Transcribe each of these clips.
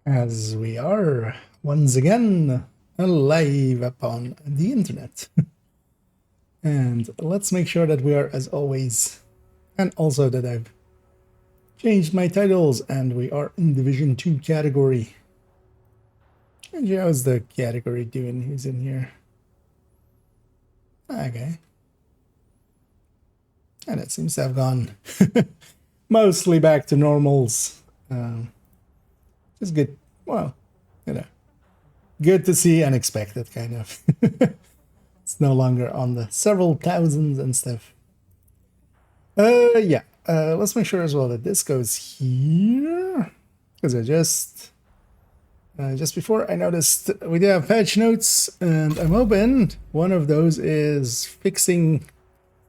As we are once again alive upon the internet. And let's make sure that we are as always, and also that I've changed my titles and we are in Division 2 category. And how's the category doing? Who's in here? Okay. And it seems to have gone mostly back to normals. Just good. Well, you know, good to see, unexpected kind of. It's no longer on the several thousands and stuff. Yeah. Let's make sure as well that this goes here. Because I just before I noticed we do have patch notes, and I'm hoping one of those is fixing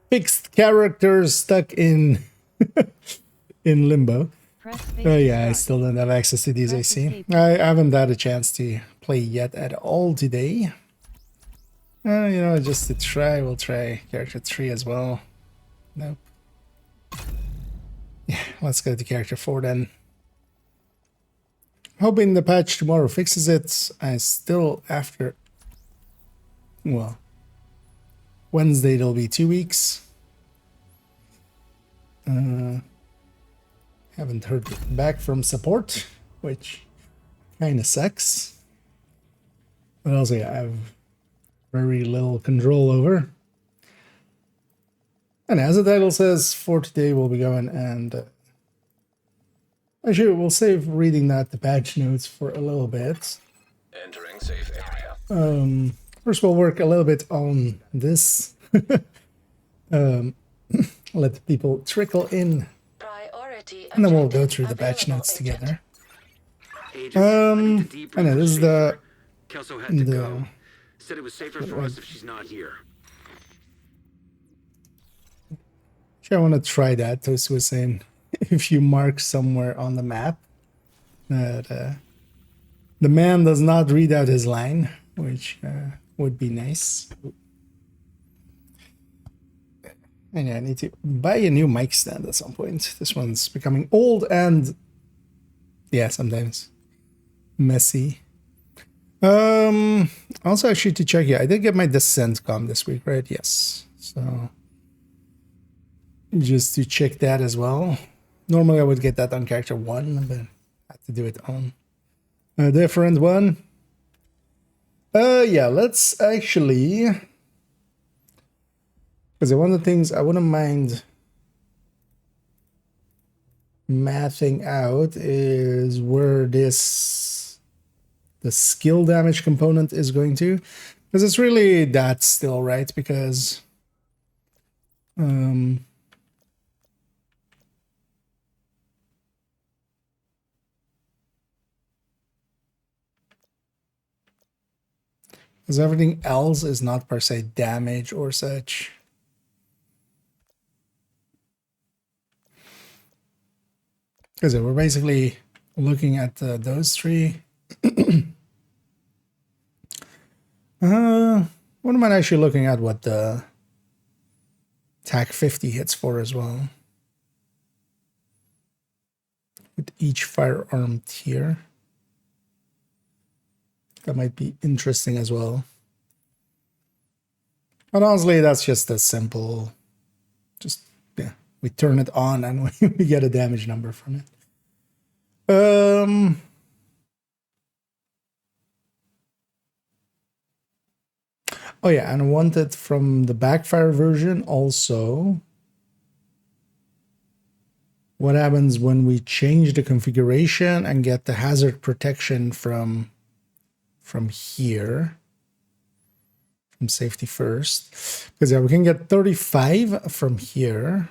fixed characters stuck in in limbo. Oh yeah, I still don't have access to these, I see. I haven't had a chance to play yet at all today. You know, just to try, we'll try character 3 as well. Nope. Yeah, let's go to character 4 then. Hoping the patch tomorrow fixes it. I still, after, well, Wednesday it'll be 2 weeks. Haven't heard back from support, which kind of sucks. But also, yeah, I have very little control over. And as the title says, for today we'll be going and actually we'll save reading the patch notes for a little bit. Entering safe area. First we'll work a little bit on this. Let people trickle in. And then we'll go through the patch notes together. I know this is the Kelso had to go. Said it was safer for us if she's not here. I want to try that. Toast was saying if you mark somewhere on the map that the man does not read out his line, which would be nice. And yeah, I need to buy a new mic stand at some point. This one's becoming old and, yeah, sometimes messy. Also, actually, to check here, I did get my Descent com this week, right? Yes. So, just to check that as well. Normally, I would get that on character 1, but I had to do it on a different one. Yeah, let's actually... Because one of the things I wouldn't mind mathing out is where the skill damage component is going to. Because it's really that still, right? Because everything else is not per se damage or such. Because we're basically looking at those three. What am I actually looking at? What the TAC 50 hits for as well. With each firearm tier. That might be interesting as well. But honestly, that's just a simple, just, yeah, we turn it on and we get a damage number from it. Oh yeah, and I wanted from the backfire version also what happens when we change the configuration and get the hazard protection from here, from safety first, because yeah, we can get 35 from here.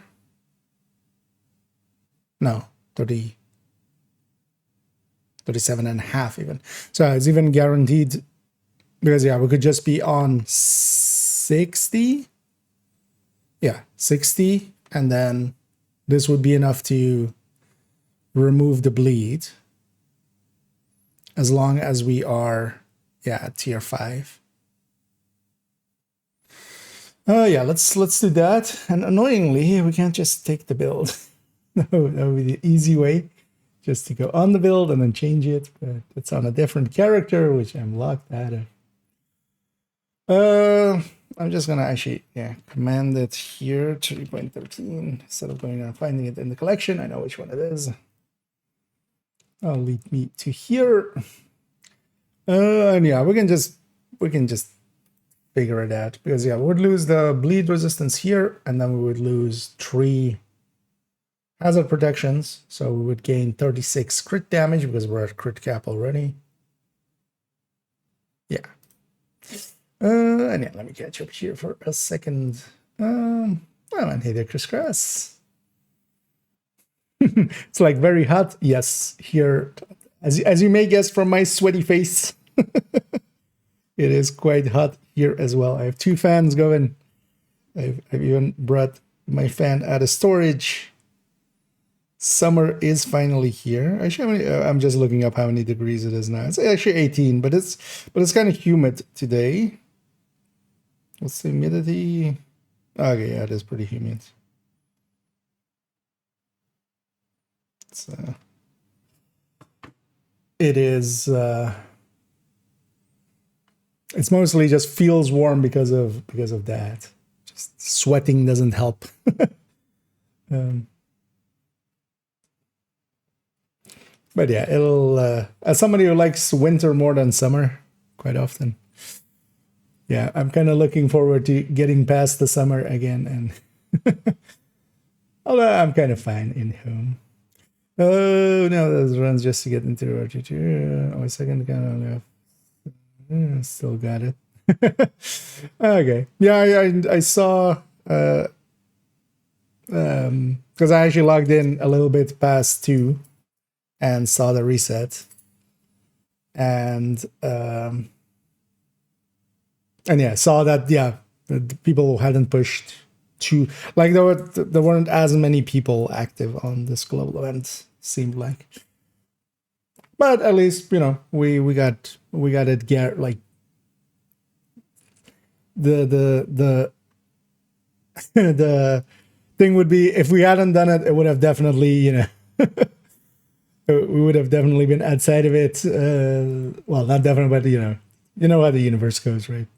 No, 37.5 even. So it's even guaranteed. Because, yeah, we could just be on 60. Yeah, 60. And then this would be enough to remove the bleed. As long as we are, yeah, at tier 5. Yeah, let's do that. And annoyingly, we can't just take the build. That would be the easy way. just to go on the build and then change it, but it's on a different character, which I'm locked out of. I'm just gonna actually, command it here, 3.13, instead of going and finding it in the collection. I know which one it is. That'll lead me to here. And yeah, we can just figure it out, because we would lose the bleed resistance here, and then we would lose 3 hazard protections, so we would gain 36 crit damage because we're at crit cap already. Yeah. And yeah, let me catch up here for a second. Oh, and hey there, crisscross. It's like very hot. Yes, here, as you may guess from my sweaty face, it is quite hot here as well. I have 2 fans going. I've even brought my fan out of storage. Summer is finally here. Actually, I'm just looking up how many degrees it is now. It's actually 18, but it's kind of humid today. What's the humidity? Okay, yeah, it is pretty humid. It is. It's mostly just feels warm because of that. Just sweating doesn't help. But yeah, it'll. As somebody who likes winter more than summer, quite often. Yeah, I'm kind of looking forward to getting past the summer again, and although I'm kind of fine in home. Oh no, those runs just to get into RG2. Oh, a second kind of still got it. Okay, yeah, I saw because I actually logged in a little bit past 2 and saw the reset, and yeah, saw that the people hadn't pushed too, like there weren't as many people active on this global event, seemed like. But at least, we got it like the the thing would be, if we hadn't done it, it would have definitely, we would have definitely been outside of it. Well, not definitely, but you know how the universe goes, right?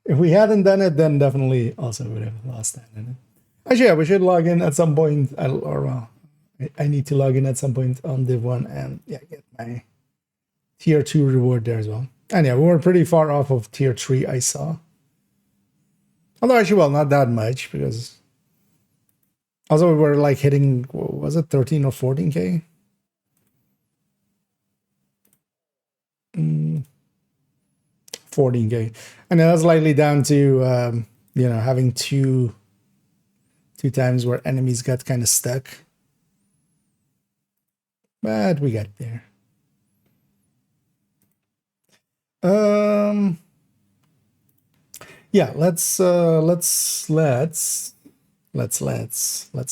If we hadn't done it, then definitely also would have lost that in it. Actually, yeah, we should log in at some point, I need to log in at some point on Div 1 and get my tier 2 reward there as well. And yeah, we were pretty far off of tier 3, I saw. Although actually, well, not that much, because also we were like hitting, was it 13 or 14k? 14k, and that's slightly down to having two times where enemies got kind of stuck, but we got there. Yeah, let's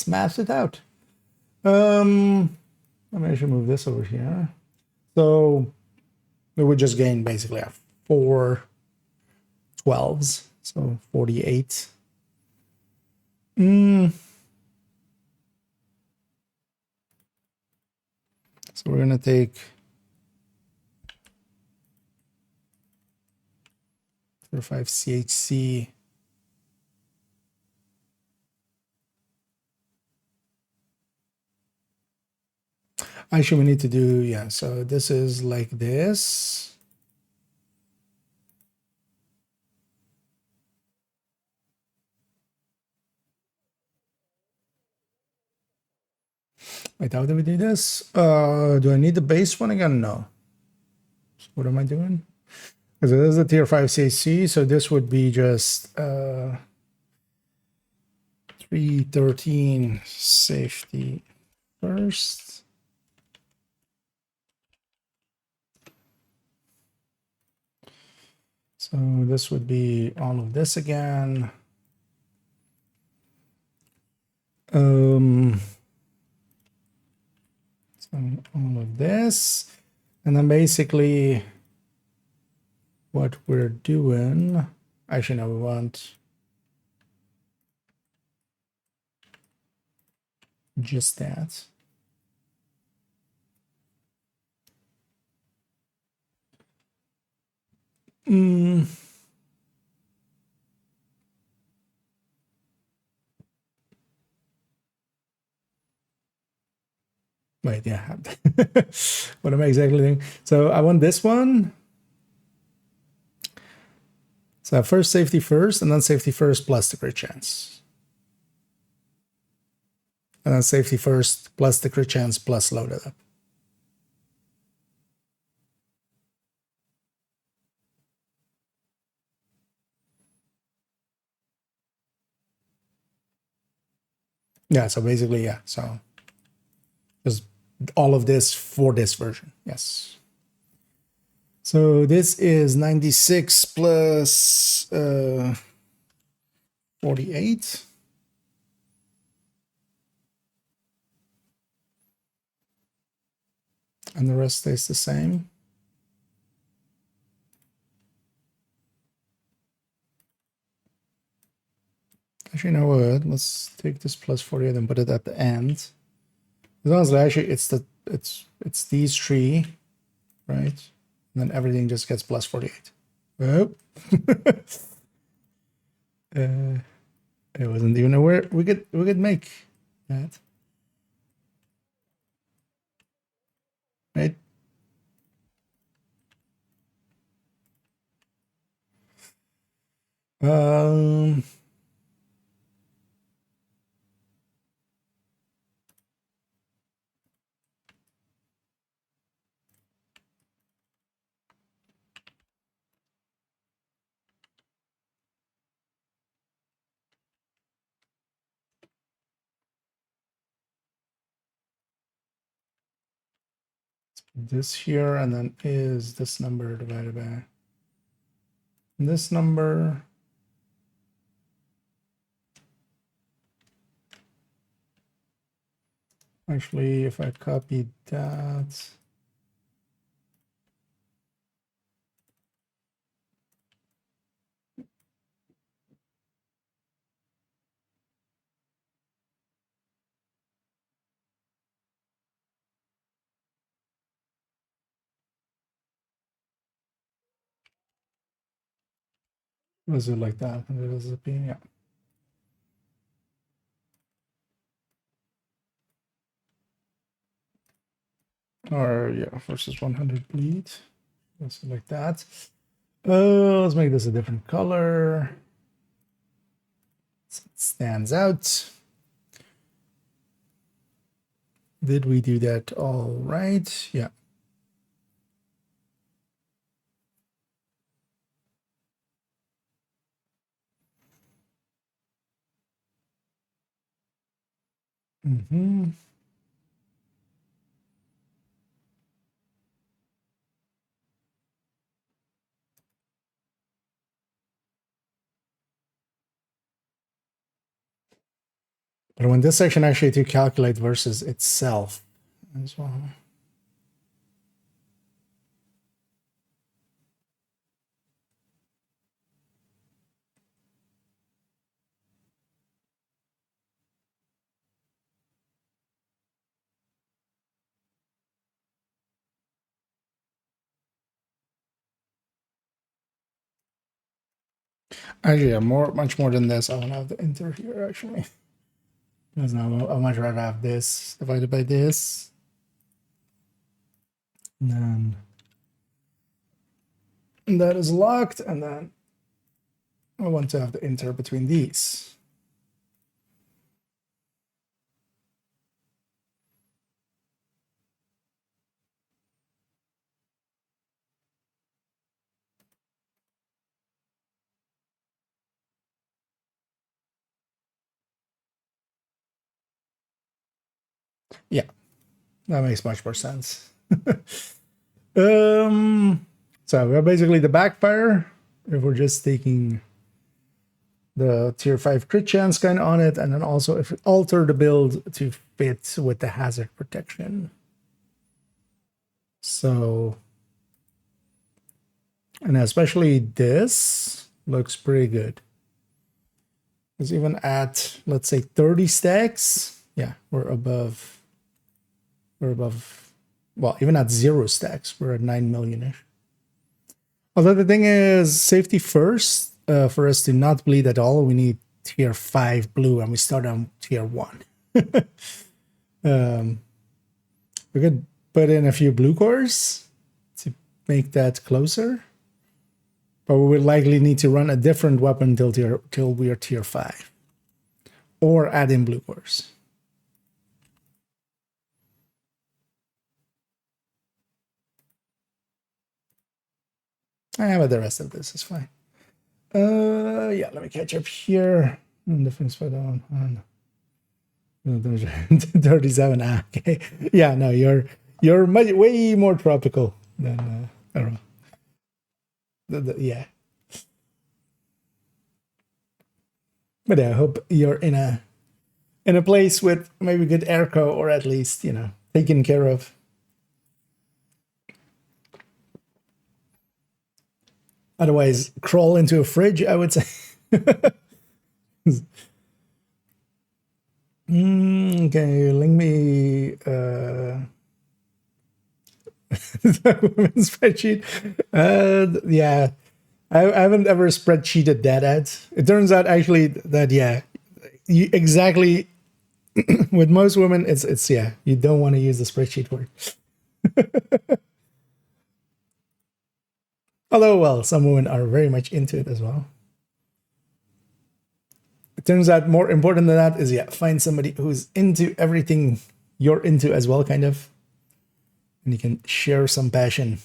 math it out. Let me actually move this over here. So we would just gain basically 4 12s, so 48. So we're gonna take 5 CHC. Actually, we need to do, so this is like this. Wait, how do we do this? Do I need the base one again? No. So what am I doing? Because this is a tier 5 CC, so this would be just 313 safety first. So this would be all of this again. So all of this, and then basically what we're doing, actually no, we want just that. Wait, yeah. What am I exactly doing? So I want this one. So first safety first, and then safety first plus the crit chance. And then safety first plus the crit chance plus load it up. Yeah, so basically, yeah. So just all of this for this version. Yes. So this is 96 plus 48. And the rest stays the same. Actually, you know what? Let's take this plus 48 and put it at the end. As long as actually it's these three, right? And then everything just gets plus 48. Oh. I wasn't even aware we could make that. Right? This here, and then is this number divided by this number. Actually, if I copy that, was it like that? And it was a P, yeah. Or yeah, versus 100 bleed. Let's do like that. Let's make this a different color. So it stands out. Did we do that all right? Yeah. Mm-hmm. But when this section actually to calculate versus itself as well. Actually, yeah, much more than this. I want to have the enter here actually. Because now I'd much rather have this divided by this. And then that is locked, and then I want to have the enter between these. Yeah, that makes much more sense. So we're basically the backfire. If we're just taking the tier 5 crit chance kind of on it, and then also if we alter the build to fit with the hazard protection. So, and especially this looks pretty good. Because even at, let's say 30 stacks, yeah, we're above, well, even at 0 stacks, we're at 9 million-ish. Although the thing is, safety first, for us to not bleed at all, we need tier 5 blue, and we start on tier 1. We could put in a few blue cores to make that closer. But we would likely need to run a different weapon till we are tier 5. Or add in blue cores. But the rest of this is fine. Yeah, let me catch up here. Difference for that one. 37. Okay. Yeah, no, you're way more tropical than I don't know. Yeah. But yeah, I hope you're in a place with maybe good airco, or at least, you know, taken care of. Otherwise, crawl into a fridge, I would say. Okay, link me the spreadsheet. Yeah, I haven't ever spreadsheeted that ad. It turns out actually that, yeah, you exactly with most women, it's yeah, you don't want to use the spreadsheet word. Although, well, some women are very much into it as well. It turns out more important than that is, yeah, find somebody who's into everything you're into as well, kind of. And you can share some passion.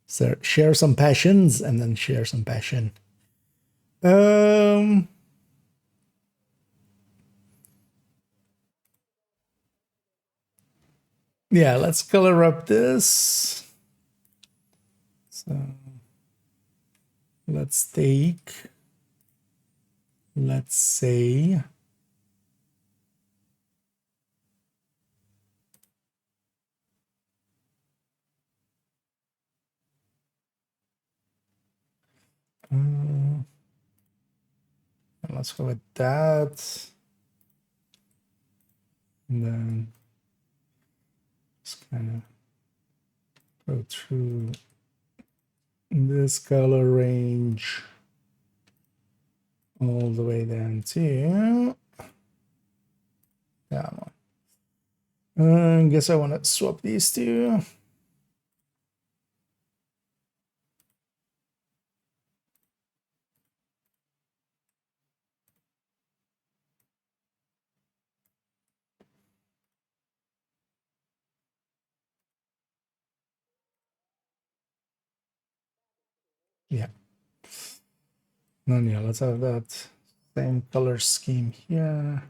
So share some passions and then share some passion. Yeah, let's color up this. So let's take, let's say, let's go with that. And then just kind of go through this color range all the way down to that one. I guess I want to swap these two. Yeah. And then, yeah, let's have that same color scheme here.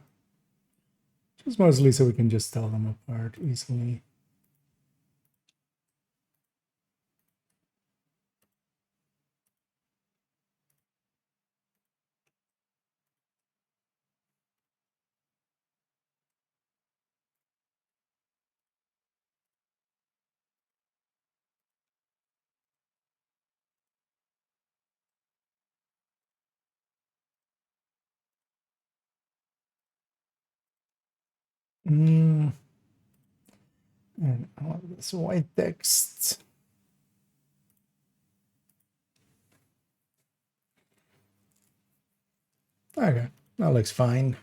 Just mostly so we can just tell them apart easily. And I want this white text. Okay, that looks fine.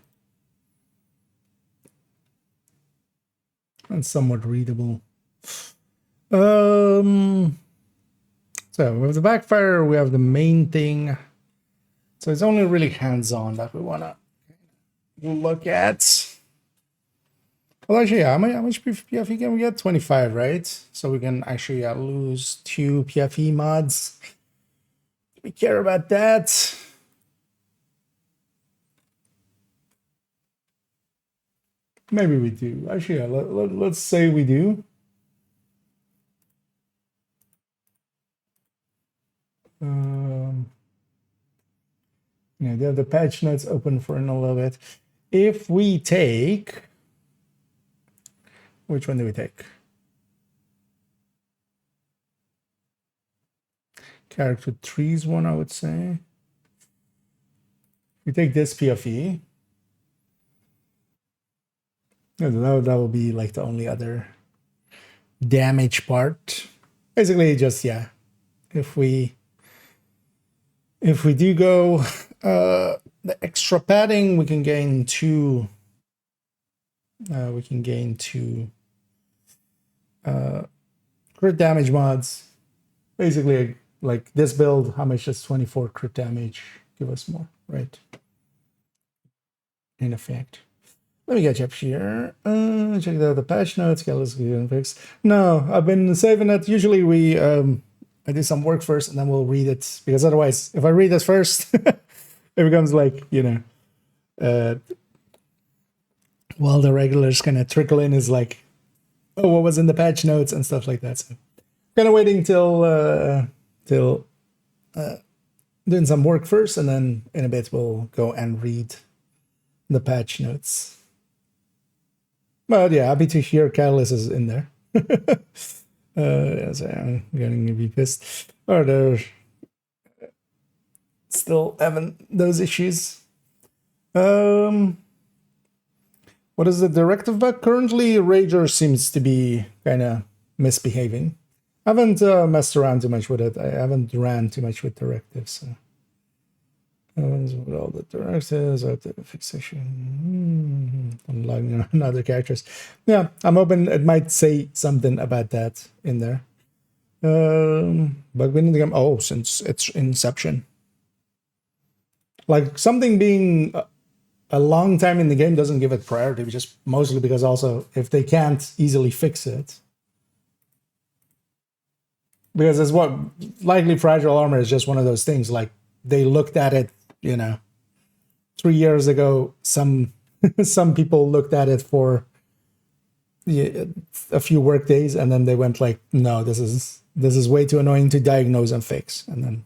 And somewhat readable. So with the backfire, we have the main thing. So it's only really hands-on that we want to look at. Well, actually, yeah, how much PFE can we get? 25, right? So we can actually lose 2 PFE mods. We care about that. Maybe we do. Actually, yeah, let's say we do. Yeah, they have the patch notes open for in a little bit. If we take, which one do we take? Character trees one, I would say. We take this PFE. Yeah, that will be like the only other damage part. Basically, just, yeah, if we do go the extra padding, we can gain 2. We can gain 2 crit damage mods. Basically, like this build, how much does 24 crit damage give us more, right? In effect. Let me get you up here. Check out the patch notes. Let's get fix. No, I've been saving it. Usually we I do some work first and then we'll read it, because otherwise, if I read this first, it becomes like, you know, while the regulars kind of trickle in is like, oh, what was in the patch notes and stuff like that. So kind of waiting till doing some work first, and then in a bit we'll go and read the patch notes. But yeah, happy to hear Catalyst is in there. So I'm going to be pissed. Or they're still having those issues. What is the directive bug? Currently, Rager seems to be kind of misbehaving. I haven't messed around too much with it. I haven't ran too much with directives. So. With all the directives, fixation, unlocking other characters. Yeah, I'm hoping it might say something about that in there. Bug in the game. Oh, since it's Inception. Like something being a long time in the game doesn't give it priority, just mostly because also if they can't easily fix it. Because it's what likely fragile armor is just one of those things. Like they looked at it, you know, 3 years ago. Some people looked at it for a few work days, and then they went like, no, this is way too annoying to diagnose and fix, and then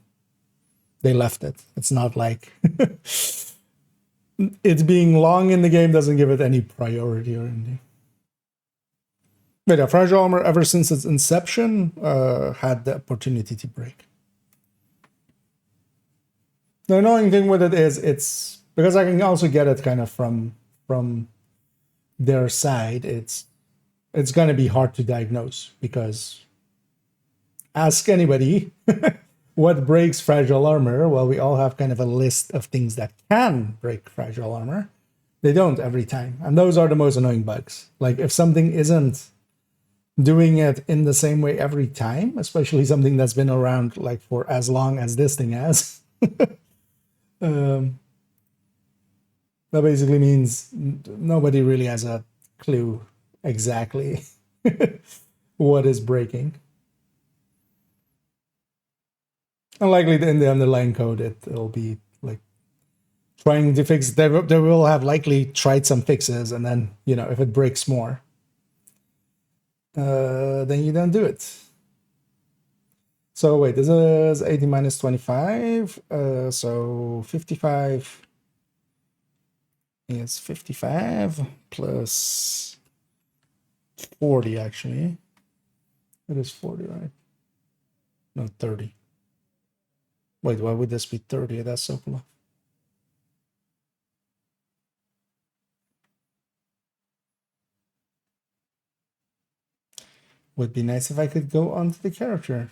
they left it. It's not like it being long in the game doesn't give it any priority or anything. But yeah, fragile armor ever since its inception had the opportunity to break. The annoying thing with it is it's because I can also get it kind of from their side. It's going to be hard to diagnose, because ask anybody what breaks fragile armor. Well, we all have kind of a list of things that can break fragile armor. They don't every time, and those are the most annoying bugs. Like if something isn't doing it in the same way every time, especially something that's been around like for as long as this thing has. That basically means nobody really has a clue exactly what is breaking. Unlikely in the underlying code, it'll be like trying to fix. They will have likely tried some fixes, and then, you know, if it breaks more, then you don't do it. So wait, this is 80 minus 25, so 55 is 55 plus 40, actually. It is 40, right? No, 30. Wait, why would this be 30? That's so cool. Would be nice if I could go onto the character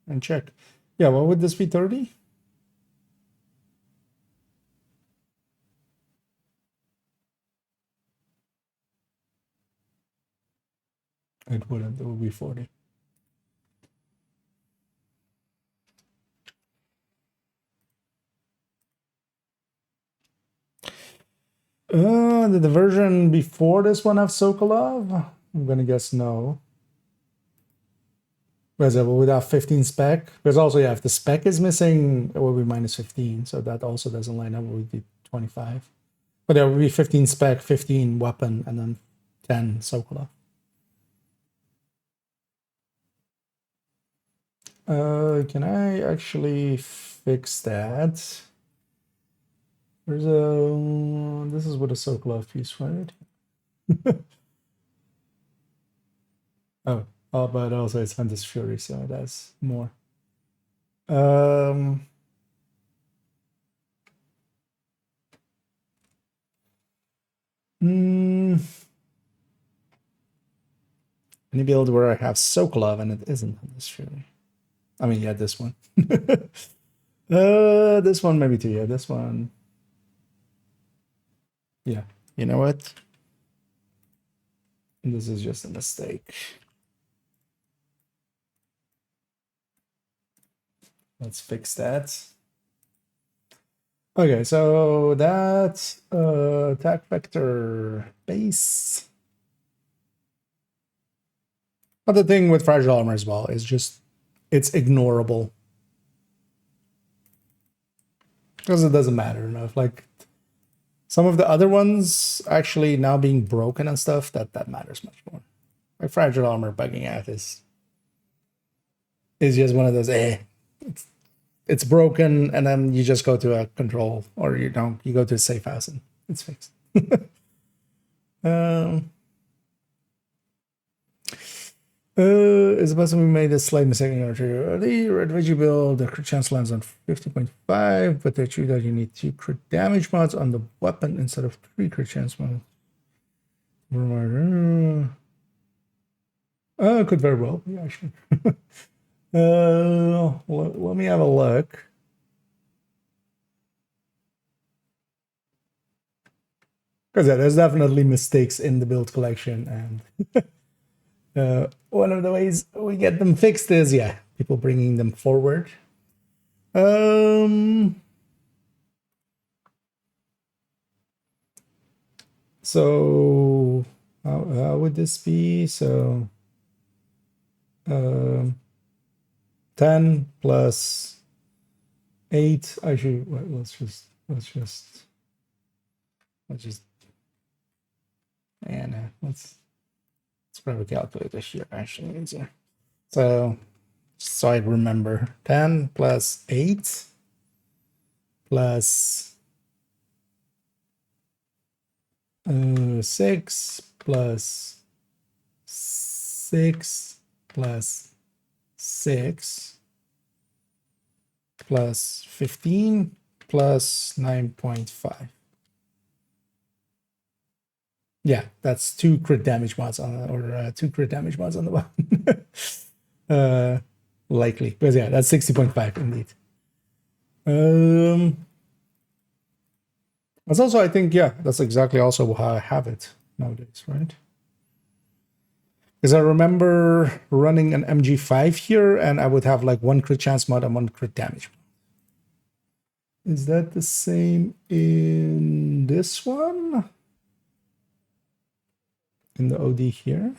and check. Yeah, what would this be, 30? It wouldn't. It would be 40. Did the version before this one have Sokolov? I'm gonna guess no. Because it would have 15 spec. Because also, yeah, if the spec is missing, it will be minus 15. So that also doesn't line up with the 25. But there will be 15 spec, 15 weapon, and then 10 Sokolov. Can I actually fix that? There's a... This is what a Sokolov piece, right? Oh, but also it's Hunter's Fury, so that's more. Any build where I have Sokolov and it isn't Hunter's Fury. I mean, yeah, this one. This one maybe too. Yeah, this one. Yeah, you know what? This is just a mistake. let's fix that. Okay, so that attack vector base. But the thing with fragile armor as well is just it's ignorable. Because it doesn't matter enough. Like some of the other ones actually now being broken and stuff, that matters much more. Like fragile armor bugging out is just one of those it's broken, and then you just go to a control, or you go to a safe house and it's fixed. It's supposed to be made a slight mistake in order. The red veggie build, the crit chance lands on 50.5, but they true that you need 2 crit damage mods on the weapon instead of 3 crit chance mods. Could very well be, actually. Let me have a look. Because yeah, there's definitely mistakes in the build collection, and one of the ways we get them fixed is people bringing them forward. So how would this be? So 10 plus 8. Actually, let's just and let's grab a calculator here. Actually, easier. So I remember 10 plus 8 plus 6 plus 6 plus 6 plus 15 plus 9.5. Yeah, that's 2 crit damage mods on, or 2 crit damage mods on the weapon. Likely, because yeah, that's 60.5 indeed. That's also, I think, that's exactly also how I have it nowadays, right? Because I remember running an MG5 here, and I would have like 1 crit chance mod and 1 crit damage mod. Is that the same in this one? In the OD here?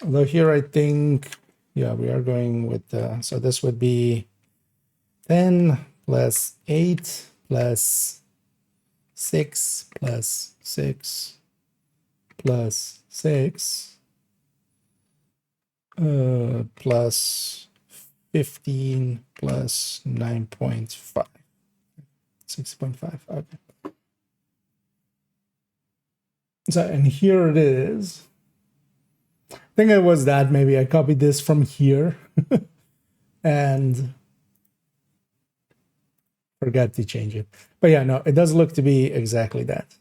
Although here I think, we are going with, so this would be 10 plus 8 plus 6 plus 6 plus 6 plus 15 plus 9.5. 6.5. Okay. So, and here it is. I think it was that. Maybe I copied this from here and forgot to change it. But yeah, no, it does look to be exactly that.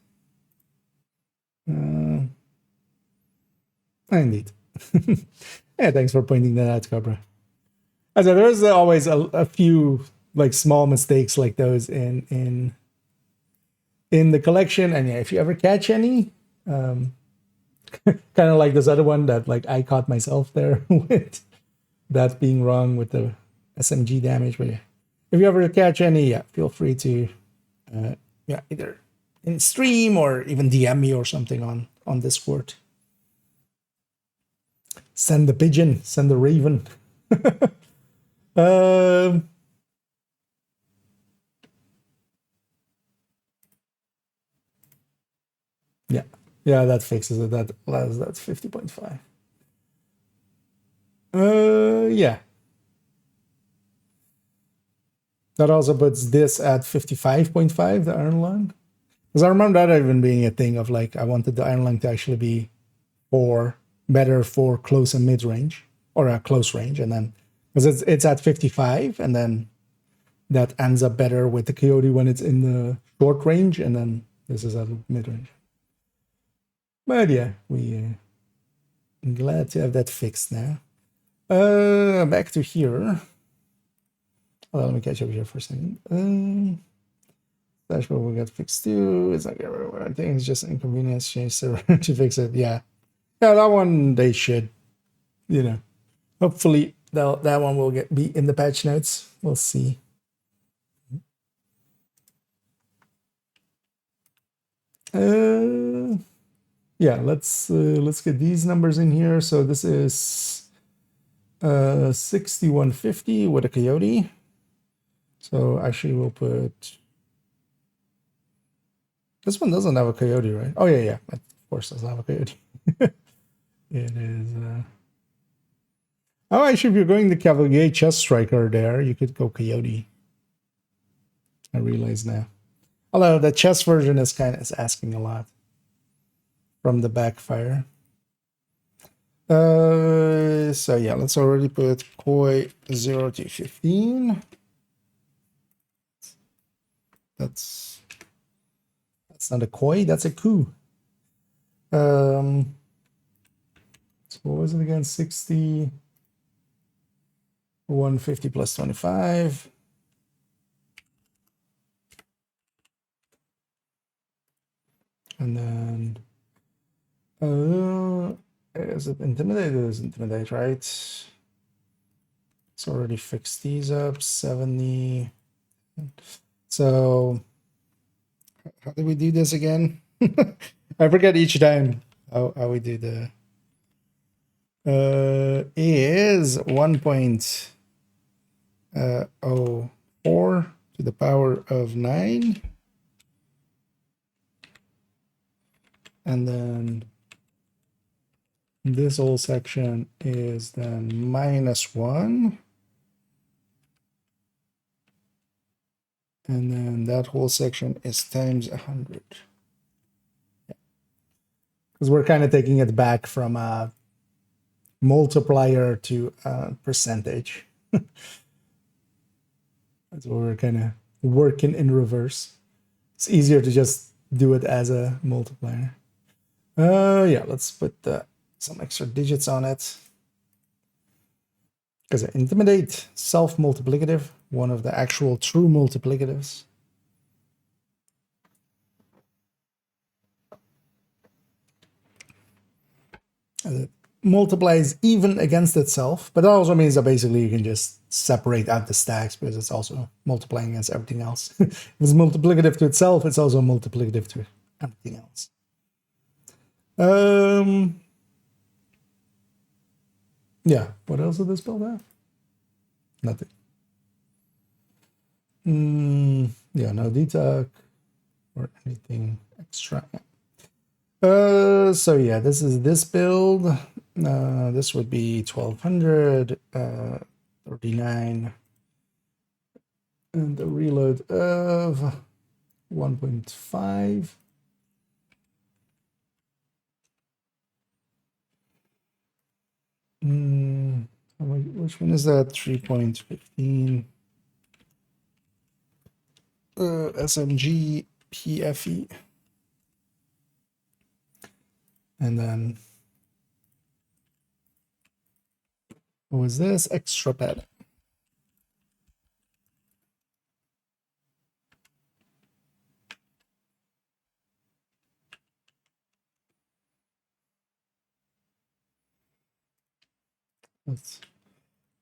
Indeed. Yeah, thanks for pointing that out, Cobra. As there's always a few like small mistakes like those in the collection, and yeah, if you ever catch any, kind of like this other one that like I caught myself there with that being wrong with the SMG damage. But yeah, if you ever catch any, feel free to either in stream or even DM me or something on Discord. Send the pigeon, send the raven. Yeah, that fixes it. That's 50.5. Yeah. That also puts this at 55.5, the iron lung. Because I remember that even being a thing of like, I wanted the iron lung to actually be better for close and mid range, or a close range, and then because it's at 55, and then that ends up better with the coyote when it's in the short range, and then this is at mid range. But yeah, I'm glad to have that fixed now. Back to here. Well, let me catch up here for a second. Dashboard will get fixed too. It's like everywhere. I think it's just inconvenience. Change server to fix it. Yeah. Yeah, that one they should, you know. Hopefully that one will be in the patch notes. We'll see. Yeah, let's get these numbers in here. So this is 6150 with a coyote. So actually we'll put, this one doesn't have a coyote, right? Oh yeah, of course doesn't have a coyote. It is oh, actually if you're going the Cavalier Chest Striker there, you could go coyote. I realize now. Although the chest version is asking a lot from the backfire. So yeah, let's already put koi 0 to 15. That's not a koi, that's a coup. So what was it again? 60, 150 plus 25. And then is it intimidate? It is intimidate, right? It's already fixed these up. 70. So how do we do this again? I forget each time how we do the is 1.04 to the power of 9. And then this whole section is then -1. And then that whole section is times 100. Because we're kind of taking it back from a multiplier to a percentage. That's what we're kind of working in reverse. It's easier to just do it as a multiplier. Yeah, let's put some extra digits on it. Because intimidate, self-multiplicative, one of the actual true multiplicatives. It multiplies even against itself, but that also means that basically you can just separate out the stacks because it's also multiplying against everything else. If it's multiplicative to itself, it's also multiplicative to everything else. Yeah, what else did this build have? Nothing. Yeah, no detail or anything extra. So yeah, this is this build. This would be 1200, 39, and the reload of 1.5. Which one is that? 3.15. SMG PFE. And then what was this? Extra pad. That's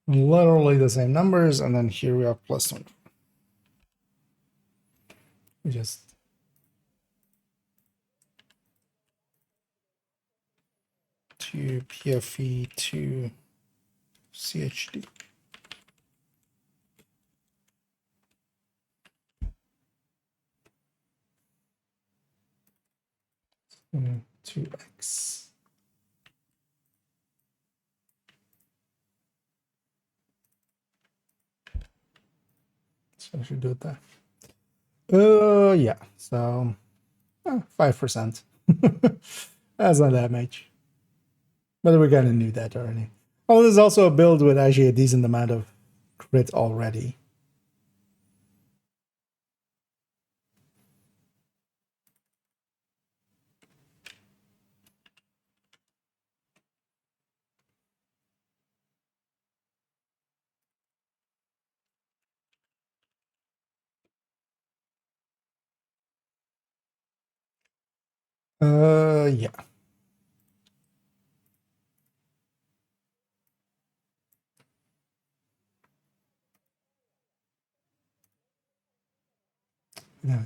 literally the same numbers, and then here we have +1. We just to PFE to CHD. 2x. So I should do it there. Yeah, so 5%. That's not that much. But we kind of knew that already. Oh, there's also a build with actually a decent amount of crit already. Yeah. No.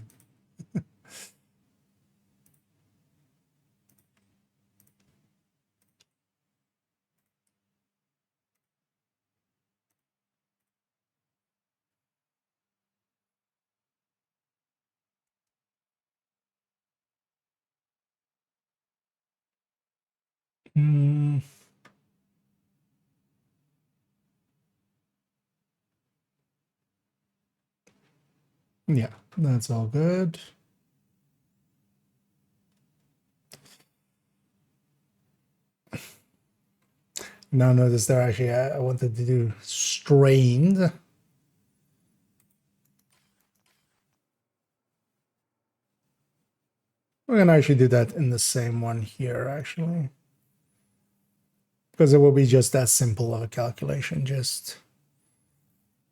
Mm, yeah, that's all good. Now notice there actually I wanted to do strained. We're gonna actually do that in the same one here actually. Because it will be just that simple of a calculation, just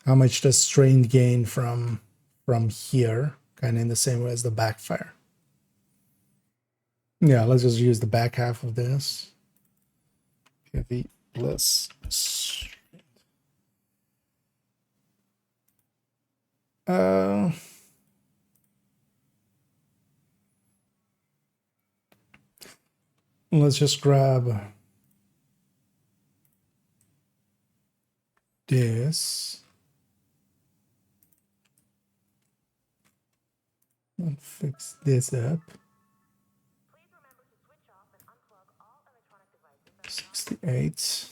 how much does strained gain from here, kind of in the same way as the backfire. Yeah, let's just use the back half of this. Heavy plus. Let's just grab this and fix this up. 68.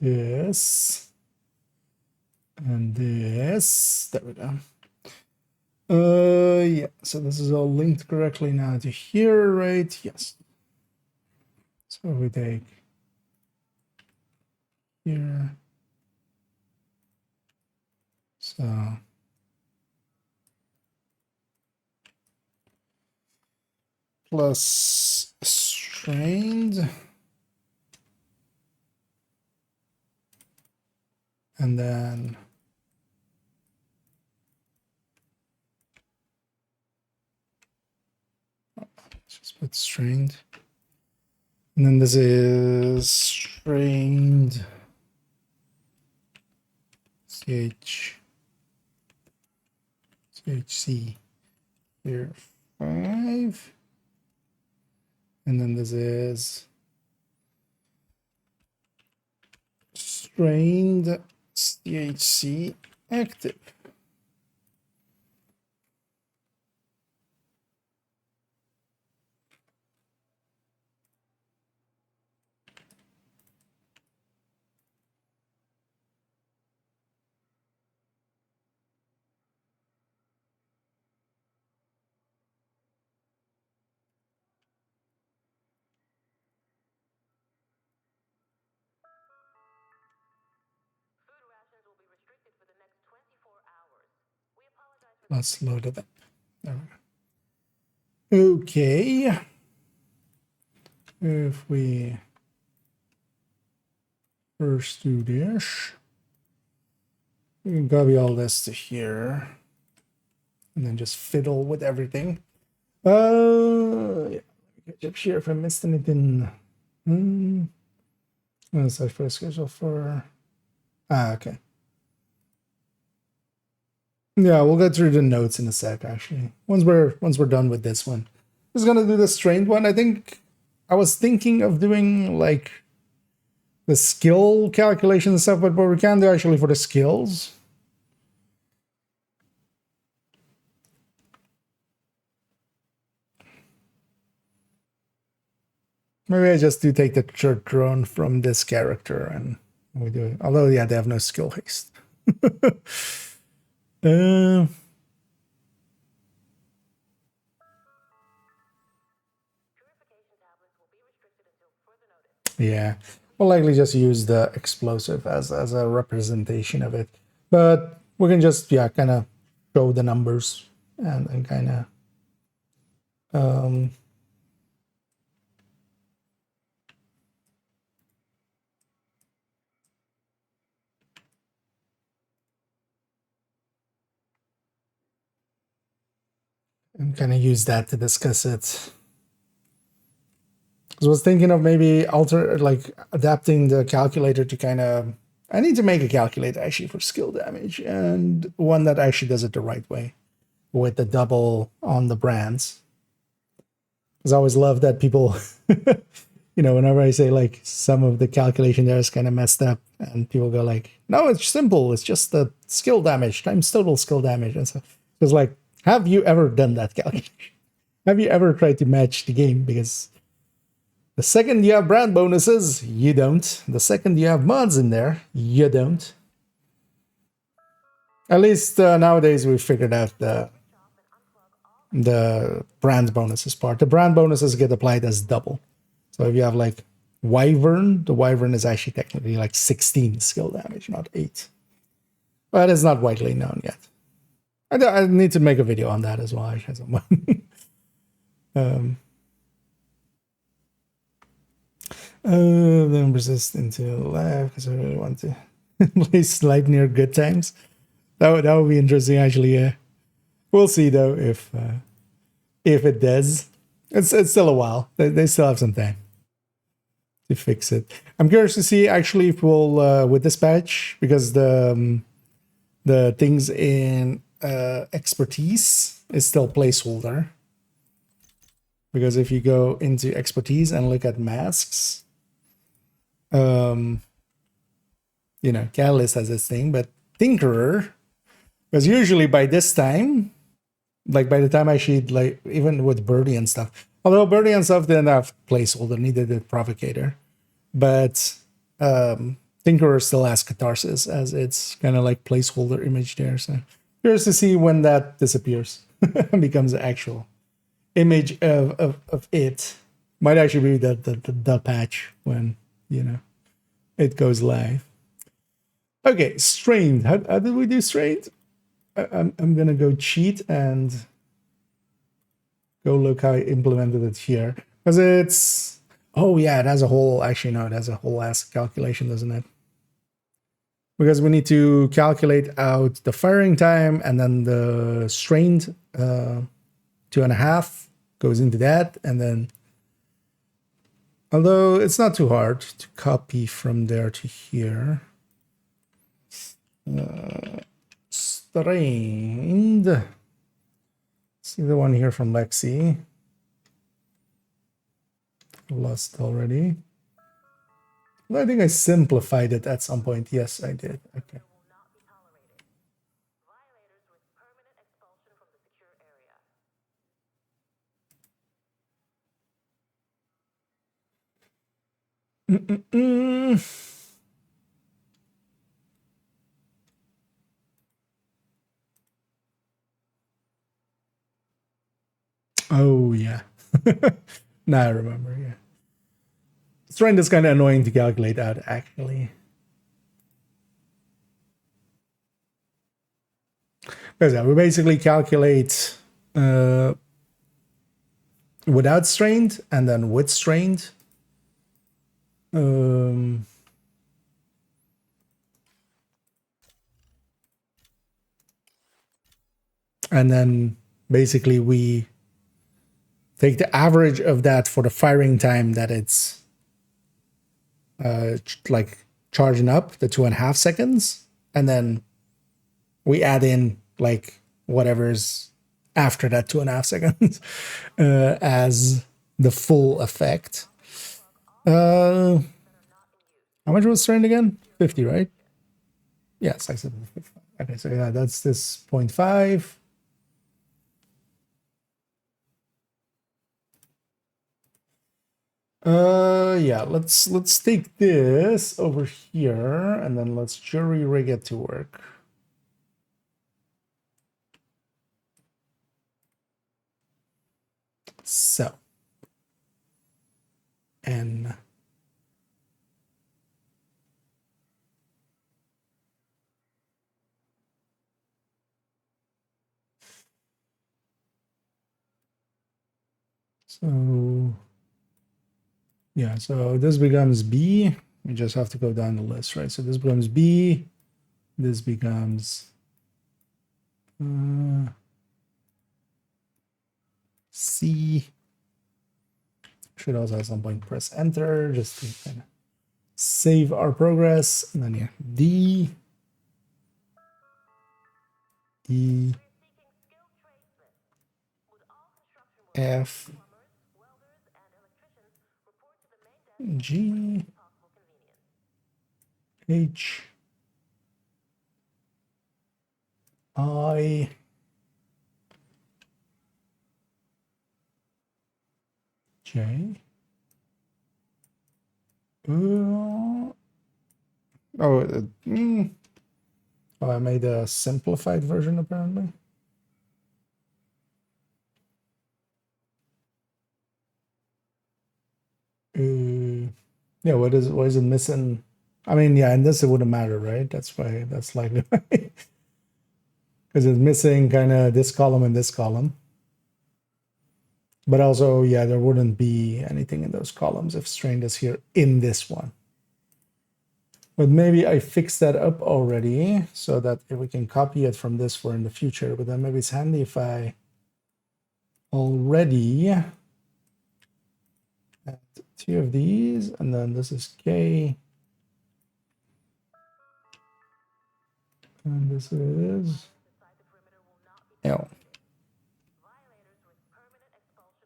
This and this. There we go. Yeah, so this is all linked correctly now to here, right? Yes. So we take here. So plus strained. And then just put strained. And then this is strained CHC here 5. And then this is strained CHC active. Let's load it up. There we go. Okay. If we first do this, we can copy all this to here and then just fiddle with everything. Yeah. Check here if I missed anything. Search for a schedule for. Okay. Yeah, we'll go through the notes in a sec. Actually, once we're done with this one, just gonna do the strained one. I think I was thinking of doing like the skill calculation and stuff, but what we can do actually for the skills. Maybe I just do take the church drone from this character and we do it. Although, yeah, they have no skill haste. Yeah, we'll likely just use the explosive as a representation of it, but we can just kind of show the numbers and kind of and kind of use that to discuss it. I was thinking of maybe adapting the calculator to kind of. I need to make a calculator actually for skill damage, and one that actually does it the right way with the double on the brands. Because I always love that people, whenever I say like some of the calculation there is kind of messed up, and people go like, no, it's simple. It's just the skill damage times total skill damage. And so it's like, have you ever done that calculation? Have you ever tried to match the game? Because the second you have brand bonuses, you don't. The second you have mods in there, you don't. At least nowadays we've figured out the brand bonuses part. The brand bonuses get applied as double. So if you have like Wyvern, the Wyvern is actually technically like 16 skill damage, not 8. But it's not widely known yet. I need to make a video on that as well. I should then resist into left because I really want to play Slide near good times. That would be interesting actually. We'll see though if it does. It's still a while. They still have some time to fix it. I'm curious to see actually if we'll with this patch, because the things in expertise is still placeholder. Because if you go into expertise and look at masks, Catalyst has this thing, but Tinkerer, because usually by this time, like by the time I should, like even with Birdie and stuff, although Birdie and stuff didn't have placeholder, neither did Provocator, but Tinkerer still has Catharsis as its kind of like placeholder image there. So curious to see when that disappears and becomes an actual image of it. Might actually be the patch when it goes live. Okay, strained. How did we do strained? I'm gonna go cheat and go look how I implemented it here, because it's it has a whole ass calculation, doesn't it? Because we need to calculate out the firing time, and then the strained 2.5 goes into that, and then although it's not too hard to copy from there to here. Strained. See the one here from Lexi. Lost already. Well, I think I simplified it at some point. Yes, I did. Okay. Oh yeah. Now I remember. Yeah. Strain is kind of annoying to calculate out actually. Because we basically calculate without strained and then with strained. And then basically we take the average of that for the firing time that it's like charging up, the 2.5 seconds, and then we add in like whatever's after that 2.5 seconds as the full effect. How much was strained again? 50, right? Yes, I said 50. Okay, so yeah, that's this 0.5. Yeah, let's take this over here and then let's jury rig it to work. So, and So yeah, so this becomes B. We just have to go down the list, right? So this becomes B. This becomes C. Should also at some point press enter just to kind of save our progress. And then yeah, D, E, F, G, H, I, J. Oh, oh, I made a simplified version apparently. Yeah, why is it missing? I mean, yeah, and this it wouldn't matter, right? That's why that's likely because it's missing kind of this column and this column. But also, yeah, there wouldn't be anything in those columns if strained is here in this one. But maybe I fixed that up already so that if we can copy it from this for in the future. But then maybe it's handy if I already add 2 of these, and then this is K. And this is L.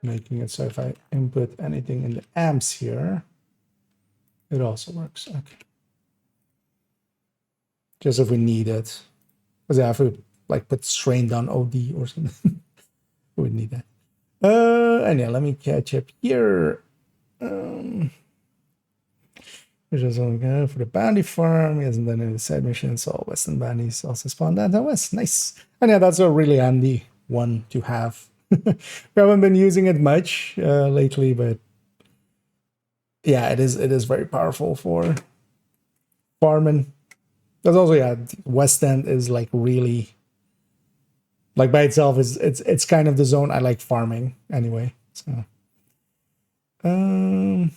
Making it so if I input anything in the amps here, it also works. Okay. Just if we need it. Because if we like put strained on OD or something, we would need that. And yeah, let me catch up here. Which is okay for the bounty farm. Yes, and then in the side missions, all Western bounties also spawn down to West. Nice. And yeah, that's a really handy one to have. We haven't been using it much lately, but yeah, it is very powerful for farming. There's also, yeah, West End is like really, like by itself is it's kind of the zone I like farming anyway. So it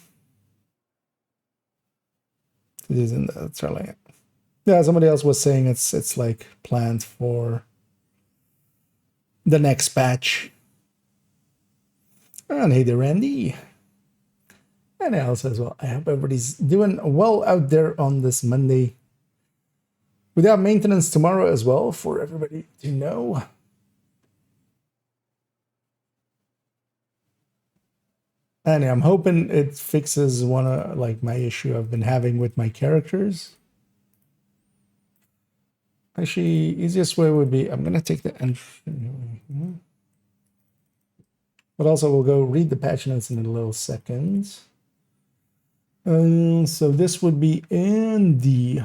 isn't that's really, yeah, somebody else was saying it's like planned for the next patch. And hey there, Randy. And else as well. I hope everybody's doing well out there on this Monday. We have maintenance tomorrow as well for everybody to know. And I'm hoping it fixes one of like my issue I've been having with my characters. Actually, easiest way would be I'm gonna take the entry. But also we'll go read the patch notes in a little second. So this would be in the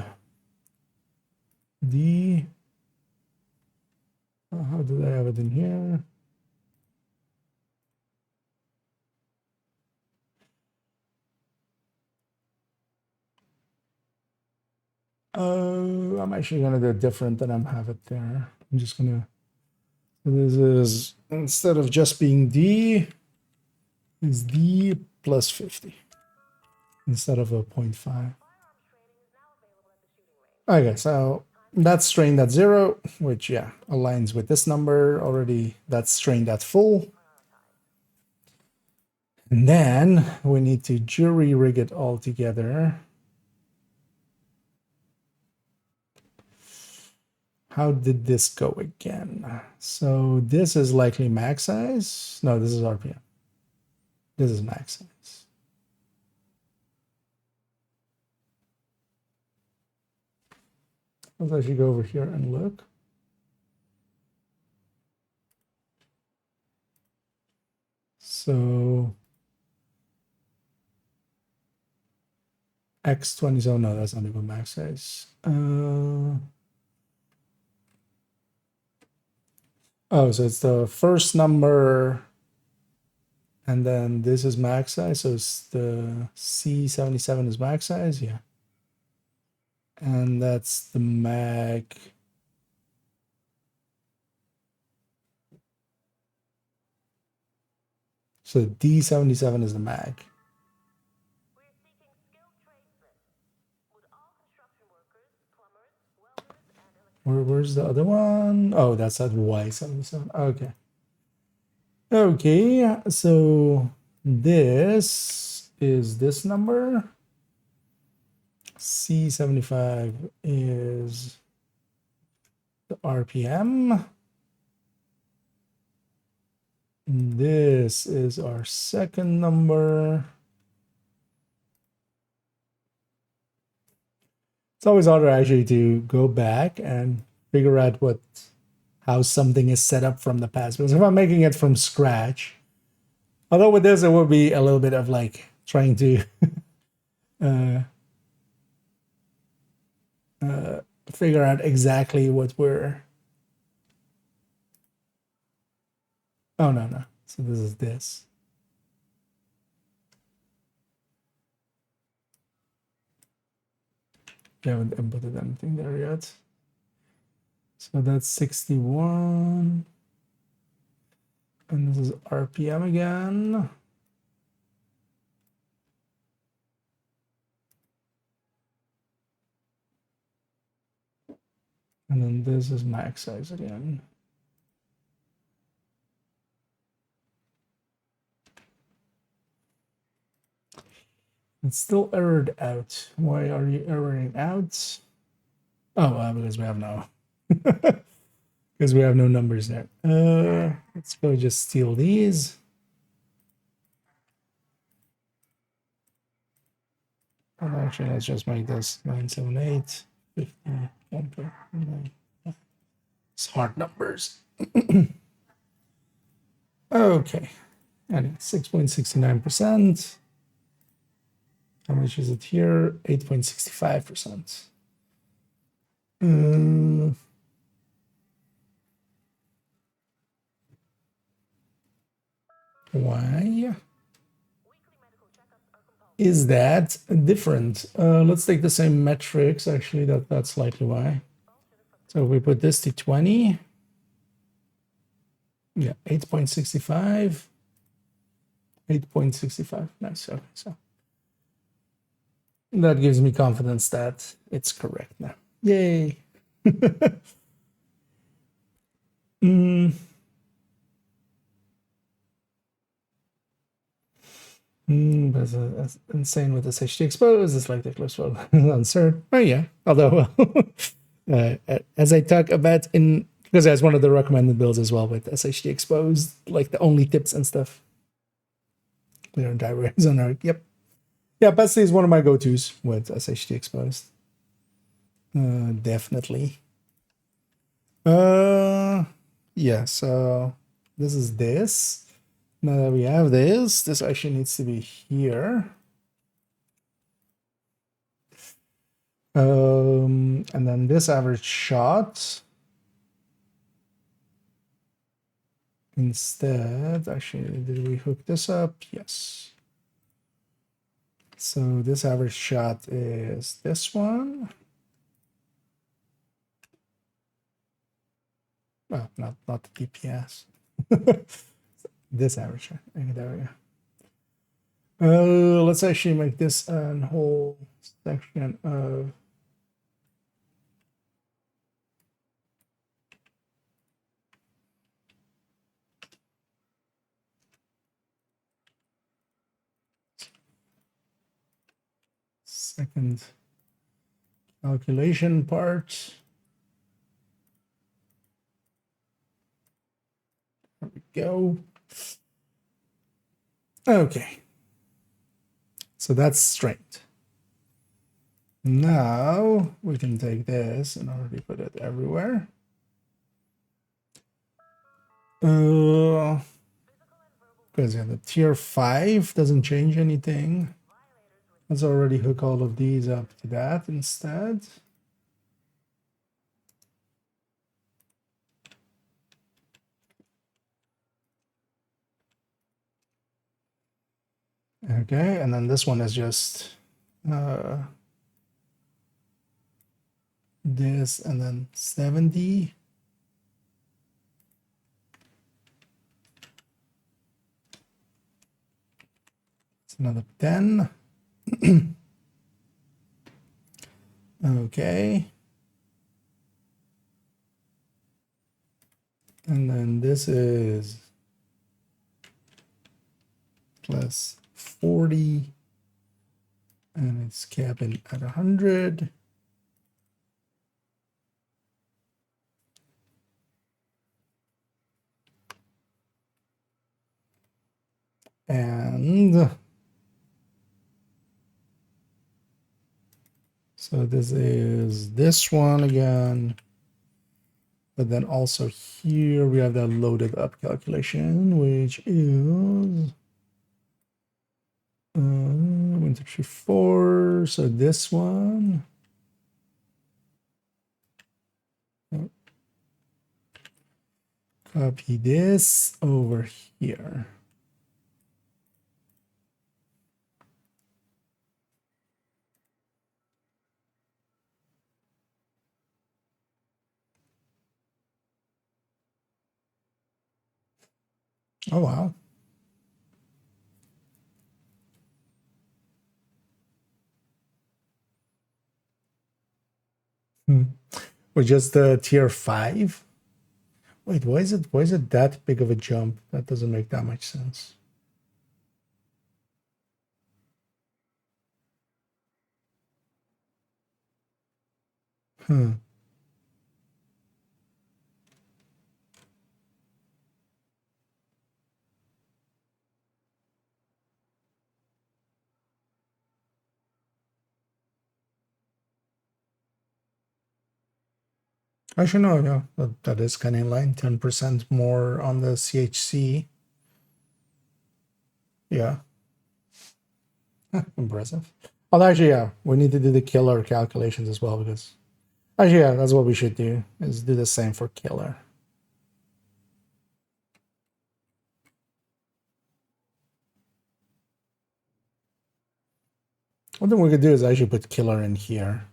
how did I have it in here? I'm actually gonna do it different than I have it there. I'm just gonna, this is, instead of just being D, is D plus 50 instead of a 0.5. Okay, so that's strained at 0, which, yeah, aligns with this number already. That's strained at full. And then we need to jury rig it all together. How did this go again? So this is likely max size. No, this is RPM. This is max size. Let's actually go over here and look. So X20, oh no, that's not even max size. Oh, so it's the first number, and then this is max size, so it's the C77 is max size, yeah. And that's the mag. So D77 is the mag. Where's the other one? Oh, that's at Y77. Okay. Okay, so this is this number. C75 is the RPM. This is our second number. It's always harder actually to go back and figure out how something is set up from the past. Because if I'm making it from scratch, although with this it would be a little bit of like trying to figure out exactly what we're. Oh no. So this is this. We haven't inputted anything there yet. So that's 61. And this is RPM again. And then this is max size again. It's still errored out. Why are you erroring out? Oh, because we have no. Because we have no numbers there. Let's go just steal these. And actually, let's just make this 978, 50, 1.9. It's hard numbers. Okay. And 6.69%. How much is it here? 8.65%. Why is that different? Let's take the same metrics. Actually, that's likely why. So if we put this to 20, yeah, 8.65, 8.65. Nice. Okay, so that gives me confidence that it's correct now. Yay. That's insane with this HT exposed. It's like the close one uncertain. Oh yeah. Although as I talk about because that's one of the recommended builds as well with SHD exposed, like the only tips and stuff. Clear and drivers on our yep. Yeah, Betsy is one of my go-tos with SHD exposed. Definitely. Yeah, so this is this. Now that we have this actually needs to be here. And then this average shot. Instead, actually, did we hook this up? Yes. So this average shot is this one. Well, not the DPS. This average shot. Okay, there we go. Let's actually make this a whole section of second calculation part. There we go. Okay. So that's straight. Now we can take this and already put it everywhere. Because yeah, the tier 5 doesn't change anything. Let's already hook all of these up to that instead. Okay, and then this one is just this and then 70. Another 10. Okay. And then this is plus 40. And it's capping at 100. And so this is this one again. But then also here we have that loaded up calculation, which is 1, 2, 3, 4. So this one. Copy this over here. Oh, wow. We're just tier 5. Wait, why is it that big of a jump? That doesn't make that much sense. Actually, no, yeah, that is kind of in line. 10% more on the CHC. Yeah. Impressive. Well, actually, yeah, we need to do the killer calculations as well because actually, yeah, that's what we should do, is do the same for killer. One thing we could do is actually put killer in here.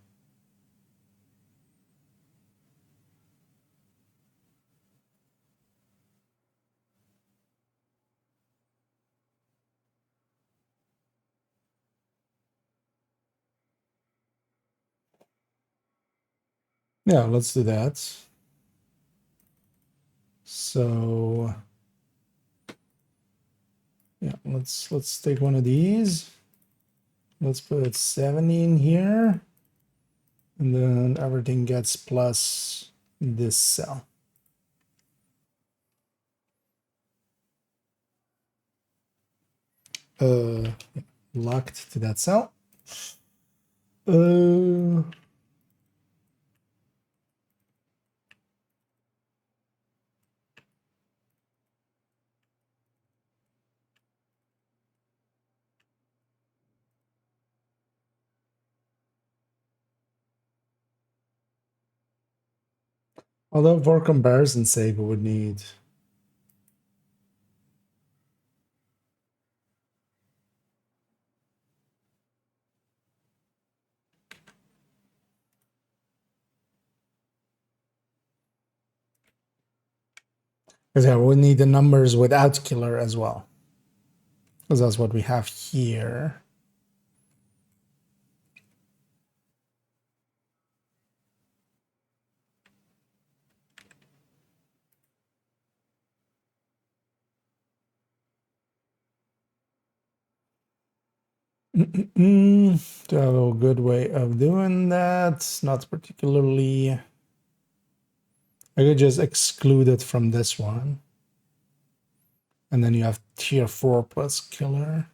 Yeah, let's do that. So yeah, let's take one of these. Let's put 70 in here. And then everything gets plus this cell. Locked to that cell. Although for comparison's sake, we would need because yeah, we need the numbers without killer as well. Because that's what we have here. Do I have a good way of doing that? Not particularly. I could just exclude it from this one. And then you have tier 4 plus killer.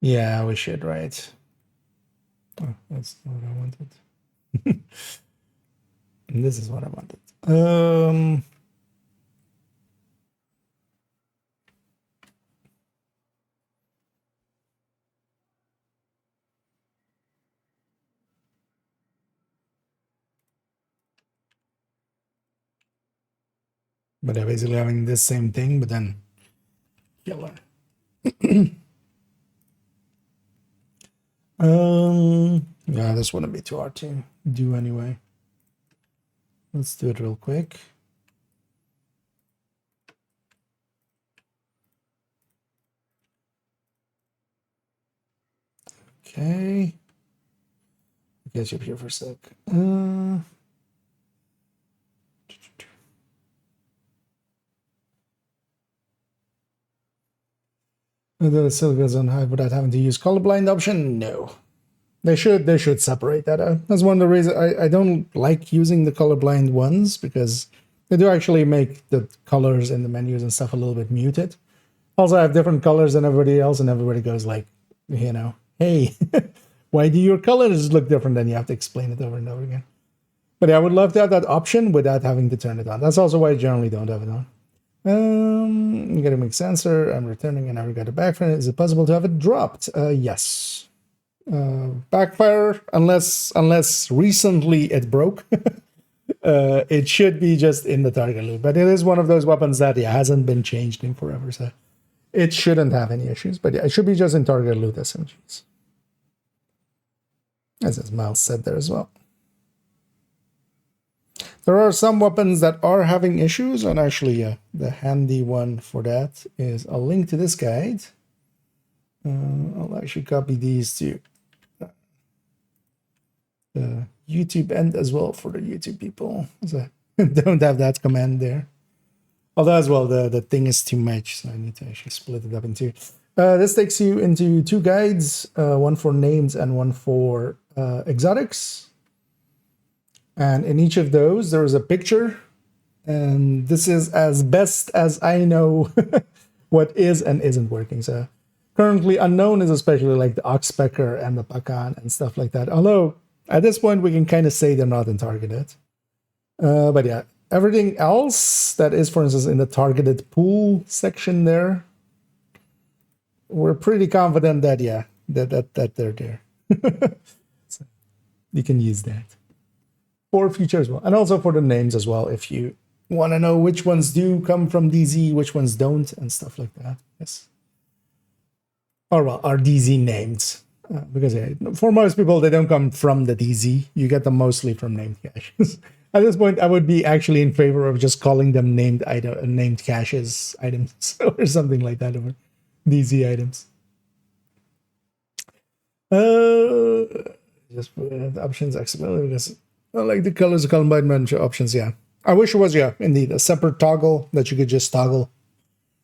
Yeah, we should, right? Oh, that's not what I wanted. And this is what I wanted. But they're basically having this same thing, but then killer. Yeah, this wouldn't be too hard to do anyway. Let's do it real quick. Okay. I'll get you up here for a sec. The silicas on high without having to use colorblind option? No. They should separate that out. That's one of the reasons I don't like using the colorblind ones, because they do actually make the colors in the menus and stuff a little bit muted. Also, I have different colors than everybody else, and everybody goes like, you know, hey, why do your colors look different? Then you have to explain it over and over again. But yeah, I would love to have that option without having to turn it on. That's also why I generally don't have it on. You gotta make sensor. I'm returning and I never got it back from it. Is it possible to have it dropped? Yes. Backfire, unless recently it broke. It should be just in the target loop. But it is one of those weapons that hasn't been changed in forever, so it shouldn't have any issues. But yeah, it should be just in target loot SMGs. As Miles said there as well. There are some weapons that are having issues, and actually, the handy one for that is a link to this guide. I'll actually copy these to the YouTube end as well for the YouTube people. So don't have that command there. Although as well, the thing is too much, so I need to actually split it up in two. This takes you into two guides, one for names and one for exotics. And in each of those, there is a picture. And this is as best as I know what is and isn't working. So currently unknown is especially like the Oxpecker and the Pacan and stuff like that. Although at this point, we can kind of say they're not in targeted. But yeah, everything else that is, for instance, in the targeted pool section there, we're pretty confident that, yeah, that they're there. So you can use that for future as well. And also for the names as well, if you want to know which ones do come from DZ, which ones don't, and stuff like that. Yes. Or well, are DZ named. Because yeah, for most people, they don't come from the DZ. You get them mostly from named caches. At this point, I would be actually in favor of just calling them named caches items or something like that over DZ items. Just options accessibility because I like the colors of combined options. Yeah, I wish it was indeed a separate toggle that you could just toggle,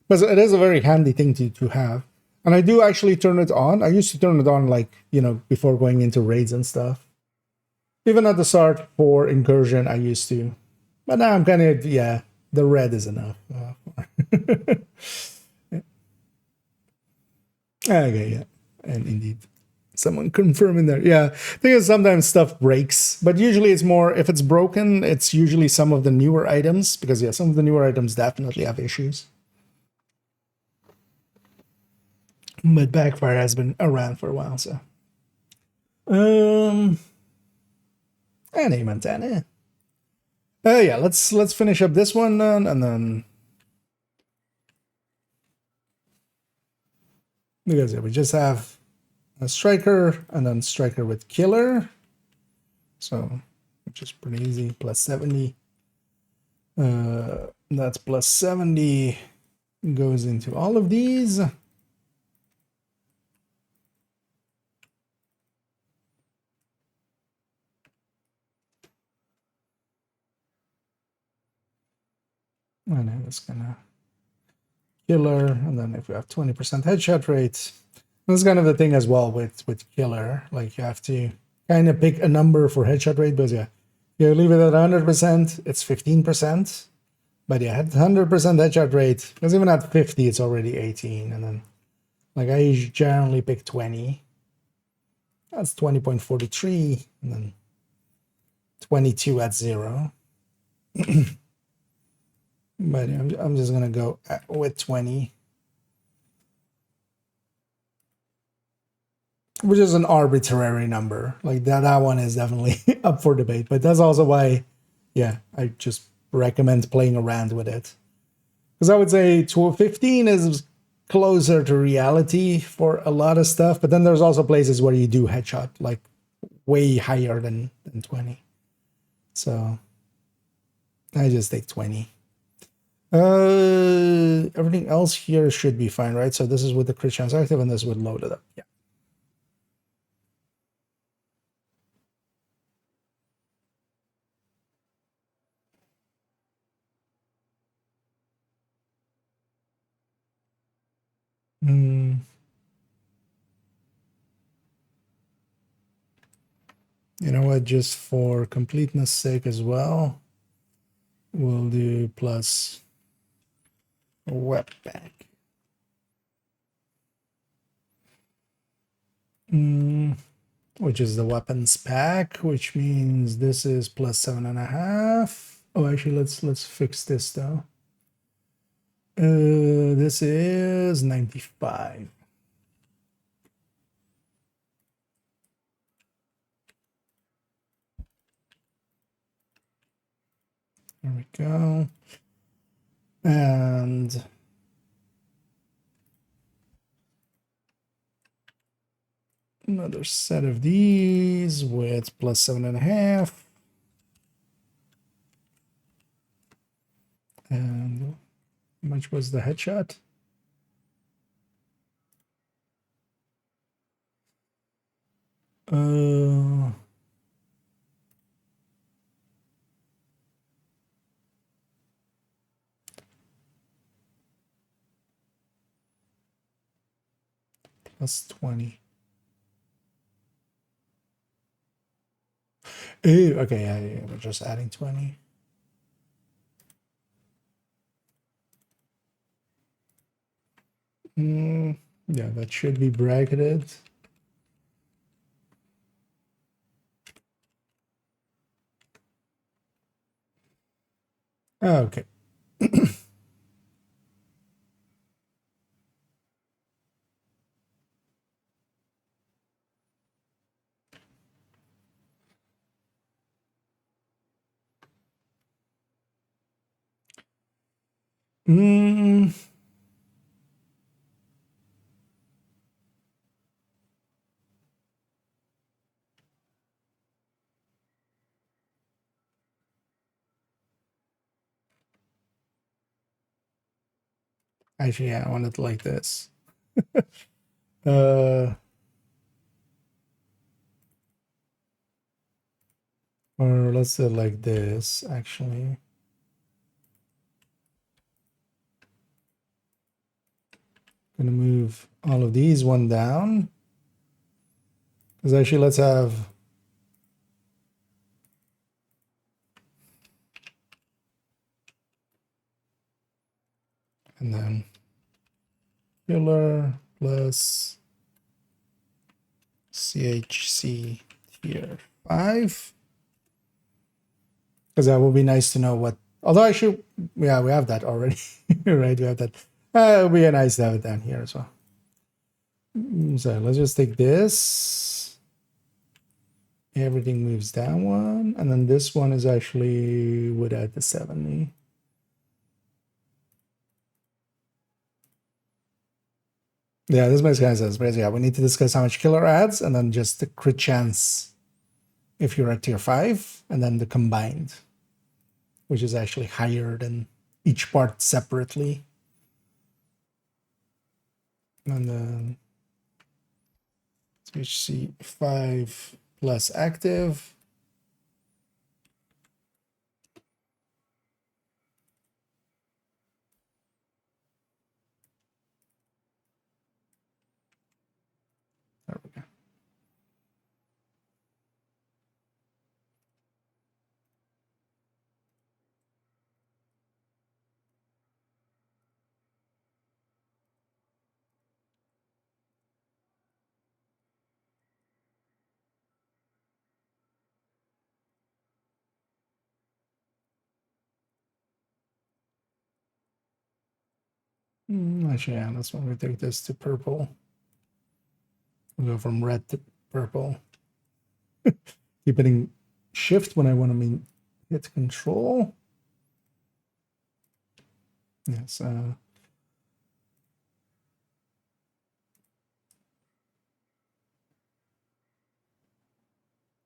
because it is a very handy thing to have. And I do actually turn it on. I used to turn it on, like, you know, before going into raids and stuff. Even at the start for incursion, I used to. But now I'm kind of, yeah, the red is enough. Okay, yeah. And indeed, someone confirming there. Yeah, thing is sometimes stuff breaks. But usually it's more, if it's broken, it's usually some of the newer items. Because, yeah, some of the newer items definitely have issues. But Backfire has been around for a while, so. Annie Montana. Yeah, let's finish up this one then, and then. Because yeah, we just have a striker and then striker with killer. So, which is pretty easy. Plus 70. That's plus 70. Goes into all of these. And then it's gonna killer, and then if we have 20% headshot rate, that's kind of the thing as well with killer. Like you have to kind of pick a number for headshot rate, but yeah, you leave it at 100%, it's 15%. But yeah, at 100% headshot rate, because even at 50, it's already 18. And then, like I generally pick 20. That's 20.43, and then 22 at 0. But I'm just gonna go with 20, which is an arbitrary number. Like that one is definitely up for debate. But that's also why, yeah, I just recommend playing around with it. Because I would say 15 is closer to reality for a lot of stuff, but then there's also places where you do headshot like way higher than 20. So I just take 20. Everything else here should be fine, right? So this is with the crit chance active and this would load it up. Yeah. You know what? Just for completeness sake as well, we'll do plus web back. Which is the weapons pack, which means this is plus 7.5. Oh, actually, let's fix this though. This is 95. There we go. And another set of these with plus 7.5. And how much was the headshot? Plus 20. Ooh, okay, yeah, we're just adding 20. Yeah, that should be bracketed. Okay. Actually, yeah, I want it like this. Or let's do it like this, actually. Gonna move all of these one down. Because actually, let's have and then killer plus CHC tier 5. Because that would be nice to know what, although I should, yeah, we have that already, right? We have that. It would be nice to have it down here as well. So let's just take this. Everything moves down one. And then this one is actually without the 70. Yeah, this makes kind of sense. But yeah, we need to discuss how much killer adds and then just the crit chance if you're at tier 5, and then the combined, which is actually higher than each part separately. And then HC 5 plus active. There we go. Actually, yeah, that's when we take this to purple. We go from red to purple. Keep hitting shift when I want to hit control. Yes.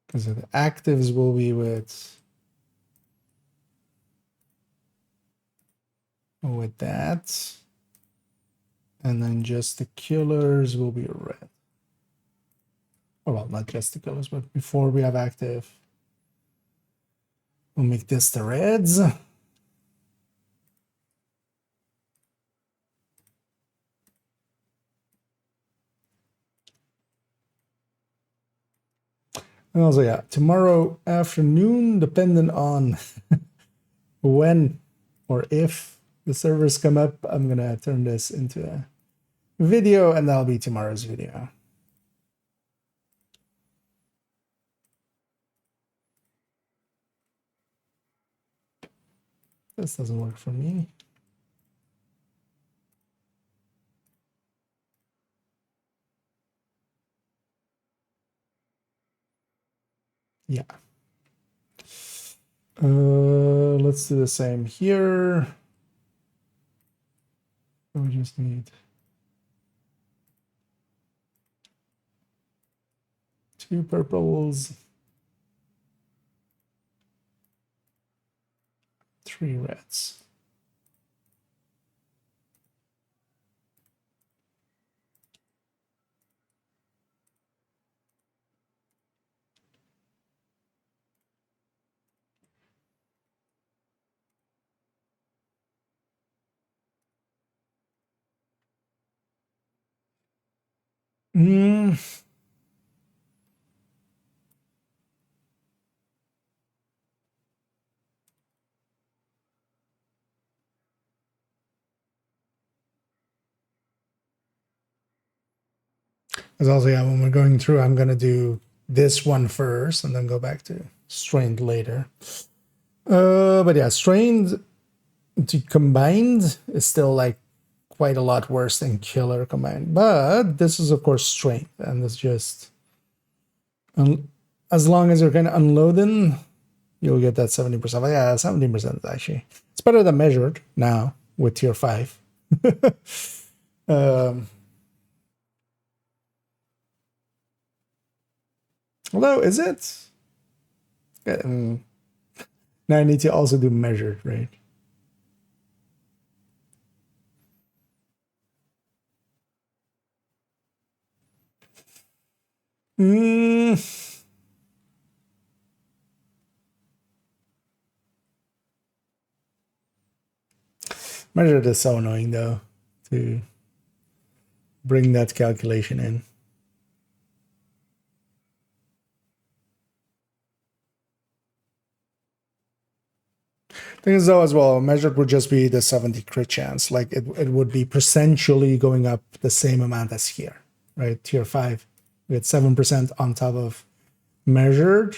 Because the actives will be with that. And then just the killers will be red. Oh, well, not just the killers, but before we have active, we'll make this the reds. And also, yeah, tomorrow afternoon, depending on when or if the servers come up, I'm going to turn this into a video, and that'll be tomorrow's video. This doesn't work for me. Yeah. Let's do the same here. We just need 2 purples, 3 reds. As also, yeah, when we're going through, I'm going to do this one first and then go back to strained later. But yeah, strained to combined is still like quite a lot worse than killer combined. But this is, of course, strained. And it's just, as long as you're kind of unloading, you'll get that 70%. But yeah, 70% actually. It's better than measured now with tier 5. Although, is it? Now I need to also do measured, right? Measured is so annoying, though, to bring that calculation in. Thing is, though, as well, measured would just be the 70 crit chance. Like, it would be percentually going up the same amount as here, right? Tier 5, we had 7% on top of measured.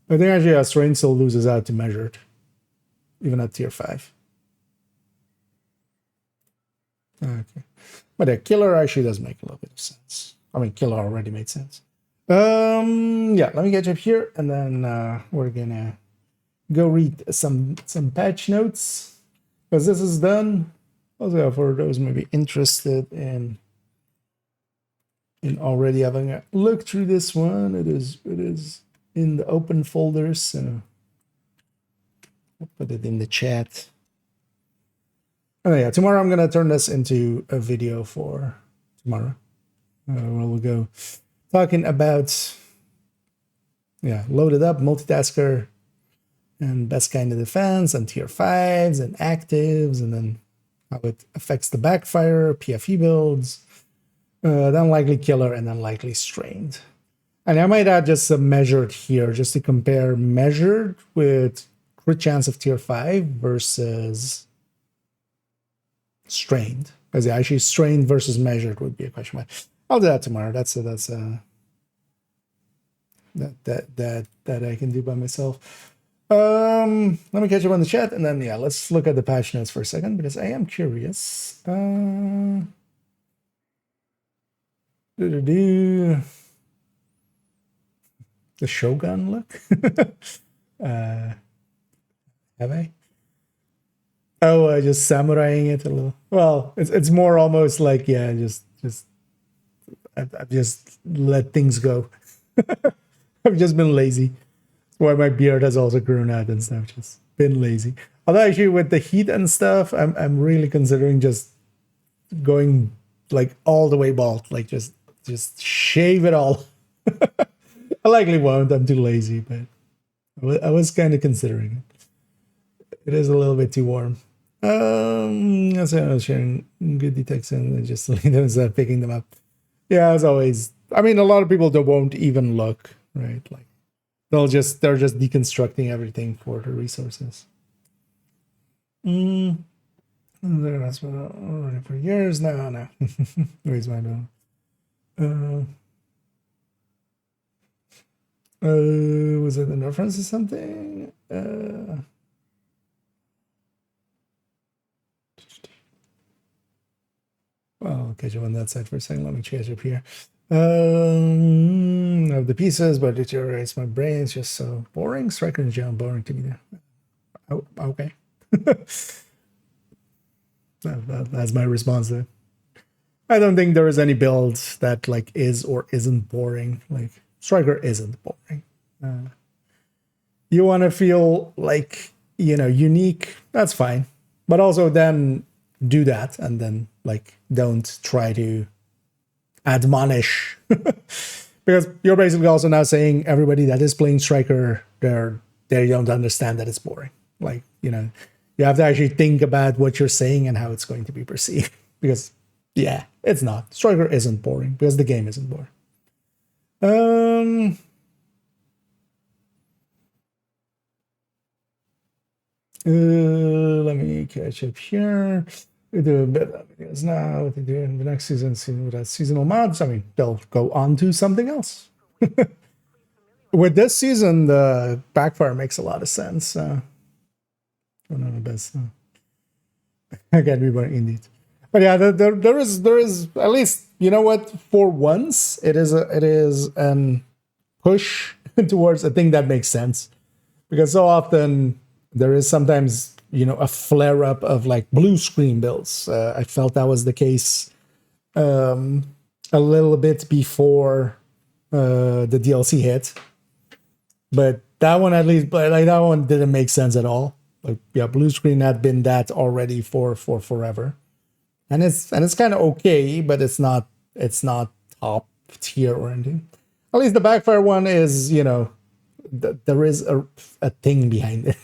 I think actually strain still loses out to measured, even at tier 5. Okay. But yeah, killer actually does make a little bit of sense. I mean, killer already made sense. Yeah, let me catch up here, and then we're gonna go read some patch notes, because this is done. Also, for those maybe interested in already having a look through this one, it is in the open folders, so I'll put it in the chat. Oh yeah, tomorrow I'm gonna turn this into a video for tomorrow, where we'll go talking about loaded up multitasker and best kind of defense and tier 5s and actives, and then how it affects the backfire, PFE builds, then likely killer, and then likely strained. And I might add just some measured here just to compare measured with crit chance of tier 5 versus strained, because actually strained versus measured would be a question mark. I'll do that tomorrow. That I can do by myself. Let me catch up on the chat, and then let's look at the patch notes for a second, because I am curious. The Shogun look. Have I? Oh, just samuraiing it a little. Well, it's more almost like, yeah, I've just let things go. I've just been lazy. Why my beard has also grown out and stuff. Just been lazy. Although actually with the heat and stuff, I'm really considering just going like all the way bald. Like just shave it all. I likely won't. I'm too lazy, but I was kind of considering it. It is a little bit too warm. That's why I was sharing good detects and just start picking them up. Yeah, as always. I mean, a lot of people won't even look, right? Like they're just deconstructing everything for the resources. That's been running for years now. No, where's my bill? Was it in reference to something? Well, I'll catch you on that side for a second. Let me change up here. Of the pieces, but it deteriorates my brain. It's just so boring. Striker and Jam boring to me there. Oh, okay. That's my response there. I don't think there is any build that like is or isn't boring. Like Striker isn't boring. You want to feel like, you know, unique. That's fine, but also then do that and then like don't try to admonish because you're basically also now saying everybody that is playing Striker, they don't understand that it's boring. Like, you know, you have to actually think about what you're saying and how it's going to be perceived. Because yeah, it's not. Striker isn't boring because the game isn't boring. Let me catch up here. We do a bit of videos now. What they do in the next season, with seasonal mods. I mean, they'll go on to something else. With this season, the backfire makes a lot of sense. One of the best. I can't be more indeed. But yeah, there is at least, you know what? For once, it is an push towards a thing that makes sense, because so often there is sometimes, you know, a flare up of like blue screen builds. I felt that was the case a little bit before the DLC hit, but that one at least, like that one didn't make sense at all. Like, yeah, blue screen had been that already for forever, and it's kind of okay, but it's not top tier or anything. At least the backfire one is, you know, there is a thing behind it.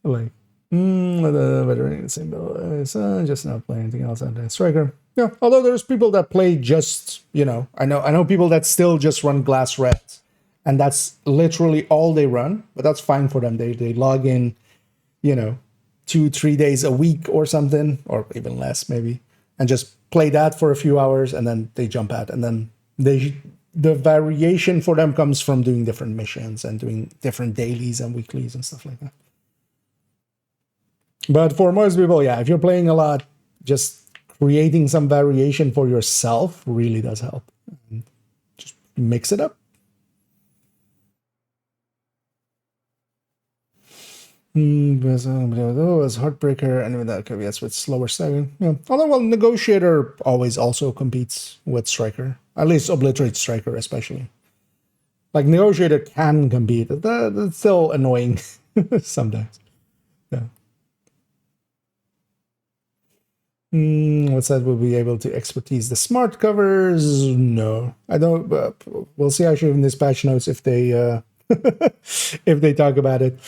Like, just not play anything else on Striker. Yeah, although there's people that play just, you know, I know people that still just run Glass Red, and that's literally all they run, but that's fine for them. They log in, you know, 2-3 days a week or something, or even less maybe, and just play that for a few hours, and then they jump out, and then the variation for them comes from doing different missions and doing different dailies and weeklies and stuff like that. But for most people, yeah, if you're playing a lot, just creating some variation for yourself really does help. And just mix it up. Oh, it's Heartbreaker, and with that caveats with slower second. Yeah. Although, well, Negotiator always also competes with Striker. At least Obliterate Striker, especially. Like, Negotiator can compete. That's still annoying sometimes. Yeah. What's that? Will be able to expertise the smart covers? No, I don't. We'll see actually in this patch notes if they if they talk about it.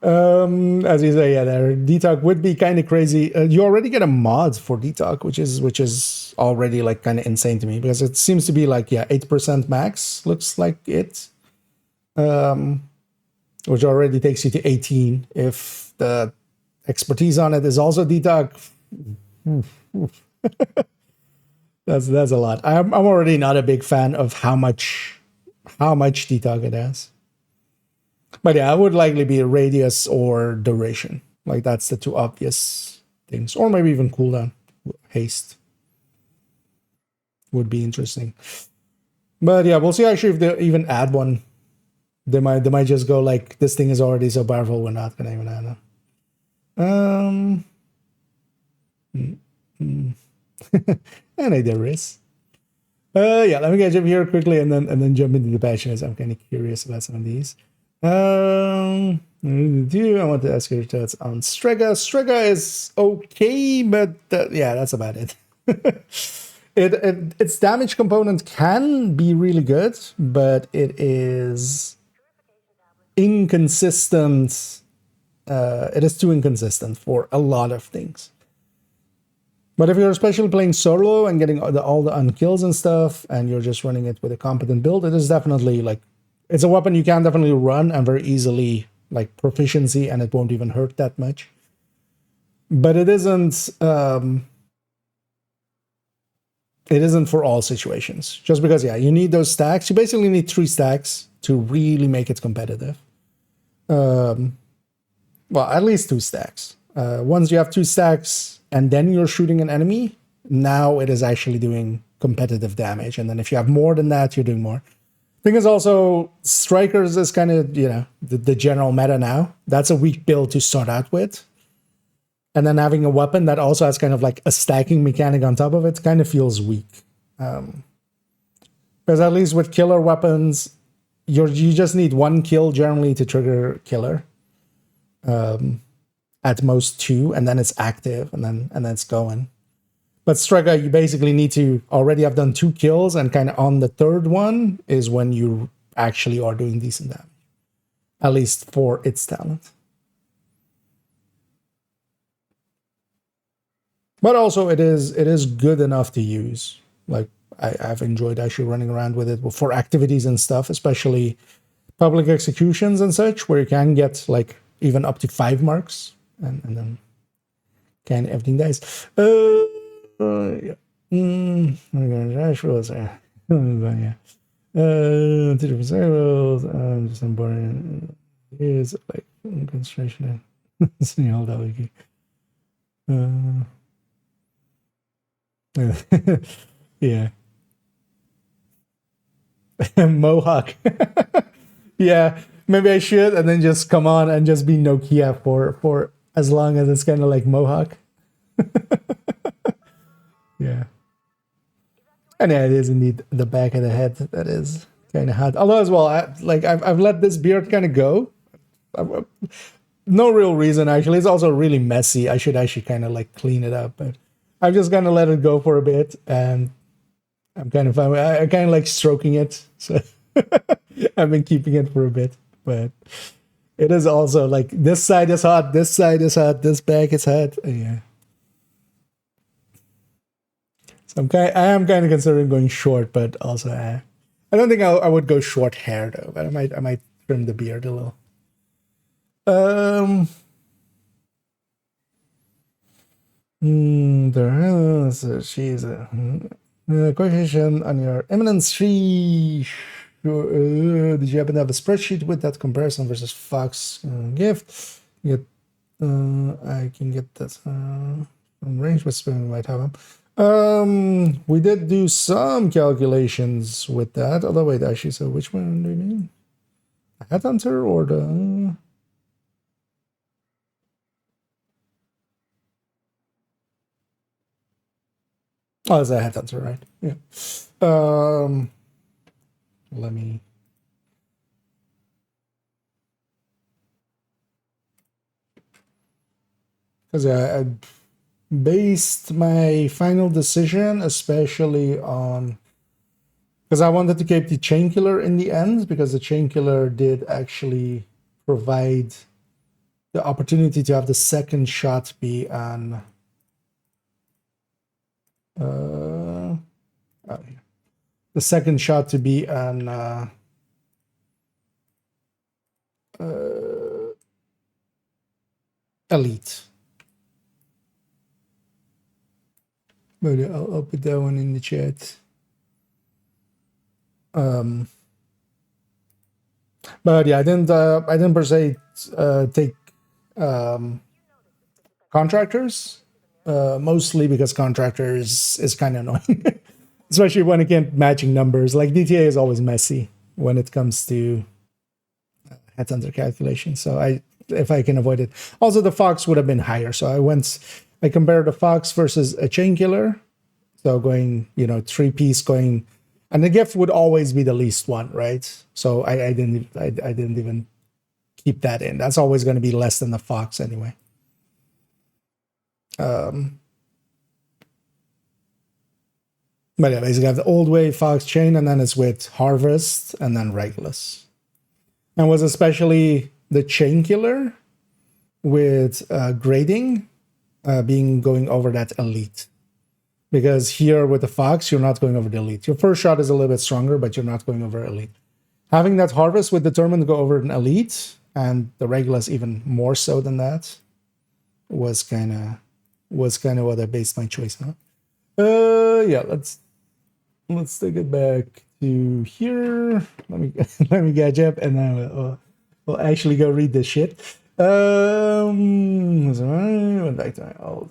As you say, yeah, their detox would be kind of crazy. You already get a mod for detox, which is already like kind of insane to me, because it seems to be like, yeah, 8% max looks like it, which already takes you to 18 if the expertise on it is also detox. That's a lot. I'm already not a big fan of how much detox it has. But yeah, it would likely be a radius or duration. Like, that's the two obvious things. Or maybe even cooldown. Haste would be interesting. But yeah, we'll see actually if they even add one. They might just go like, this thing is already so powerful, we're not gonna even add And there is. Yeah, let me get up here quickly and then jump into the patch notes. I'm kind of curious about some of these. I want to ask your thoughts on Strega. Strega is okay, but yeah, that's about it. Its damage component can be really good, but it is inconsistent. It is too inconsistent for a lot of things. But if you're especially playing solo and getting all the unkills and stuff, and you're just running it with a competent build, it is definitely like, it's a weapon you can definitely run and very easily like proficiency, and it won't even hurt that much. But it isn't for all situations. Just because, yeah, you need those stacks. You basically need 3 stacks to really make it competitive. Well, at least 2 stacks. Once you have 2 stacks and then you're shooting an enemy, now it is actually doing competitive damage. And then if you have more than that, you're doing more. Thing is also, Strikers is kind of, you know, the general meta now. That's a weak build to start out with. And then having a weapon that also has kind of like a stacking mechanic on top of it kind of feels weak. Because at least with killer weapons, you just need 1 kill generally to trigger killer. At most 2, and then it's active, and then it's going. But Strega, you basically need to already have done 2 kills, and kind of on the 3rd one is when you actually are doing decent damage. At least for its talent. But also it is good enough to use. Like I've enjoyed actually running around with it for activities and stuff, especially public executions and such, where you can get like even up to 5 marks. And then kind of everything dies. Yeah. Josh was there. Yeah. 2 different cycles. Just on board. Here's like concentration. Hold on. Yeah. Mohawk. Yeah. Maybe I should, and then just come on and just be Nokia for as long as it's kind of like Mohawk. Yeah. And yeah, it is indeed the back of the head that is kind of hot. Although as well, I've let this beard kind of go. No real reason, actually. It's also really messy. I should actually kind of like clean it up, but I'm just gonna let it go for a bit, and I'm kind of fine. I kind of like stroking it, so I've been keeping it for a bit. But it is also like this side is hot, this side is hot, this back is hot. Yeah. So I am kind of considering going short, but also I don't think I would go short hair though. But I might trim the beard a little. She's a question on your Eminence tree. Did you happen to have a spreadsheet with that comparison versus Fox gift? I can get that from range, but we might have them. We did do some calculations with that. Although wait, actually, so which one do you mean? A Headhunter or the? Oh, it's a Headhunter, right? Yeah. Let me. Because I based my final decision especially on, because I wanted to keep the Chain Killer in the end, because the Chain Killer did actually provide the opportunity to have the second shot be on the second shot to be on Elite. But I'll put that one in the chat. But yeah, I didn't per se take contractors, mostly because contractors is kind of annoying, especially when it can't matching numbers. Like DTA is always messy when it comes to Headhunter calculation. So if I can avoid it. Also, the Fox would have been higher. So I compared the Fox versus a Chain Killer. So going, 3-piece going, and the gift would always be the least one, right? So I didn't even keep that in. That's always going to be less than the Fox anyway. But yeah, basically I have the old way Fox Chain, and then it's with Harvest and then Regulus. And was especially the Chain Killer with grading going over that elite. Because here with the Fox, you're not going over the elite. Your first shot is a little bit stronger, but you're not going over elite. Having that Harvest with Determined go over an elite, and the Regulus even more so than that, was kind of what I based my choice on. Yeah, let's take it back to here. Let me catch up, and then we'll actually go read this shit. Went back to my old.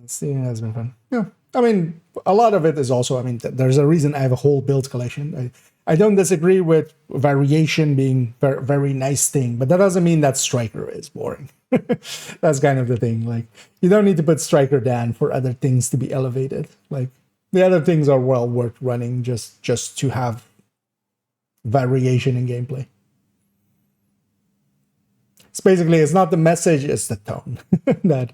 Let's see, that's been fun. Yeah, I mean, a lot of it is also. I mean, there's a reason I have a whole build collection. I don't disagree with variation being a very nice thing, but that doesn't mean that Striker is boring. That's kind of the thing. Like, you don't need to put Striker down for other things to be elevated. Like, the other things are well worth running just to have variation in gameplay. It's basically, it's not the message, it's the tone that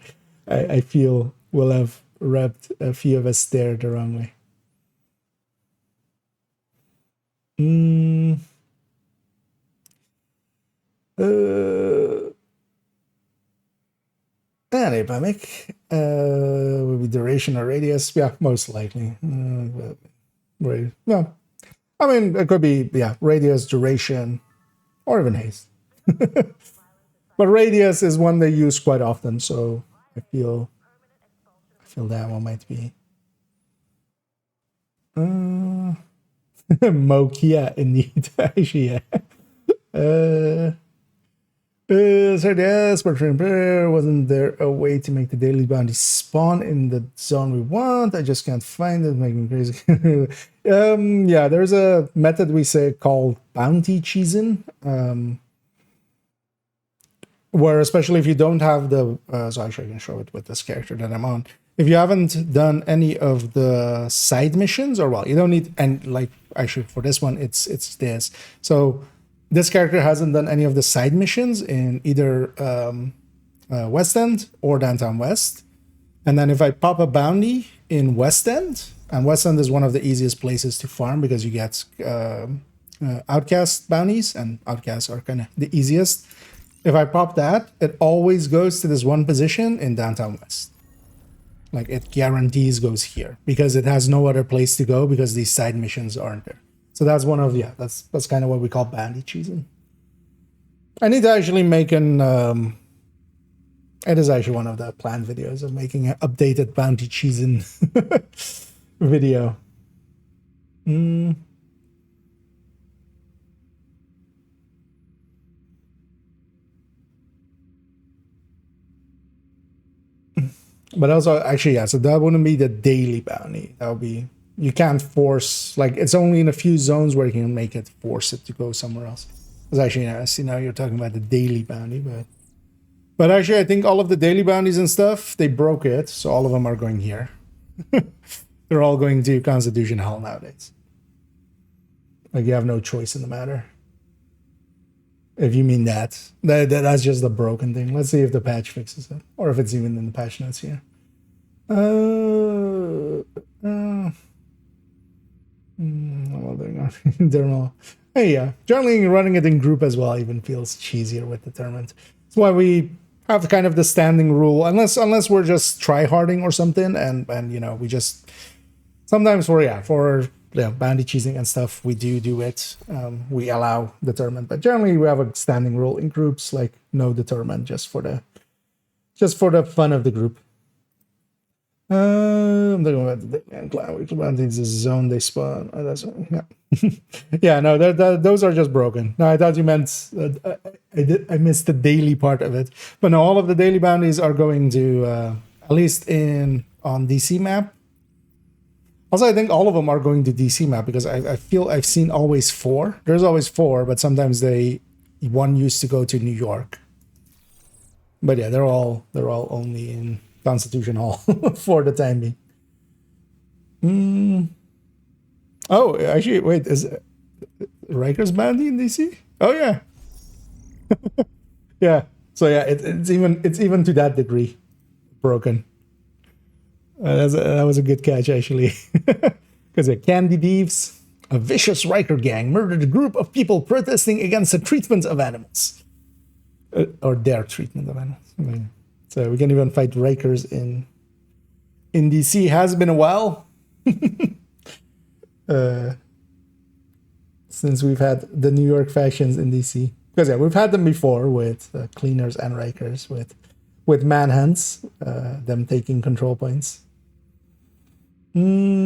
I feel will have rubbed a few of us there the wrong way. Anipamic will be duration or radius. Yeah, most likely. Right. No. I mean, it could be, radius, duration, or even haste. But radius is one they use quite often, so I feel that one might be. Mokia, indeed. Actually, yeah. Sorry, yes, but wasn't there a way to make the daily bounty spawn in the zone we want? I just can't find it. Making me crazy. Yeah, there's a method we say called bounty cheesing, where especially if you don't have the so actually I can show it with this character that I'm on. If you haven't done any of the side missions, or well, you don't need, and like actually for this one, it's this. So this character hasn't done any of the side missions in either West End or Downtown West. And then if I pop a bounty in West End, and West End is one of the easiest places to farm because you get outcast bounties, and outcasts are kind of the easiest. If I pop that, it always goes to this one position in Downtown West. Like, it guarantees goes here because it has no other place to go because these side missions aren't there. So that's one of, that's kind of what we call bounty cheesing. I need to actually make an, it is actually one of the planned videos of making an updated bounty cheesing video. But also, actually, yeah, so that wouldn't be the daily bounty. That would be, you can't force, like, it's only in a few zones where you can make it, force it to go somewhere else. Because actually, I see now you're talking about the daily bounty, but actually, I think all of the daily bounties and stuff, they broke it, so all of them are going here. They're all going to Constitution Hell nowadays. Like, you have no choice in the matter. If you mean that's just the broken thing. Let's see if the patch fixes it, or if it's even in the patch notes here. Hey, yeah, generally running it in group as well even feels cheesier with Determined. That's why we have kind of the standing rule, unless we're just try-harding or something, and you know, we just sometimes for bounty cheesing and stuff, we do it. We allow Determined, but generally we have a standing rule in groups, like no Determined, just for the fun of the group. I'm talking about the clan. Which bounties is the zone they spawn. Oh, that's yeah. Yeah, no, those are just broken. No, I thought you meant I missed the daily part of it, but no, all of the daily bounties are going to at least on DC map. Also, I think all of them are going to DC map because I feel I've seen always 4. There's always 4, but sometimes one used to go to New York. But yeah, they're all only in Constitution Hall for the time being. Oh, actually, wait, is Riker's banned in DC? Oh yeah, yeah. So yeah, it's even to that degree broken. That was a good catch actually, because Candy Thieves, a vicious Riker gang, murdered a group of people protesting against the treatment of animals, or their treatment of animals. I mean, so we can even fight Rikers in DC. Has been a while. Since we've had the New York factions in DC, because yeah, we've had them before with cleaners and Rikers, with manhunts, them taking control points. C2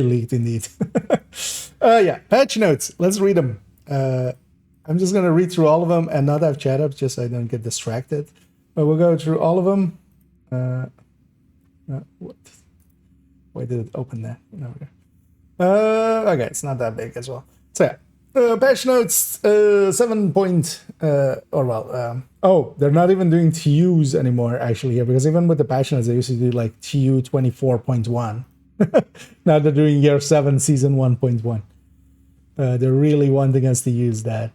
leaked indeed. Yeah, patch notes. Let's read them. I'm just gonna read through all of them and not have chat up, just so I don't get distracted. But we'll go through all of them. What? Why did it open there? No, okay, it's not that big as well. So yeah, patch notes 7 point, oh, they're not even doing TUs anymore actually here, because even with the patch notes they used to do like TU 24.1. Now they're doing year 7 season 1.1. They're really wanting us to use that.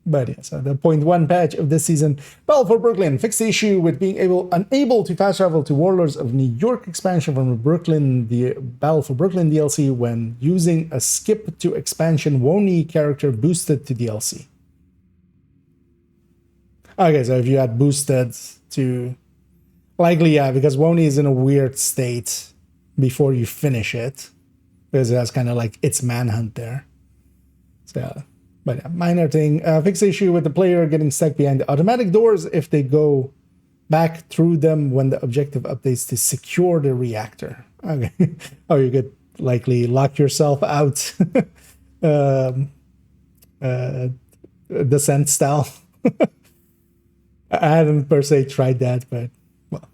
But yeah, so the 0.1 patch of this season, Battle for Brooklyn fixed the issue with being unable to fast travel to Warlords of New York expansion from the Battle for Brooklyn DLC when using a skip to expansion Wony character boosted to DLC. Okay, so if you had boosted to, likely yeah, because Wony is in a weird state before you finish it, because it has kind of like its manhunt there. So yeah. But yeah, minor thing. Fix the issue with the player getting stuck behind the automatic doors if they go back through them when the objective updates to secure the reactor. Okay. Oh, you could likely lock yourself out. Descent style. I haven't per se tried that, but well.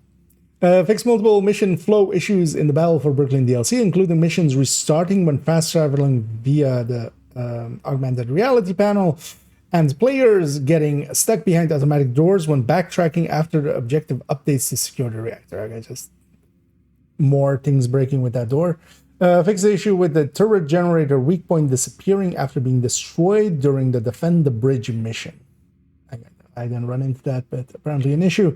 Fix multiple mission flow issues in the Battle for Brooklyn DLC, including missions restarting when fast traveling via the augmented reality panel, and players getting stuck behind automatic doors when backtracking after the objective updates to secure the reactor. Okay, just more things breaking with that door. Fix the issue with the turret generator weak point disappearing after being destroyed during the Defend the Bridge mission. I didn't run into that, but apparently an issue.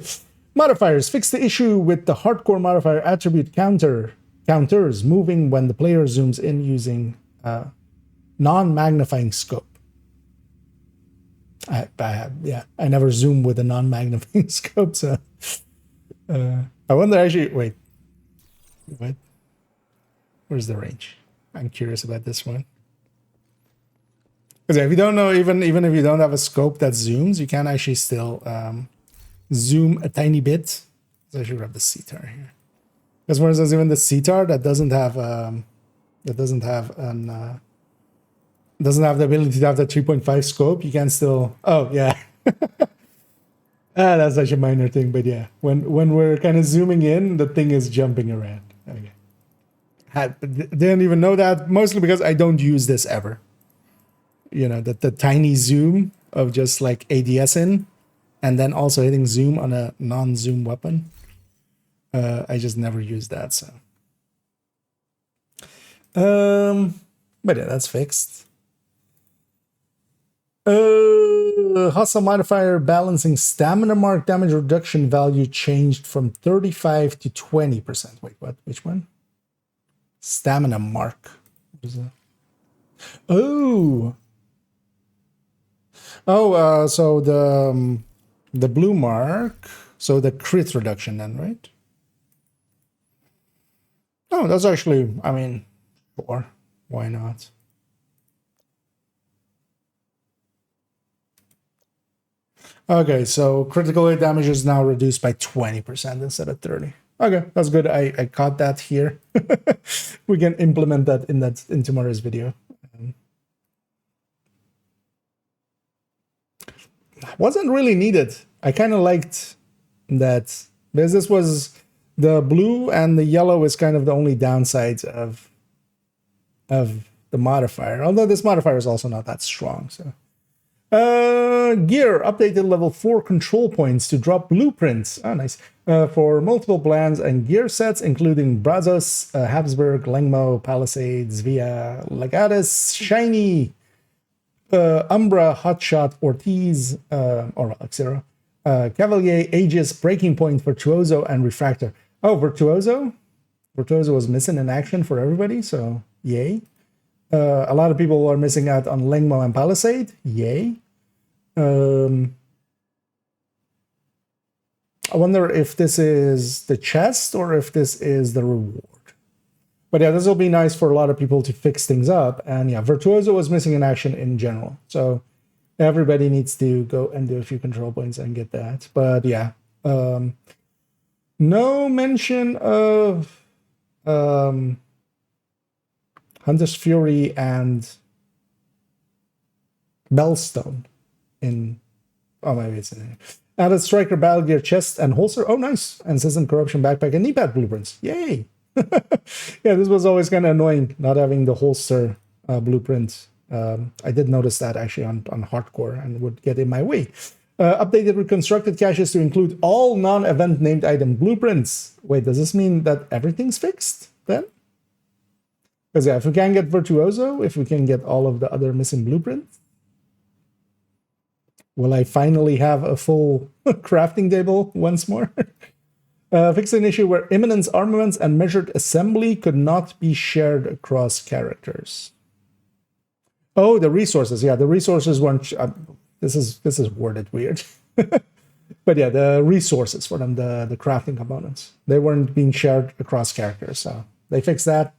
Modifiers. Fix the issue with the hardcore modifier attribute counters moving when the player zooms in using non-magnifying scope. I never zoom with a non-magnifying scope, so I wonder actually. Wait, what? Where's the range? I'm curious about this one. Because if you don't know, even if you don't have a scope that zooms, you can actually still zoom a tiny bit. So I should grab the CTAR here. Because for instance, even the CTAR that doesn't have the ability to have the 3.5 scope, you can still. Oh yeah. That's such a minor thing, but yeah, when we're kind of zooming in, the thing is jumping around. Okay. Didn't even know that, mostly because I don't use this ever. You know, the tiny zoom of just like ADS in, and then also hitting zoom on a non-zoom weapon. I just never use that, so. But yeah, that's fixed. Hostile modifier balancing stamina mark damage reduction value changed from 35 to 20%. Wait, what? Which one? Stamina mark. What is that? Oh. Oh, so the blue mark. So the crit reduction then, right? Oh, that's actually, I mean, sure. Why not? Okay, so critical hit damage is now reduced by 20% instead of 30. Okay, that's good. I caught that here. We can implement that in tomorrow's video. Wasn't really needed. I kind of liked that, because this was the blue and the yellow is kind of the only downsides of the modifier. Although this modifier is also not that strong. So, gear updated level 4 control points to drop blueprints. Oh, nice. For multiple plans and gear sets, including Brazos, Habsburg, Lengmo, Palisades, Via, Legatus, Shiny, Umbra, Hotshot, Ortiz, or Xero, Cavalier, Aegis, Breaking Point, Virtuoso, and Refractor. Oh, Virtuoso? Virtuoso was missing in action for everybody, so yay. A lot of people are missing out on Lengmo and Palisade. Yay. I wonder if this is the chest or if this is the reward. But yeah, this will be nice for a lot of people to fix things up. And yeah, Virtuoso was missing in action in general. So everybody needs to go and do a few control points and get that. But yeah, no mention of Hunter's Fury and Bellstone in... Oh, maybe it's in there. Added Striker Battle Gear chest and holster. Oh, nice. And System Corruption backpack and knee pad blueprints. Yay! Yeah, this was always kind of annoying, not having the holster blueprint. I did notice that actually on hardcore and would get in my way. Updated reconstructed caches to include all non-event named item blueprints. Wait, does this mean that everything's fixed then? Because yeah, if we can get Virtuoso, if we can get all of the other missing blueprints, will I finally have a full crafting table once more? Fix an issue where Imminence armaments and measured assembly could not be shared across characters. Oh, the resources. Yeah, the resources weren't... this is worded weird. But yeah, the resources for them, the crafting components, they weren't being shared across characters. So they fixed that.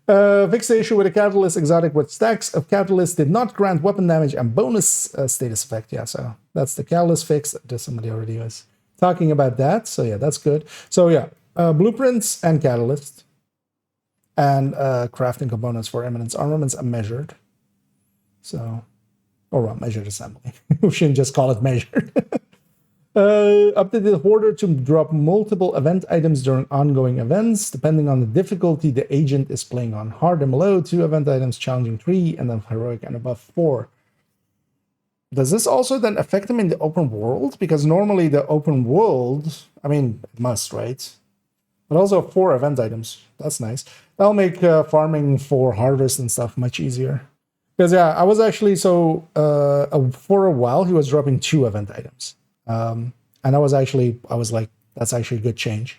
Fix the issue with a catalyst exotic with stacks of catalyst did not grant weapon damage and bonus status effect. Yeah, so that's the catalyst fix. Somebody already was talking about that. So yeah, that's good. So yeah, blueprints and catalyst and crafting components for Eminence armaments are measured. So, or well, measured assembly. We shouldn't just call it measured. Updated Hoarder to drop multiple event items during ongoing events, depending on the difficulty the agent is playing on. Hard and below, 2 event items, challenging 3, and then heroic and above 4. Does this also then affect them in the open world? Because normally the open world, I mean, it must, right? But also 4 event items. That's nice. That'll make farming for harvest and stuff much easier. Because yeah, I was actually, so for a while, he was dropping 2 event items. And I was like, that's actually a good change.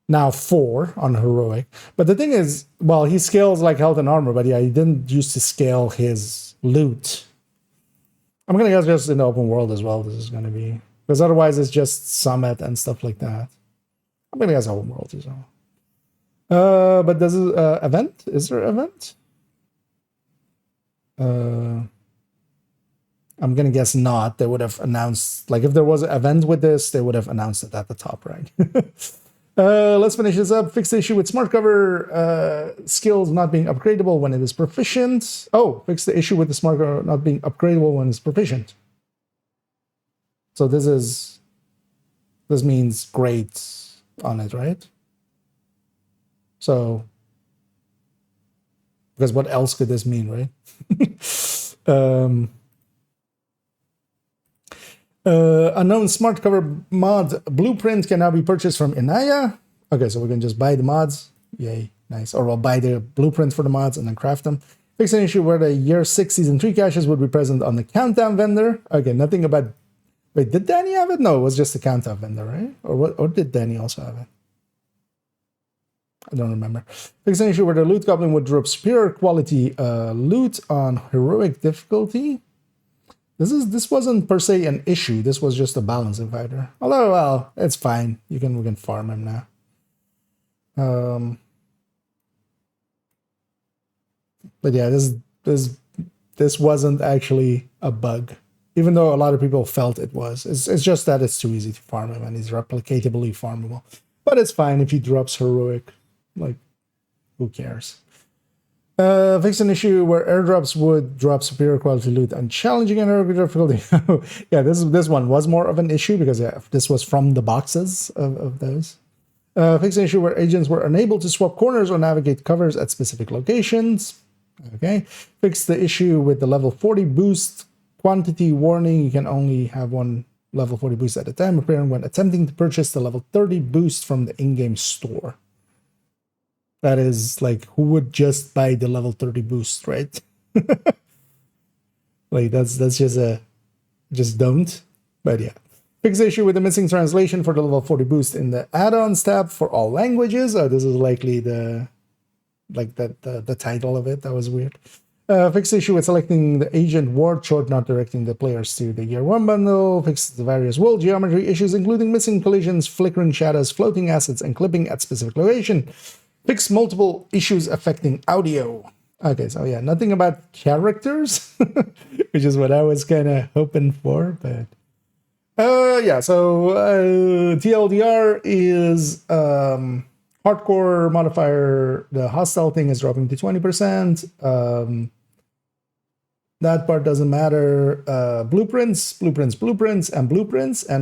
Now 4 on heroic. But the thing is, well, he scales like health and armor, but yeah, he didn't used to scale his loot. I'm gonna guess just in the open world as well, this is gonna be, because otherwise it's just summit and stuff like that. I'm gonna guess open world as well. But does it event? Is there an event? I'm gonna guess not. They would have announced, like if there was an event with this, they would have announced it at the top, right? Let's finish this up. Fix the issue with smart cover skills not being upgradable when it is proficient. Oh, fix the issue with the smart cover not being upgradable when it's proficient. So this means great on it, right? So, because what else could this mean, right? Unknown smart cover mod blueprint can now be purchased from Inaya. Okay, so we can just buy the mods. Yay, nice. Or we'll buy the blueprint for the mods and then craft them. Fix an issue where the year 6 season 3 caches would be present on the countdown vendor. Okay, nothing about... Wait, did Danny have it? No, it was just the countdown vendor, right? Or what? Or did Danny also have it? I don't remember. Fix an issue where the loot goblin would drop superior quality loot on heroic difficulty. This wasn't per se an issue. This was just a balancing factor. Although, well, it's fine. We can farm him now. But yeah, this wasn't actually a bug, even though a lot of people felt it was. It's just that it's too easy to farm him and he's replicatably farmable. But it's fine if he drops heroic. Like, who cares? Fix an issue where airdrops would drop superior quality loot and challenging and heroic difficulty. Yeah, this one was more of an issue because yeah, this was from the boxes of those. Fix an issue where agents were unable to swap corners or navigate covers at specific locations. Okay. Fix the issue with the level 40 boost quantity warning. You can only have one level 40 boost at a time, appearing when attempting to purchase the level 30 boost from the in-game store. That is like, who would just buy the level 30 boost, right? Like that's just don't. But yeah. Fix the issue with the missing translation for the level 40 boost in the add-ons tab for all languages. This is likely the title of it. That was weird. Fix the issue with selecting the agent ward short, not directing the players to the year 1 bundle. Fix the various world geometry issues, including missing collisions, flickering shadows, floating assets, and clipping at specific location. Fix multiple issues affecting audio. Okay, so yeah, nothing about characters, which is what I was kind of hoping for, but yeah, so TLDR is hardcore modifier. The hostile thing is dropping to 20%. That part doesn't matter. Blueprints, and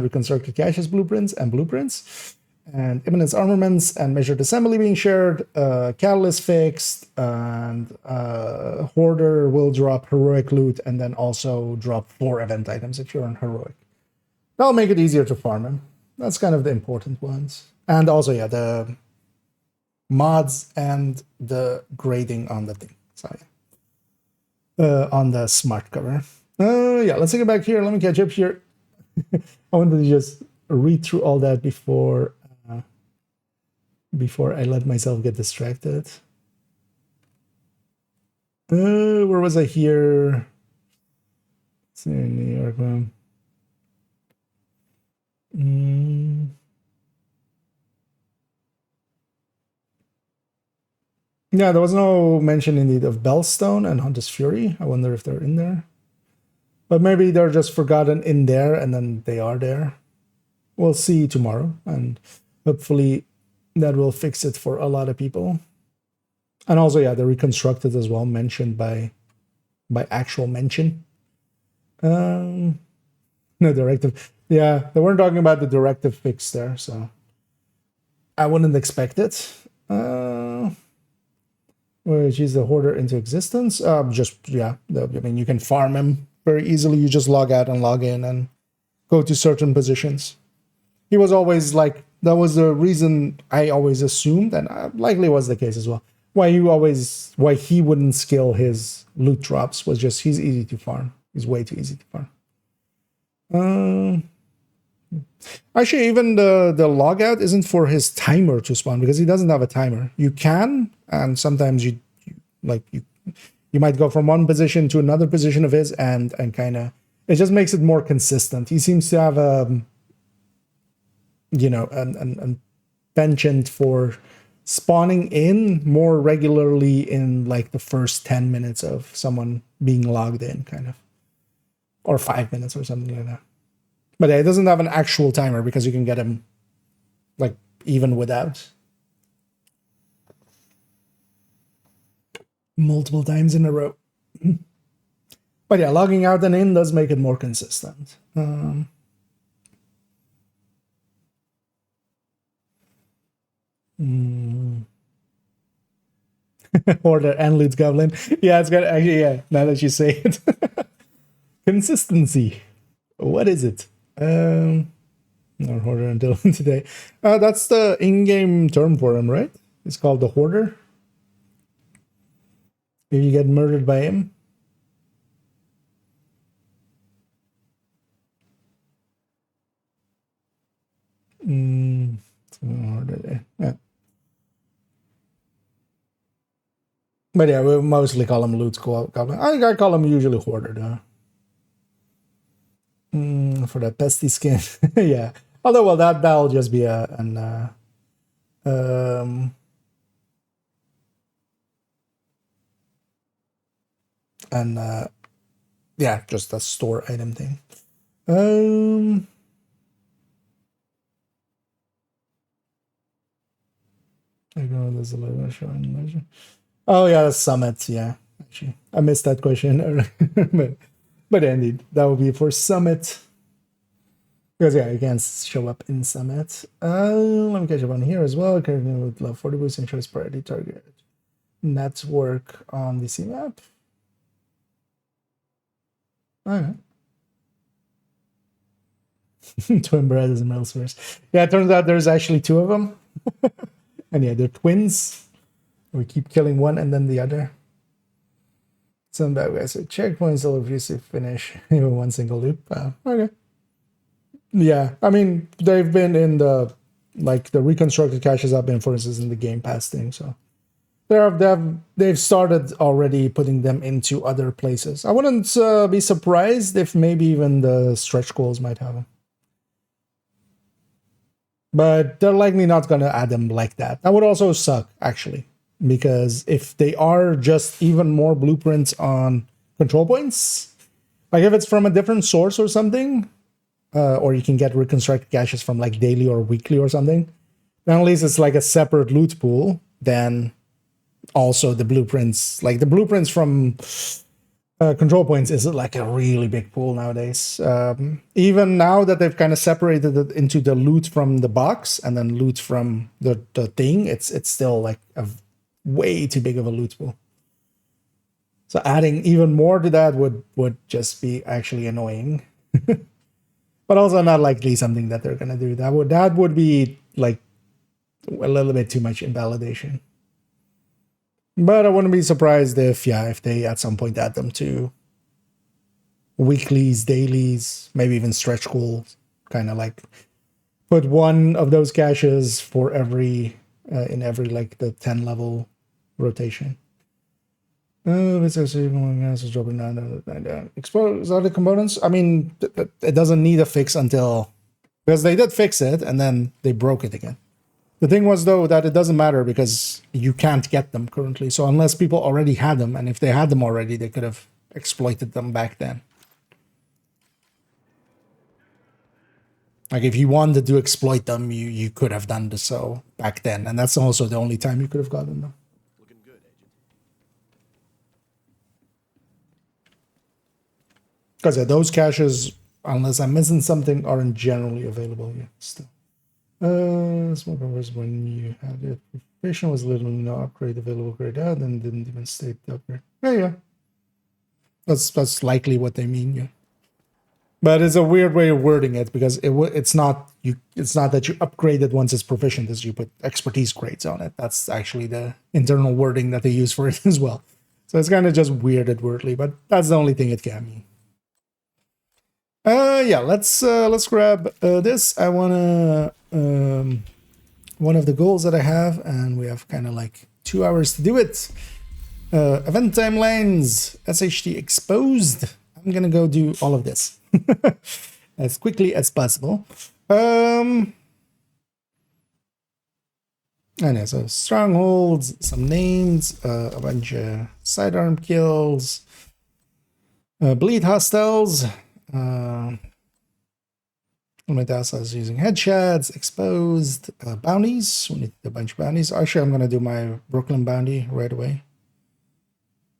reconstructed caches blueprints and blueprints. And imminence armaments and measured assembly being shared. Catalyst fixed, and Hoarder will drop heroic loot and then also drop 4 event items if you're on heroic. That'll make it easier to farm him. That's kind of the important ones. And also, yeah, the mods and the grading on the thing. So yeah. On the smart cover. Yeah, let's take it back here. Let me catch up here. I wanted to just read through all that before I let myself get distracted. Where was I here? Let's see, New York, man. Yeah, there was no mention indeed of Bellstone and Hunter's Fury. I wonder if they're in there. But maybe they're just forgotten in there and then they are there. We'll see tomorrow, and hopefully that will fix it for a lot of people. And also, yeah, the reconstructed as well, mentioned by actual mention. No directive. Yeah, they weren't talking about the directive fix there, so I wouldn't expect it. Which is the Hoarder into existence. Just, yeah, I mean, you can farm him very easily. You just log out and log in and go to certain positions. He was always like, that was the reason I always assumed, and likely was the case as well, why he wouldn't skill his loot drops was just he's easy to farm. He's way too easy to farm. Actually, even the logout isn't for his timer to spawn because he doesn't have a timer. You can, and sometimes you might go from one position to another position of his, and kind of it just makes it more consistent. He seems to have a penchant for spawning in more regularly in like the first 10 minutes of someone being logged in, kind of, or 5 minutes or something like that. But yeah, it doesn't have an actual timer because you can get him like even without. Multiple times in a row. But yeah, logging out and in does make it more consistent. Hoarder and Loot Goblin. Yeah, it's got actually, yeah, now that you say it. Consistency. What is it? Not Hoarder until today. That's the in-game term for him, right? It's called the Hoarder. If you get murdered by him. Yeah. But yeah, we mostly call him Loot Goblin. I think I call him usually Hoarder, though. For that pesty skin. Yeah. Although, well, that'll just be yeah, just a store item thing. I go there's a little showing. Oh yeah, the summit. Yeah, actually, I missed that question earlier. but indeed, that would be for summit. Because yeah, you can show up in Summit. Let me catch up on here as well. Currently with level 40 boost and shows priority target network on the C map. Okay. Twin brothers and Milsers. Yeah, it turns out there's actually two of them. And yeah, they're twins. We keep killing one and then the other. Some bad guys say checkpoints will refuse to finish even one single loop. Okay. Yeah, I mean, they've been in the, like, the reconstructed caches have been, for instance, in the Game Pass thing, so they've started already putting them into other places. I wouldn't be surprised if maybe even the stretch goals might have them. But they're likely not going to add them like that. That would also suck, actually, because if they are just even more blueprints on control points, like if it's from a different source or something, or you can get reconstructed caches from like daily or weekly or something, then at least it's like a separate loot pool than also the blueprints. Like the blueprints from control points is like a really big pool nowadays. Even now that they've kind of separated it into the loot from the box and then loot from the thing, it's still like a way too big of a loot pool. So adding even more to that would just be actually annoying. But also not likely something that they're gonna do. That would be like a little bit too much invalidation. But I wouldn't be surprised if they at some point add them to weeklies, dailies, maybe even stretch goals. Kind of like put one of those caches for every in every like the 10 level rotation. Oh, it's actually dropping down. Expose other components. I mean, it doesn't need a fix until, because they did fix it and then they broke it again. The thing was, though, that it doesn't matter because you can't get them currently. So unless people already had them, and if they had them already, they could have exploited them back then. Like if you wanted to exploit them, you could have done so back then. And that's also the only time you could have gotten them. Looking good, Agent. Because those caches, unless I'm missing something, aren't generally available yet still. Small covers when you had it. Professional was literally no upgrade available grayed out and didn't even state the upgrade. Yeah. That's likely what they mean, yeah. But it's a weird way of wording it because it's not that you upgrade it once it's proficient, as you put expertise grades on it. That's actually the internal wording that they use for it as well. So it's kind of just weirded wordly, but that's the only thing it can mean. Yeah, let's grab this. I wanna one of the goals that I have, and we have kind of like 2 hours to do it. Event timelines, SHT exposed. I'm gonna go do all of this as quickly as possible. And yeah, so strongholds, some names, a bunch of sidearm kills, bleed hostiles. Metasa is using headshots, exposed, bounties. We need a bunch of bounties. Actually, I'm gonna do my Brooklyn bounty right away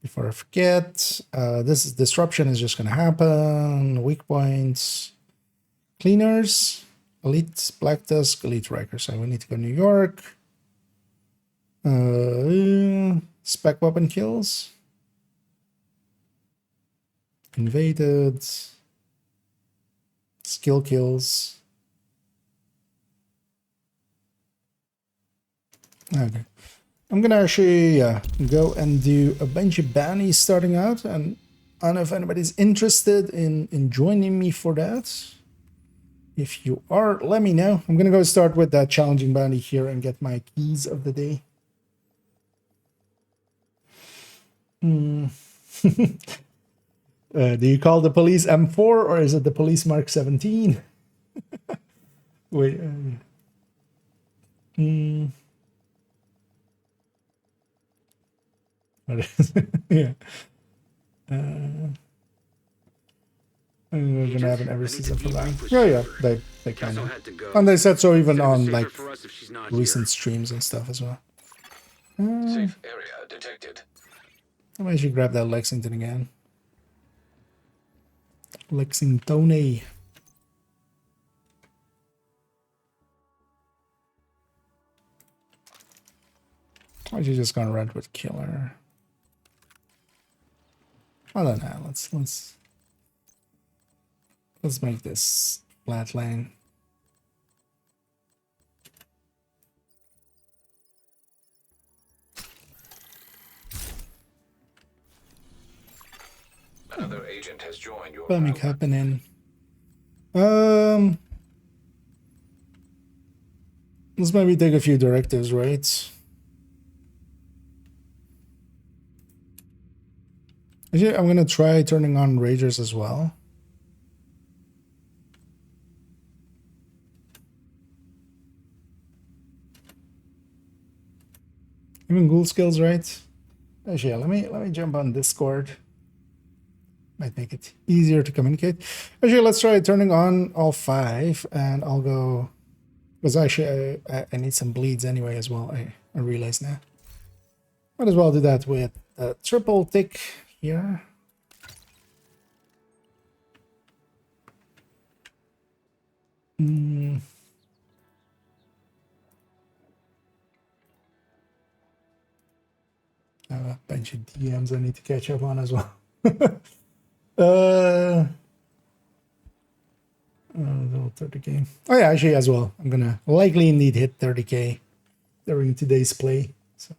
before I forget. This disruption is just gonna happen. Weak points, cleaners, elite black tusk, elite Riker. So we need to go to New York. Spec weapon kills, invaded. Skill kills. Okay. I'm gonna actually go and do a bunch of bounties starting out, and I don't know if anybody's interested in joining me for that. If you are, let me know. I'm gonna go start with that challenging bounty here and get my keys of the day. Do you call the police M4 or is it the police Mark 17? Wait. Yeah. We're gonna have an every season for that. Yeah, they kind of. And they said so even on like recent streams and stuff as well. Safe area detected. I might should grab that Lexington again. Lexington. Or you just gonna run with killer? I don't know. Let's make this flat lane. Another agent has joined your Something battle. happening. Let's maybe take a few directives, right? Actually, I'm gonna try turning on Ragers as well. Even ghoul skills, right? Actually, yeah, let me jump on Discord. Might make it easier to communicate. Actually, let's try turning on all 5, and I'll go. Because actually, I need some bleeds anyway as well. I realize now. Might as well do that with a triple tick here. I have a bunch of DMs I need to catch up on as well. Little 30k. Oh yeah, actually as well. I'm gonna likely need hit 30k during today's play. So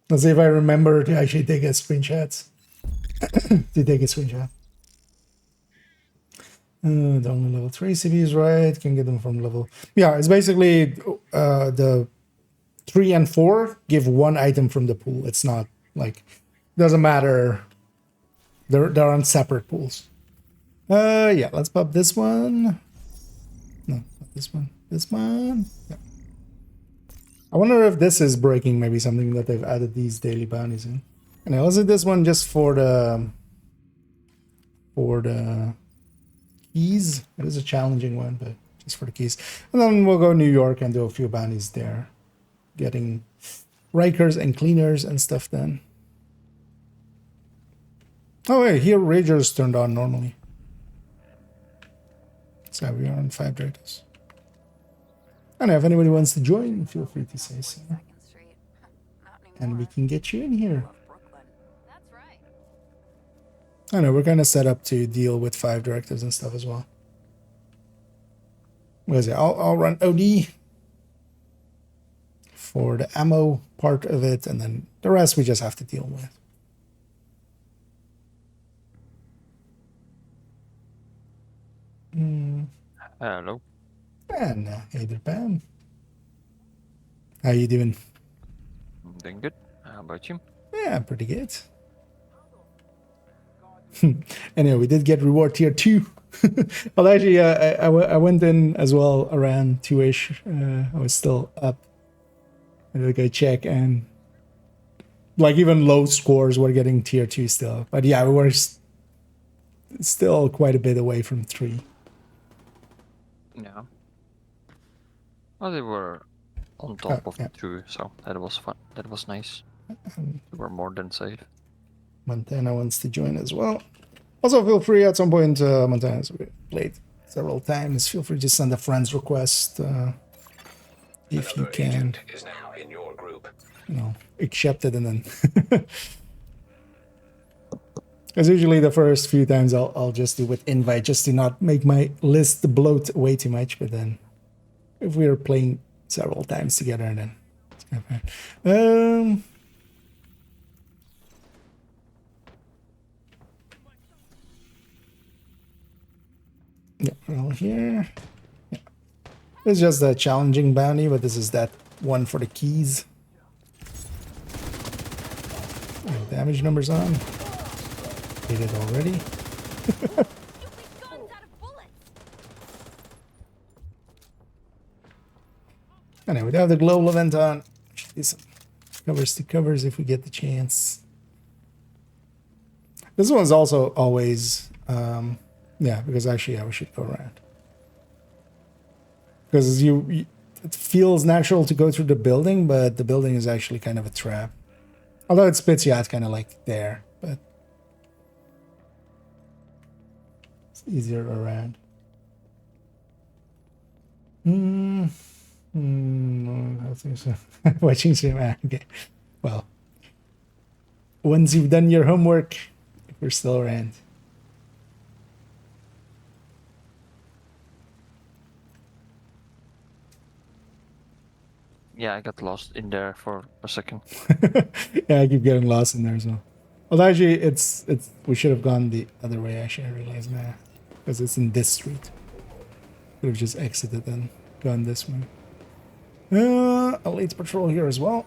let's see if I remember to actually take a screenshot. to take a screenshot. The only level 3 CVs, right? Can get them from level. Yeah, it's basically the 3 and 4 give 1 item from the pool. It's not like doesn't matter. They're on separate pools. Yeah, let's pop this one. No, not this one. This one. Yeah. I wonder if this is breaking maybe something that they've added these daily bounties in. And let's do this one just for the keys. It is a challenging one, but just for the keys. And then we'll go New York and do a few bounties there. Getting Rikers and cleaners and stuff then. Oh wait, here Ragers turned on normally. So we are on 5 directors. I don't know if anybody wants to join, feel free to say so. And we can get you in here. I know, we're kind of set up to deal with 5 directives and stuff as well. What is it? I'll run OD for the ammo part of it, and then the rest we just have to deal with. Hello. And hey there, Pam. How you doing? Doing good. How about you? Yeah, pretty good. Anyway, we did get reward tier 2. Well, actually, I went in as well around 2-ish. I was still up. I did a check, and like even low scores were getting tier 2 still. But yeah, we were still quite a bit away from 3. Yeah. Well, they were on top of yeah. 2, so that was fun. That was nice. They were more than safe. Montana wants to join as well. Also, feel free at some point, Montana, as we played several times, feel free to send a friend's request if you Another can. agent is now in your group. You know, accept it and then. Because usually the first few times I'll just do with invite just to not make my list bloat way too much. But then if we're playing several times together, then it's kind of fine. Yeah, well here. Yeah. It's just a challenging bounty, but this is that one for the keys. Damage numbers on. Did it already. Anyway, we have the global event on. Do some covers to covers if we get the chance. This one's also always, yeah, because actually, yeah, we should go around. Because it feels natural to go through the building, but the building is actually kind of a trap. Although it spits you out kind of like there, but it's easier around. I think so. Watching stream. Okay. Well, once you've done your homework, if we're still around. Yeah, I got lost in there for a second. Yeah, I keep getting lost in there as well. Well, actually, it's we should have gone the other way. Actually, I realize now because it's in this street. Could have just exited and gone this way. A late patrol here as well.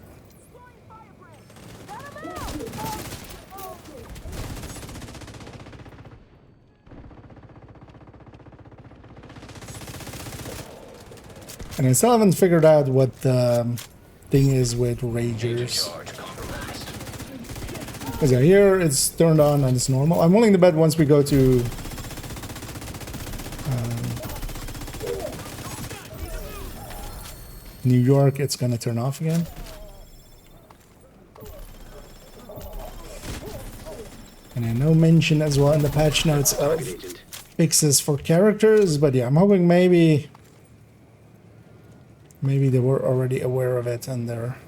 And I still haven't figured out what the thing is with Ragers. Because yeah, here it's turned on and it's normal. I'm willing to bet once we go to New York, it's gonna turn off again. And I know mention as well in the patch notes of fixes for characters, but yeah, I'm hoping maybe they were already aware of it and they're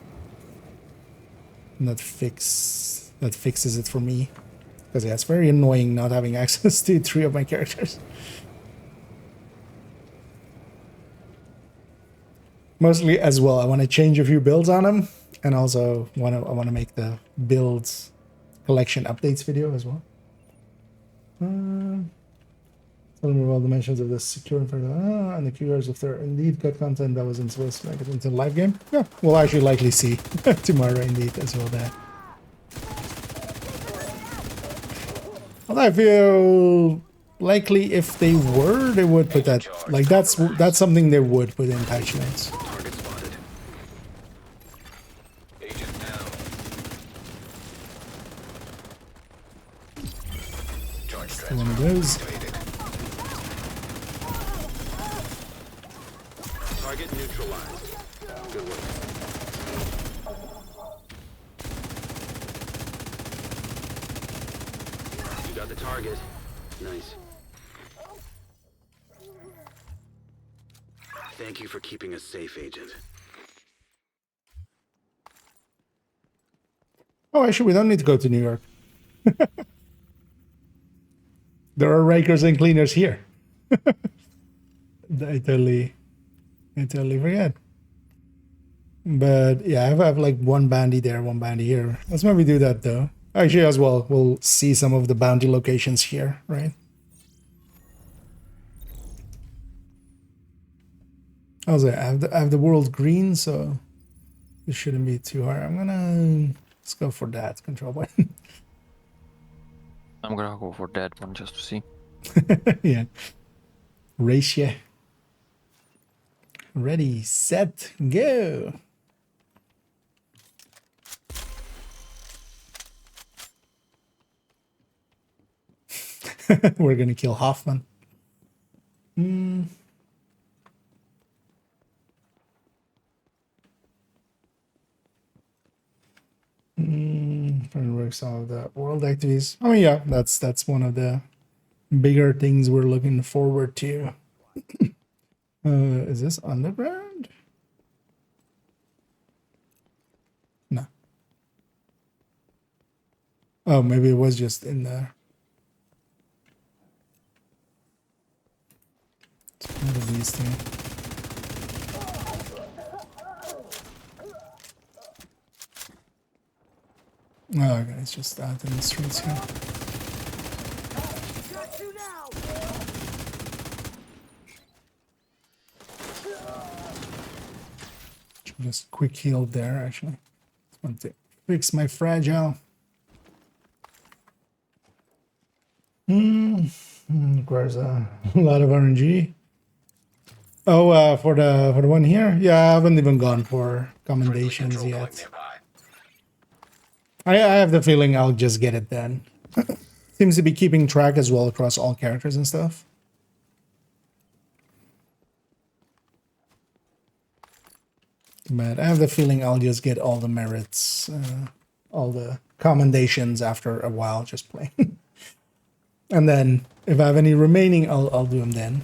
not that fixes it for me. Because yeah, it's very annoying not having access to 3 of my characters. Mostly as well, I want to change a few builds on them, and also I want to make the builds collection updates video as well. Tell me all dimensions of the secure and the QRs if they're indeed cut content that wasn't supposed to make it into the live game. Yeah, we'll actually likely see tomorrow indeed as well that. Well, I feel likely if they were, they would put that, like that's something they would put in patch notes. Target spotted. Agent down. Charge Still one of those. Target neutralized. Good work. You got the target. Nice. Thank you for keeping us safe, Agent. Oh, actually, we don't need to go to New York. There are rakers and cleaners here. I totally forget. But yeah, I have like one bounty there, one bounty here. Let's maybe do that though. Actually, as well, we'll see some of the bounty locations here, right? Also, I have the world green, so this shouldn't be too hard. Let's go for that control point. I'm gonna go for that one just to see. Yeah. Ratio. Ready, set, go. We're gonna kill Hoffman. Trying to work some of the world activities. I mean, yeah, that's one of the bigger things we're looking forward to. Is this underground? No. Oh, maybe it was just in there. It's one of these things. Oh, okay, it's just out in the streets here. Just quick heal there, actually. Just want to fix my fragile. Requires a lot of RNG. Oh, for the one here, yeah, I haven't even gone for commendations yet. I have the feeling I'll just get it then. Seems to be keeping track as well across all characters and stuff. But I have the feeling I'll just get all the merits, all the commendations after a while just playing. And then if I have any remaining, I'll do them then.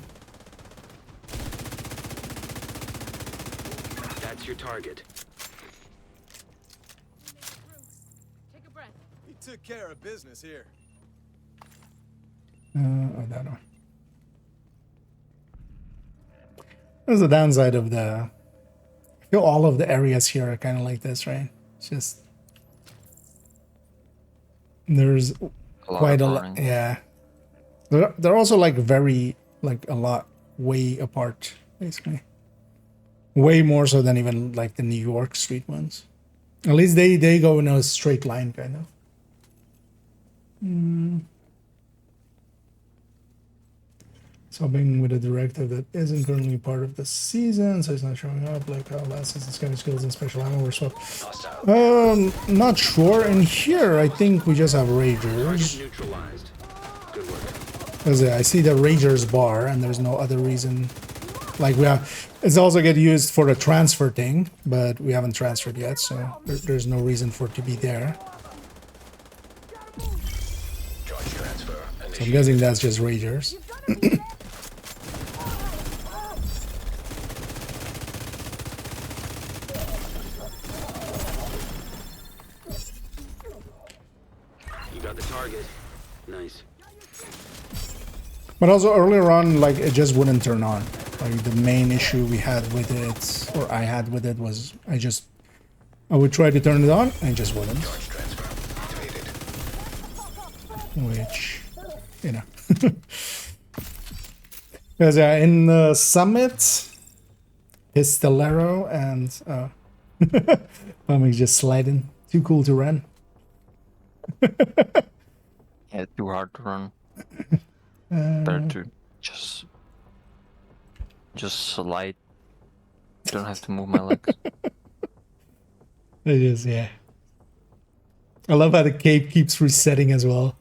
took care of business here. I don't know. That's the downside of the... I feel all of the areas here are kind of like this, right? It's just... There's quite a lot... running. Yeah. They're also like very... Like a lot way apart, basically. Way more so than even like the New York street ones. At least they go in a straight line, kind of. Subbing with a directive that isn't currently part of the season, so it's not showing up like how last season's kind of skills and special ammo were swapped. Not sure. In here, I think we just have Ragers. Neutralized. Good work. Because I see the Ragers bar, and there's no other reason. Like we have, it's also get used for the transfer thing, but we haven't transferred yet, so there's no reason for it to be there. Charge transfer. So I'm guessing that's just Ragers. You got the target. Nice. But also earlier on, like it just wouldn't turn on. Like the main issue we had with it, or I had with it, was I would try to turn it on and it just wouldn't. Charge transfer activated. Which, you know. Because in the Summit, Pistolero and I'm just sliding. Too cool to run. Yeah, too hard to run. Better to just slide. Don't have to move my legs. It is, yeah. I love how the cape keeps resetting as well.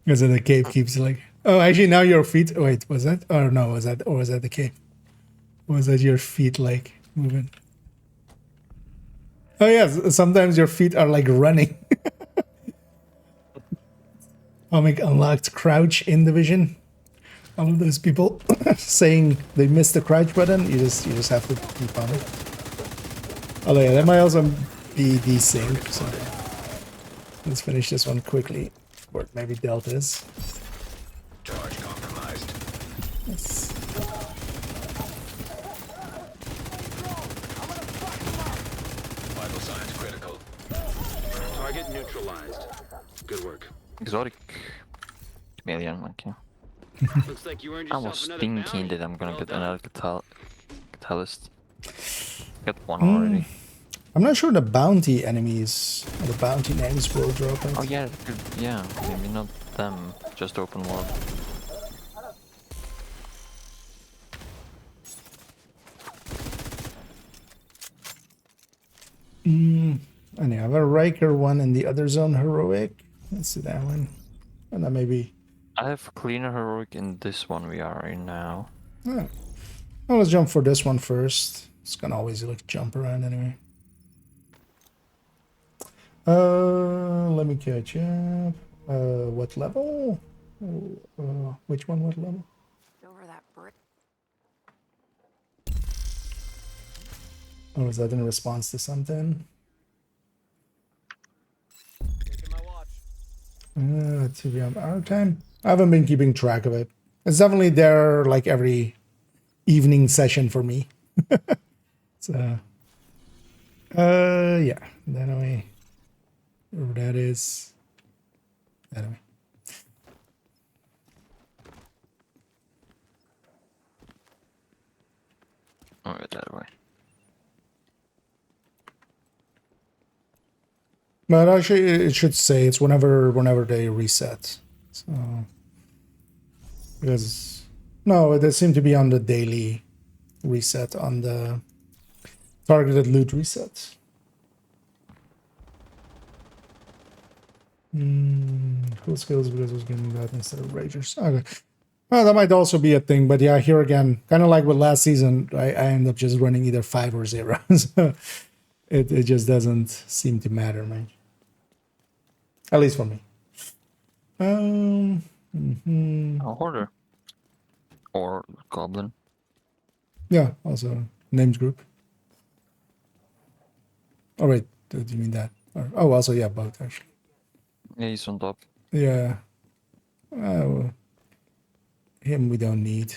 Because the cape keeps like, oh, actually now your feet. Oh, wait, was that? Oh no, was that the cape? Was that your feet like moving? Oh yeah, sometimes your feet are like running. Comic unlocked crouch in division. All of those people saying they missed the crouch button. You just have to keep on it. Oh yeah, that might also be desync. So let's finish this one quickly. Or maybe deltas. Charge compromised. Yes. Vital signs critical. Target neutralized. Good work. Exotic chameleon monkey. Looks like you earned I yourself was another thinking bounty. that I'm gonna Well get done. another catalyst. Got one already. I'm not sure the bounty enemies, or the bounty names will drop it. Oh yeah, yeah. Maybe not them. Just open world. And you have a Riker one in the other zone heroic. Let's see that one. And then maybe. I have cleaner heroic in this one we are in now. Oh. Well, let's jump for this one first. It's gonna always like jump around anyway. Let me catch up. What level? Which one? What level? Over that brick. Oh, is that in response to something? Taking my watch. To be on our time. I haven't been keeping track of it. It's definitely there like every evening session for me. So, yeah. Anyway, whatever that is. Anyway. Oh, that way. But actually, it should say it's whenever they reset. So, because no, they seem to be on the daily reset on the targeted loot reset. Cool skills because I was getting that instead of Ragers. Okay. Well, that might also be a thing, but yeah, here again, kind of like with last season, I end up just running either 5 or 0. So it just doesn't seem to matter, man. At least for me. A hoarder. Or goblin. Yeah, also names group. Oh wait, do you mean that? Oh, also yeah, both actually. Yeah, he's on top. Yeah. Oh, him we don't need.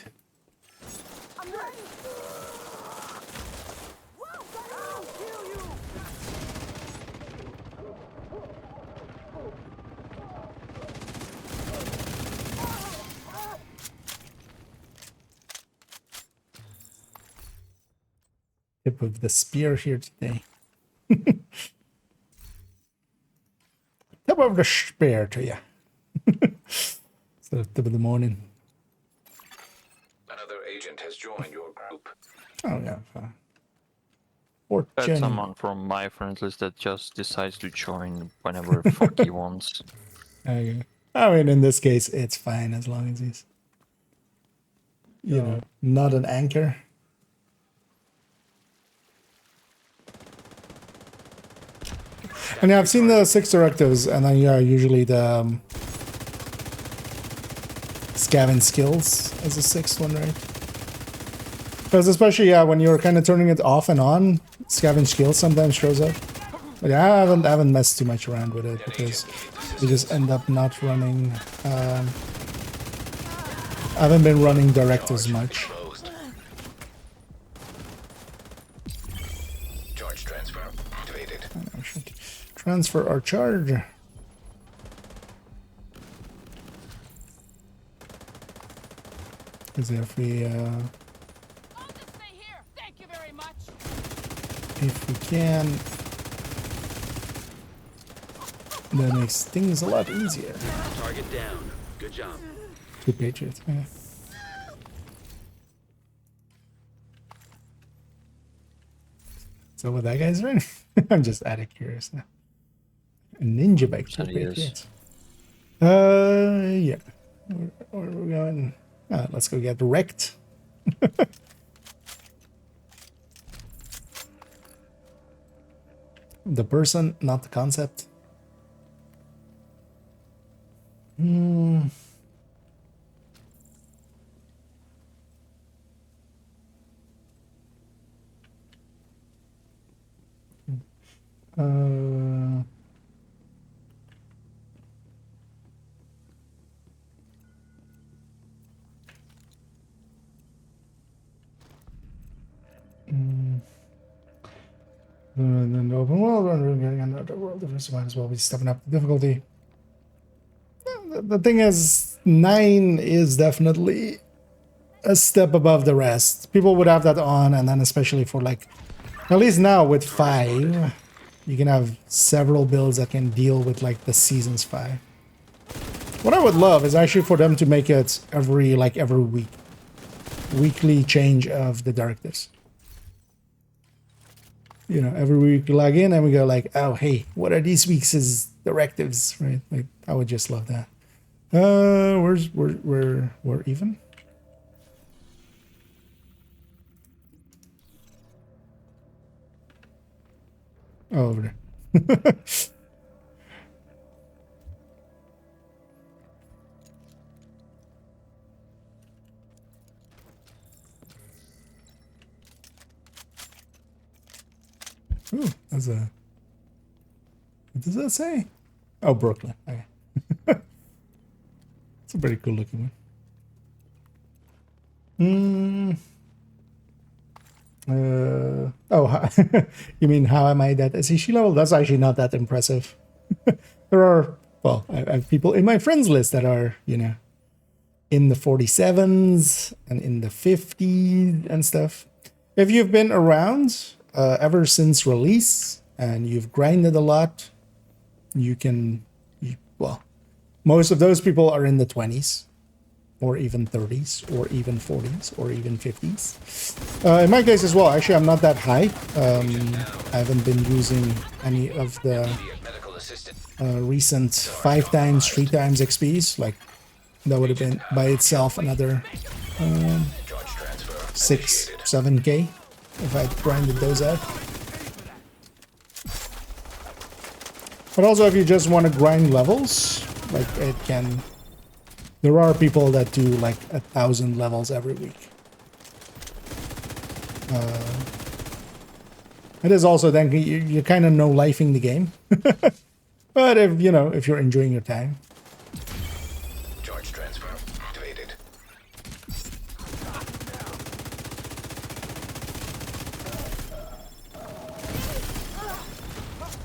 Tip of the spear here today. Tip of the spear to you. So tip of the morning. Another agent has joined your group. Oh yeah. That's Fortune. someone from my friends list that just decides to join whenever fuck he wants. Okay. I mean, in this case, it's fine as long as he's, you know, not an anchor. And yeah, I've seen the 6 directives, and then yeah, usually the scavenge skills as a 6th one, right? Because especially yeah, when you're kind of turning it off and on, scavenge skills sometimes shows up. But yeah, I haven't messed too much around with it because we just end up not running. I haven't been running directives much. Closed. Charge transfer activated. I should transfer our charge. Because if we can, that makes things a lot easier. Target down. Good job. 2 patriots. Yeah. So what that guy's running? I'm just out of curious now. A ninja bike. 2 That he is. patriots. Yeah. Where are we going? Let's go get wrecked. The person, not the concept. Uh, then the open world, when we're getting another world, difference might as well be stepping up the difficulty. The thing is, 9 is definitely a step above the rest. People would have that on, and then especially for like, at least now with 5, you can have several builds that can deal with like the seasons 5. What I would love is actually for them to make it every week. Weekly change of the directives. You know, every week we log in and we go like, oh, hey, what are these week's directives, right? Like, I would just love that. We're even? Oh, over there. Ooh, that's a... What does that say? Oh, Brooklyn. Okay. It's a pretty cool looking one. Oh, you mean how am I that SEC level? That's actually not that impressive. There are, well, I have people in my friends list that are, you know, in the 47s and in the 50s and stuff. If you've been around ever since release and you've grinded a lot, you can, well, most of those people are in the 20s. Or even 30s, or even 40s, or even 50s. In my case as well, actually I'm not that high. I haven't been using any of the recent 5 times, 3 times XPs. Like, that would have been by itself another 6, 7k if I grinded those out. But also if you just want to grind levels, like it can... There are people that do like 1,000 levels every week. It is also then you kind of know lifing the game. But if you know, if you're enjoying your time. Charge transfer activated.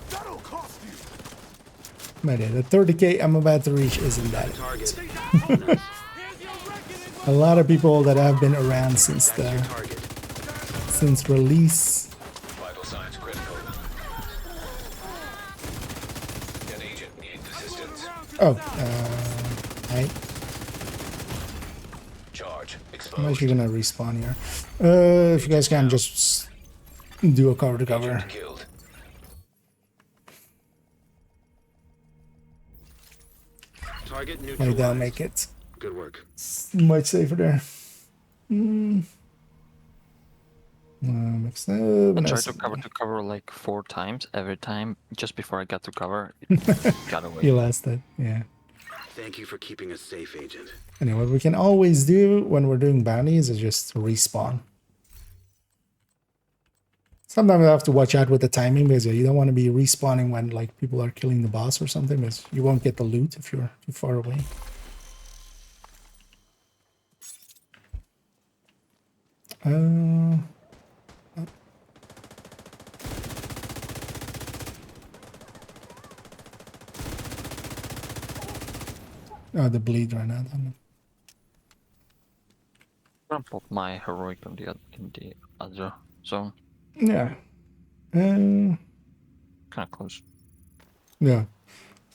That'll cost you. But yeah, the 30k I'm about to reach isn't that. Target. A lot of people that have been around since That's your the target. since release. Vital signs critical. An agent needs assistance. Oh, I. Charge I'm exposed. actually gonna respawn here. If you guys can just do a cover to cover. Agent killed. Target Maybe neutralized. that'll make it Good work. much safer there. Mixed up. I and tried that's- to cover like 4 times. Every time, just before I got to cover, it got away. You lost it, yeah. Thank you for keeping us safe, Agent. Anyway, what we can always do when we're doing bounties is just respawn. Sometimes I have to watch out with the timing because you don't want to be respawning when like people are killing the boss or something, because you won't get the loot if you're too far away. Oh, the bleed right now. I'm gonna pop my heroic in the other zone. Yeah. Kind of close. Yeah.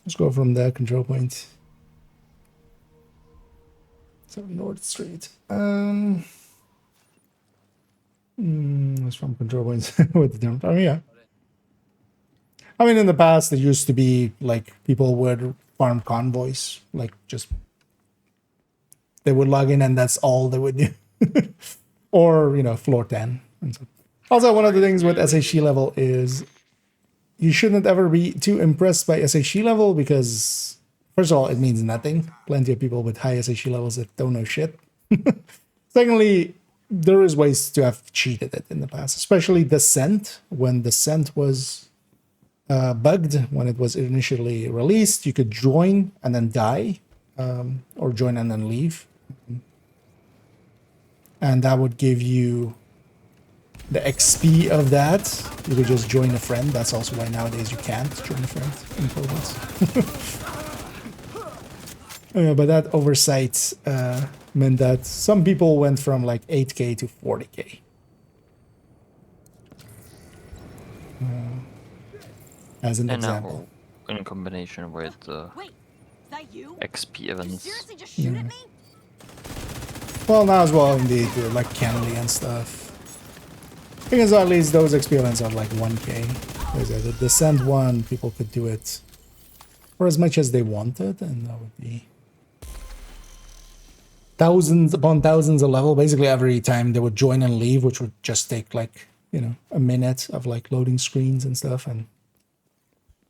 Let's go from that control point. So North Street. Let's from control points with the different. Oh yeah. I mean, in the past, it used to be like people would farm convoys, like just they would log in and that's all they would do, or you know, floor 10. And so. Also, one of the things with SHE level is you shouldn't ever be too impressed by SHE level because, first of all, it means nothing. Plenty of people with high SHE levels that don't know shit. Secondly, there is ways to have cheated it in the past, especially Descent. When Descent was bugged, when it was initially released, you could join and then die, or join and then leave. And that would give you the XP of that. You could just join a friend. That's also why nowadays you can't join a friend in progress. But that oversight meant that some people went from like 8k to 40k. As an And example. now, in combination with Wait, is that you? XP Did you events. seriously just shoot at me? Well, now as well, indeed, like Kennedy and stuff. Because at least those XP events are like 1k. The Descent one, people could do it for as much as they wanted, and that would be thousands upon thousands of level. Basically, every time they would join and leave, which would just take like, you know, a minute of like loading screens and stuff. And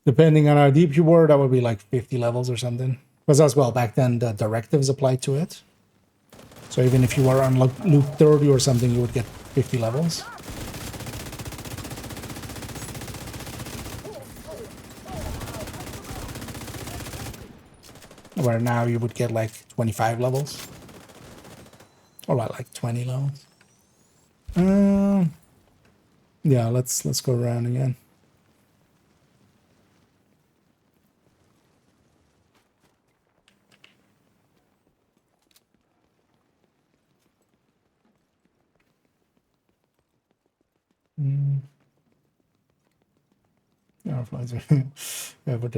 depending on how deep you were, that would be like 50 levels or something. Because as well, back then, the directives applied to it. So even if you were on loop 30 or something, you would get 50 levels. Where now you would get like 25 levels. Or like 20 levels. Yeah, let's go around again. Yeah, flies are- yeah, but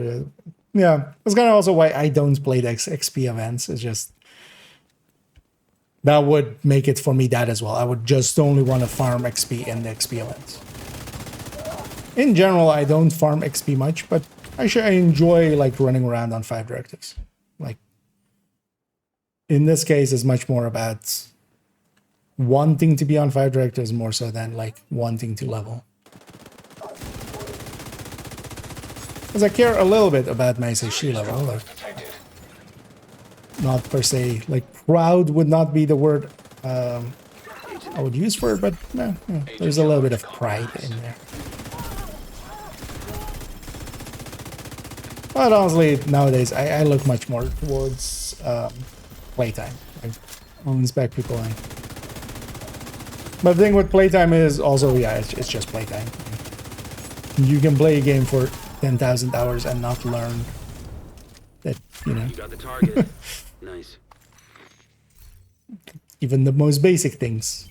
yeah, that's kind of also why I don't play the XP events. It's just that would make it for me that as well. I would just only want to farm XP in the XP events. In general, I don't farm XP much, but actually I enjoy like running around on 5 directives. Like in this case, it's much more about wanting to be on 5 directives more so than like wanting to level. Because I care a little bit about my SHE level, like Detected. not per se, like proud would not be the word I would use for it, but no, there's a little bit of pride in there. But honestly, nowadays I look much more towards playtime. Like, I'll inspect people. But the thing with playtime is also, yeah, it's just playtime. You can play a game for 10,000 hours and not learn that, you know, You got the target. Nice. even the most basic things.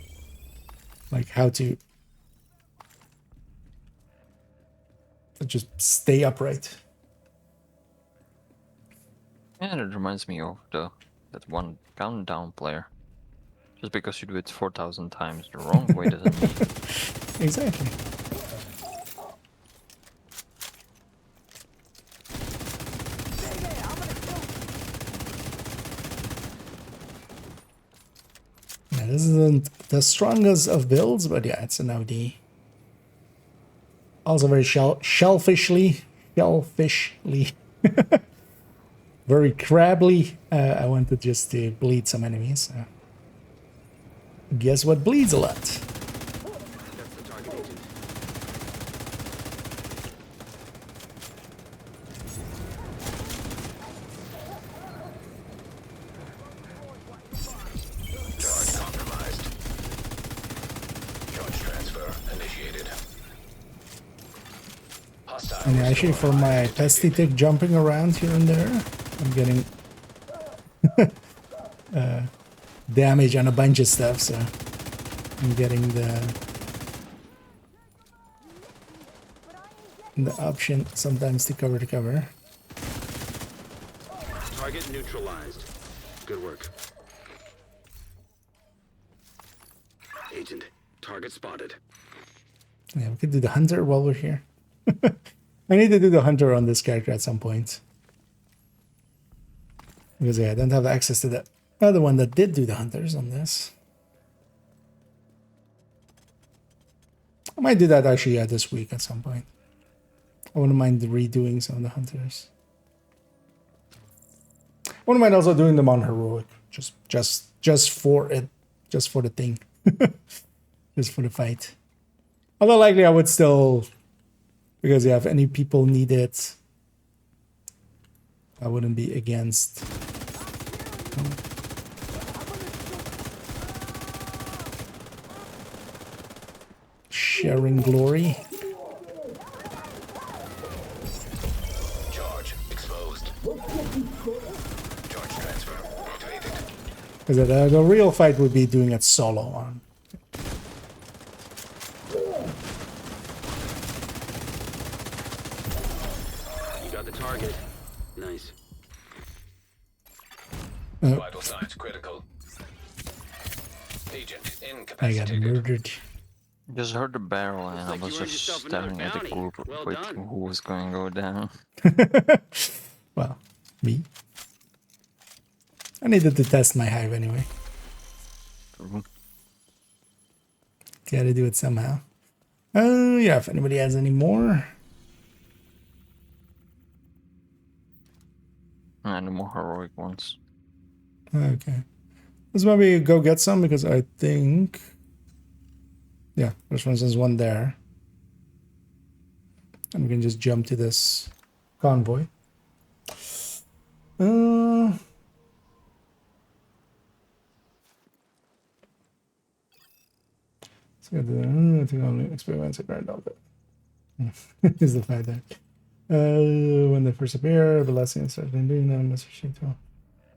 Like how to just stay upright. And it reminds me of that one countdown player. Just because you do it 4,000 times the wrong way doesn't mean. Exactly. Yeah, this isn't the strongest of builds, but yeah, it's an OD. Also very shellfishly, very crabbly. I wanted just to bleed some enemies. Guess what bleeds a lot? That's the target agent. Charge compromised. Charge transfer initiated. Hostile. And actually, for my pesty tick jumping around here and there, I'm getting damage on a bunch of stuff, so I'm getting the option sometimes to cover. Target neutralized. Good work. Agent, target spotted. Yeah, we could do the hunter while we're here. I need to do the hunter on this character at some point. Because yeah, I don't have access to the other one that did do the hunters on this. I might do that actually this week at some point. I wouldn't mind redoing some of the hunters. I wouldn't mind also doing them on heroic. Just for it. Just for the thing. Just for the fight. Although likely I would still, because yeah, if any people need it, I wouldn't be against. Sharing glory. Charge exposed. Charge transfer activated. Because the real fight would be doing it solo on. You got the target. Nice. Vital signs critical. Agent I got incapacitated. murdered. Just heard the barrel and I like was you earned just yourself another staring at the bounty. group Well waiting done. who was going to go down. Well, me. I needed to test my hive anyway. Gotta do it somehow. Oh, yeah, if anybody has any more. And the more heroic ones. Okay. Let's maybe go get some because I think. Yeah, there's for instance one there. And we can just jump to this convoy. So I think only experiments are burned out. Is the fact that when they first appear, the last thing started doing them.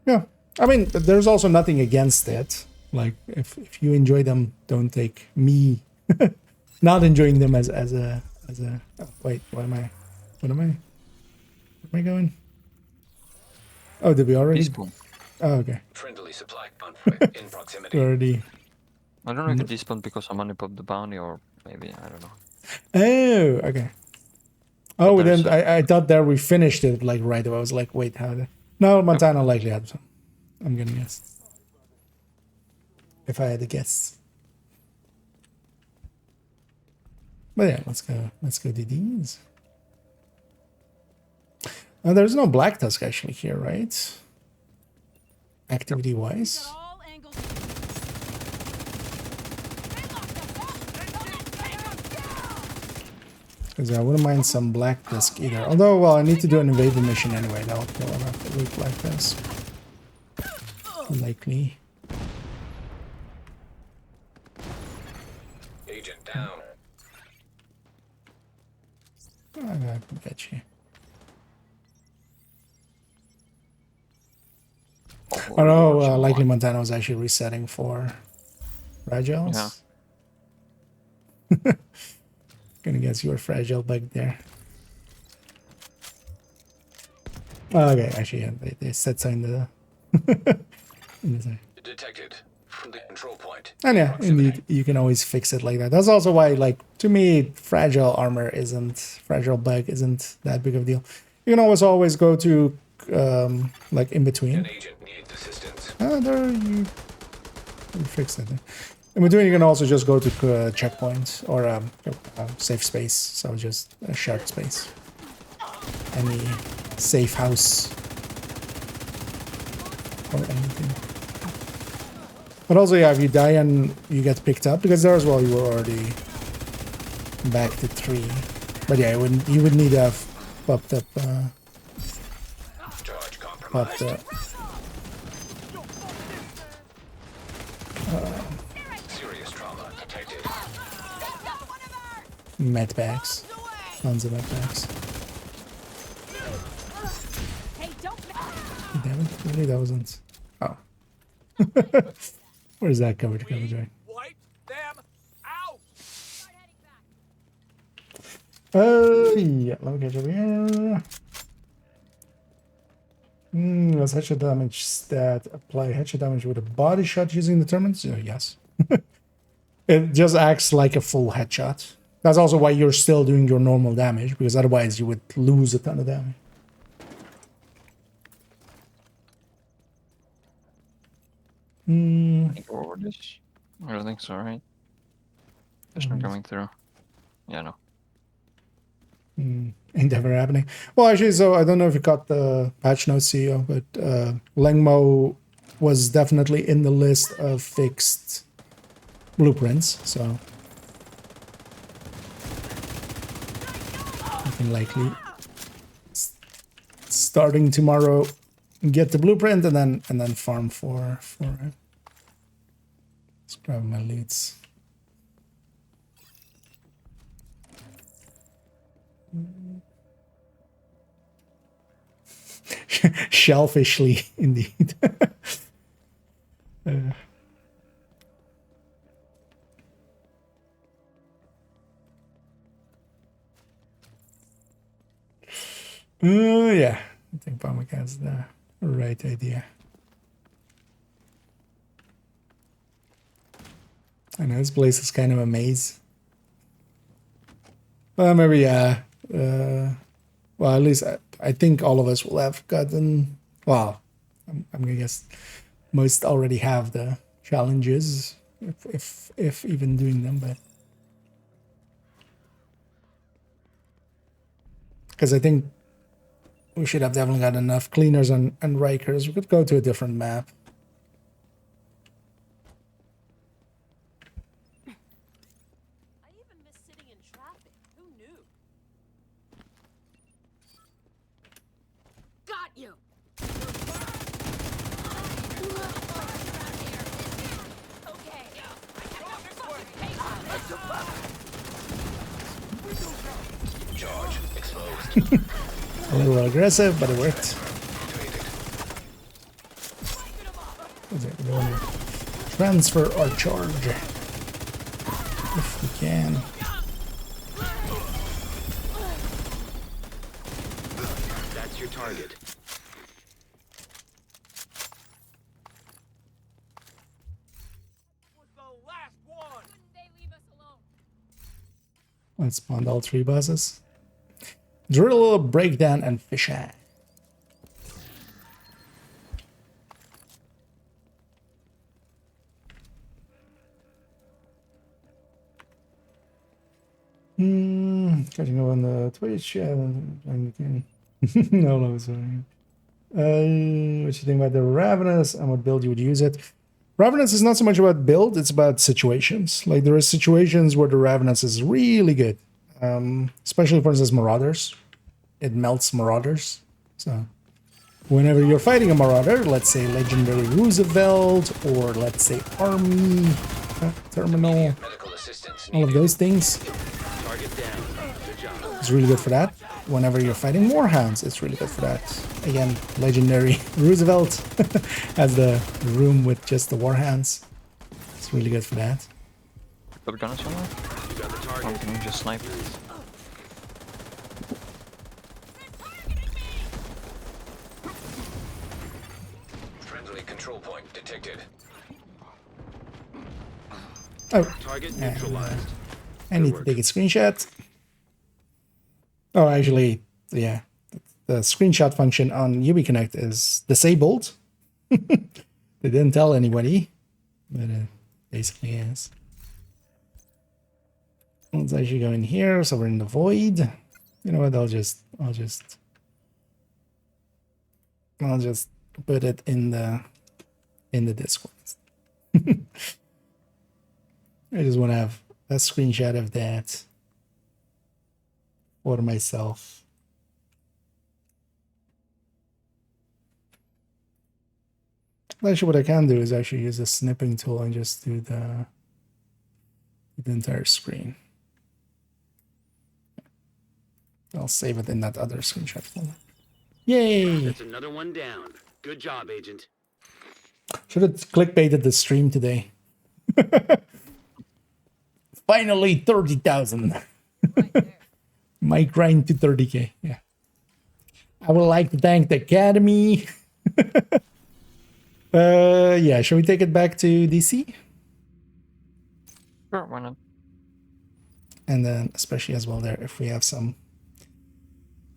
Yeah, I mean, there's also nothing against it. Like if you enjoy them, don't take me not enjoying them as a. Oh, wait, what am I going? Oh, did we already? Despawn. Oh, okay. Friendly supply conflict in proximity. We already. I don't know if it despawned because I money popped the bounty or maybe, I don't know. Oh, okay. Oh, But then there's I thought that we finished it like right away. I was like, wait, how did? No, Montana likely had some. I'm gonna guess. If I had to guess. But yeah, let's go do these. There's no Black Tusk actually here, right? Activity wise. All angles. Because I wouldn't mind some black disc either. Although, well, I need to do an invader mission anyway. That'll kill enough loot like this. Likely. Agent down. I can get you. I don't know, likely Montana was actually resetting for fragiles. Yeah. Gonna guess you were fragile back there. Okay, actually, yeah, they said so in the. in the Detected from the control point. and yeah, indeed, you can always fix it like that. That's also why, like, to me, fragile bug isn't that big of a deal. You can always go to, like, in between. An agent needs assistance. There you fixed it. In between, you can also just go to checkpoints or safe space. So just a shared space. Any safe house or anything. But also, yeah, if you die and you get picked up, because there as well, you were already back to 3. But yeah, you would need to have popped up. Charge compromised. Serious trauma detected. Med bags. Tons of med bags. Hey, don't. Damn it, really that wasn't. Oh. Where's that coverage going? Wipe them out. Yeah, let me get over here. Let's headshot damage stat. Apply headshot damage with a body shot using determinants? Yes. It just acts like a full headshot. That's also why you're still doing your normal damage, because otherwise you would lose a ton of damage. Go over this. I don't think so, right? There's no coming through. Yeah, no. Ain't ever happening. Well, actually, so I don't know if you got the patch notes, CEO, but Lengmo was definitely in the list of fixed blueprints, so you can likely starting tomorrow get the blueprint and then farm for it. Let's grab my leads. Shellfishly, indeed. Yeah, I think Pomac has the right idea. I know this place is kind of a maze. Well, maybe, yeah. Well, at least I think all of us will have gotten. Well, I'm gonna guess most already have the challenges, if even doing them, but because I think we should have definitely got enough cleaners and Rikers. We could go to a different map. I even miss sitting in traffic. Who knew? Got you. Okay. Charge exposed. A little aggressive, but it worked. What's it? We want to transfer our charge if we can. That's your target. Was the last one. Couldn't they leave us alone? Let's spawn all 3 bosses. Drill, breakdown, and fish eye. Catching up on the Twitch. No, sorry. What you think about the Ravenous and what build you would use it? Ravenous is not so much about build, it's about situations. Like, there are situations where the Ravenous is really good. Especially for instance Marauders. It melts Marauders. So whenever you're fighting a Marauder, let's say Legendary Roosevelt, or let's say Army Terminal, Medical assistance all of needed. those things, Target down. Good job. it's really good for that. Whenever you're fighting Warhounds, it's really good for that. Again, Legendary Roosevelt has the room with just the Warhounds. It's really good for that. Got a gun somewhere? You got the Or target. can you just snipe? Friendly control point detected. Oh, Target neutralized. I need to work. take a screenshot. Oh, actually, yeah. The screenshot function on UbiConnect is disabled. They didn't tell anybody, but it basically is. Let's actually go in here, so we're in the void. You know what? I'll just put it in the Discord. I just want to have a screenshot of that for myself. Actually, what I can do is actually use the snipping tool and just do the entire screen. I'll save it in that other screenshot folder. Yay! That's another one down. Good job, Agent. Should have clickbaited the stream today. Finally, 30,000. My grind to 30k. Yeah. I would like to thank the Academy. Yeah, shall we take it back to DC? Sure, why not? And then, especially as well there, if we have some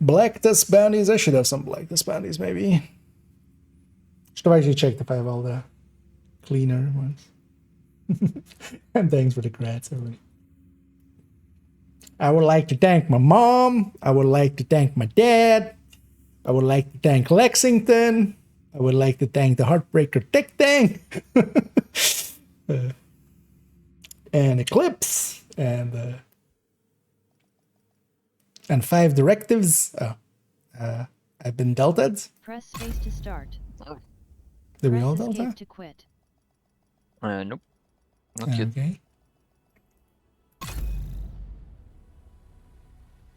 Black Dust bounties. I should have some Black Dust bounties, maybe. Should have actually checked if I have all the cleaner ones. And thanks for the grats, everybody. I would like to thank my mom. I would like to thank my dad. I would like to thank Lexington. I would like to thank the Heartbreaker Tech Tank. And Eclipse. And 5 directives. Oh, I've been delted. Press space to start. Did we Press all escape delta? to quit. Nope. Not yet. Okay.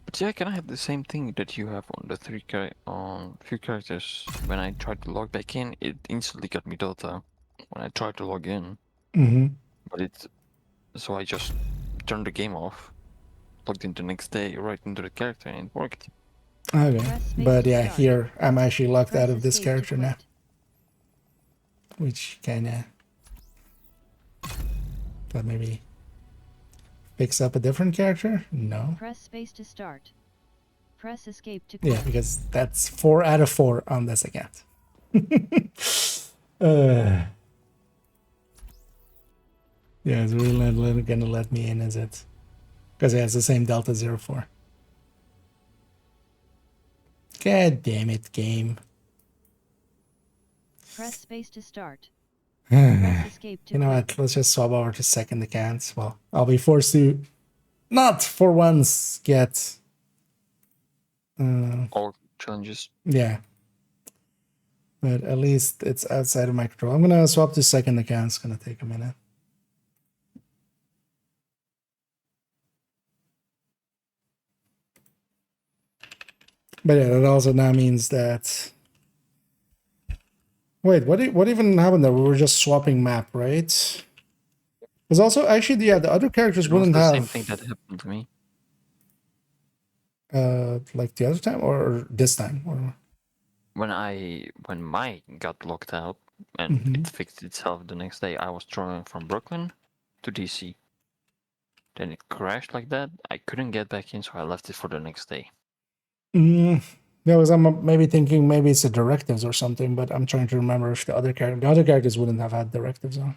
But yeah, can I have the same thing that you have on the few characters? When I tried to log back in, it instantly got me Delta. When I tried to log in, Mm-hmm. but so I just turned the game off, logged in the next day, right into the character, and it worked. Okay. Press space But to yeah, start. here I'm actually locked Press out of this escape to character now, quit. which kind of thought maybe picks up a different character. No. Press space to start. Press escape to quit. Yeah, because that's 4 out of 4 on this account. Yeah, it's really not gonna let me in, is it? Because it has the same Delta 04. God damn it, game. Press space to start. Press escape to You know quit. what? Let's just swap over to second accounts. Well, I'll be forced to not for once get. All challenges. Yeah. But at least it's outside of my control. I'm gonna swap to second account. It's gonna take a minute. But yeah, that also now means that. Wait, what even happened there? We were just swapping map, right? Because also, actually, yeah, the other characters It was wouldn't the have same thing that happened to me. like the other time or this time or. When mine got locked out and it fixed itself the next day, I was traveling from Brooklyn to DC. Then it crashed like that. I couldn't get back in, so I left it for the next day. Yeah, because I'm maybe thinking maybe it's the directives or something, but I'm trying to remember if the other characters wouldn't have had directives on.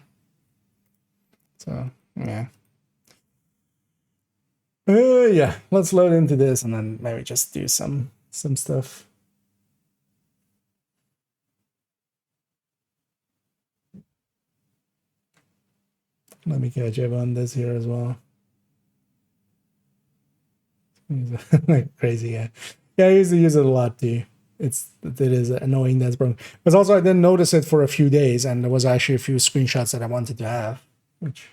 So yeah. Yeah, let's load into this and then maybe just do some stuff. Let me catch up on this here as well. Like crazy, yeah. Yeah, I used to use it a lot too. It is annoying that's broken. But also I didn't notice it for a few days, and there was actually a few screenshots that I wanted to have, which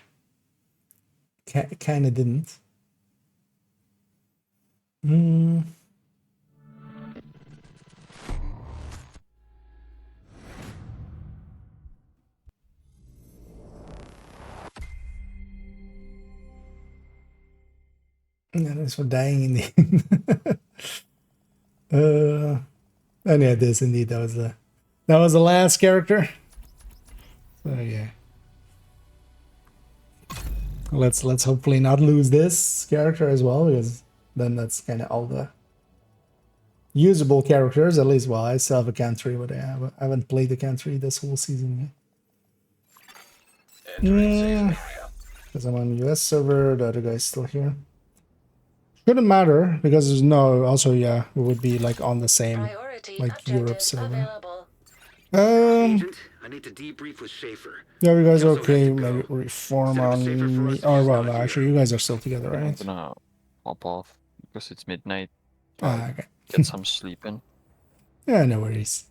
kind of didn't. Yeah, thanks for dying in the and yeah, this indeed that was the last character. So yeah. Let's hopefully not lose this character as well, because then that's kind of all the usable characters, at least. Well, I still have a country, but I haven't played the country this whole season yet. Because I'm on US server, the other guy's still here. Shouldn't matter, because there's no, also, yeah, we would be like on the same, like Europe server. Agent, I need to debrief with Schaefer. Yeah, you guys He are also okay. has to Maybe go. reform Said it was on safer for me. us to Oh, just well, not no, hear. actually, you guys are still together, I'm right? gonna hop off because it's midnight. Ah, okay. Get some sleep in. Yeah, no worries.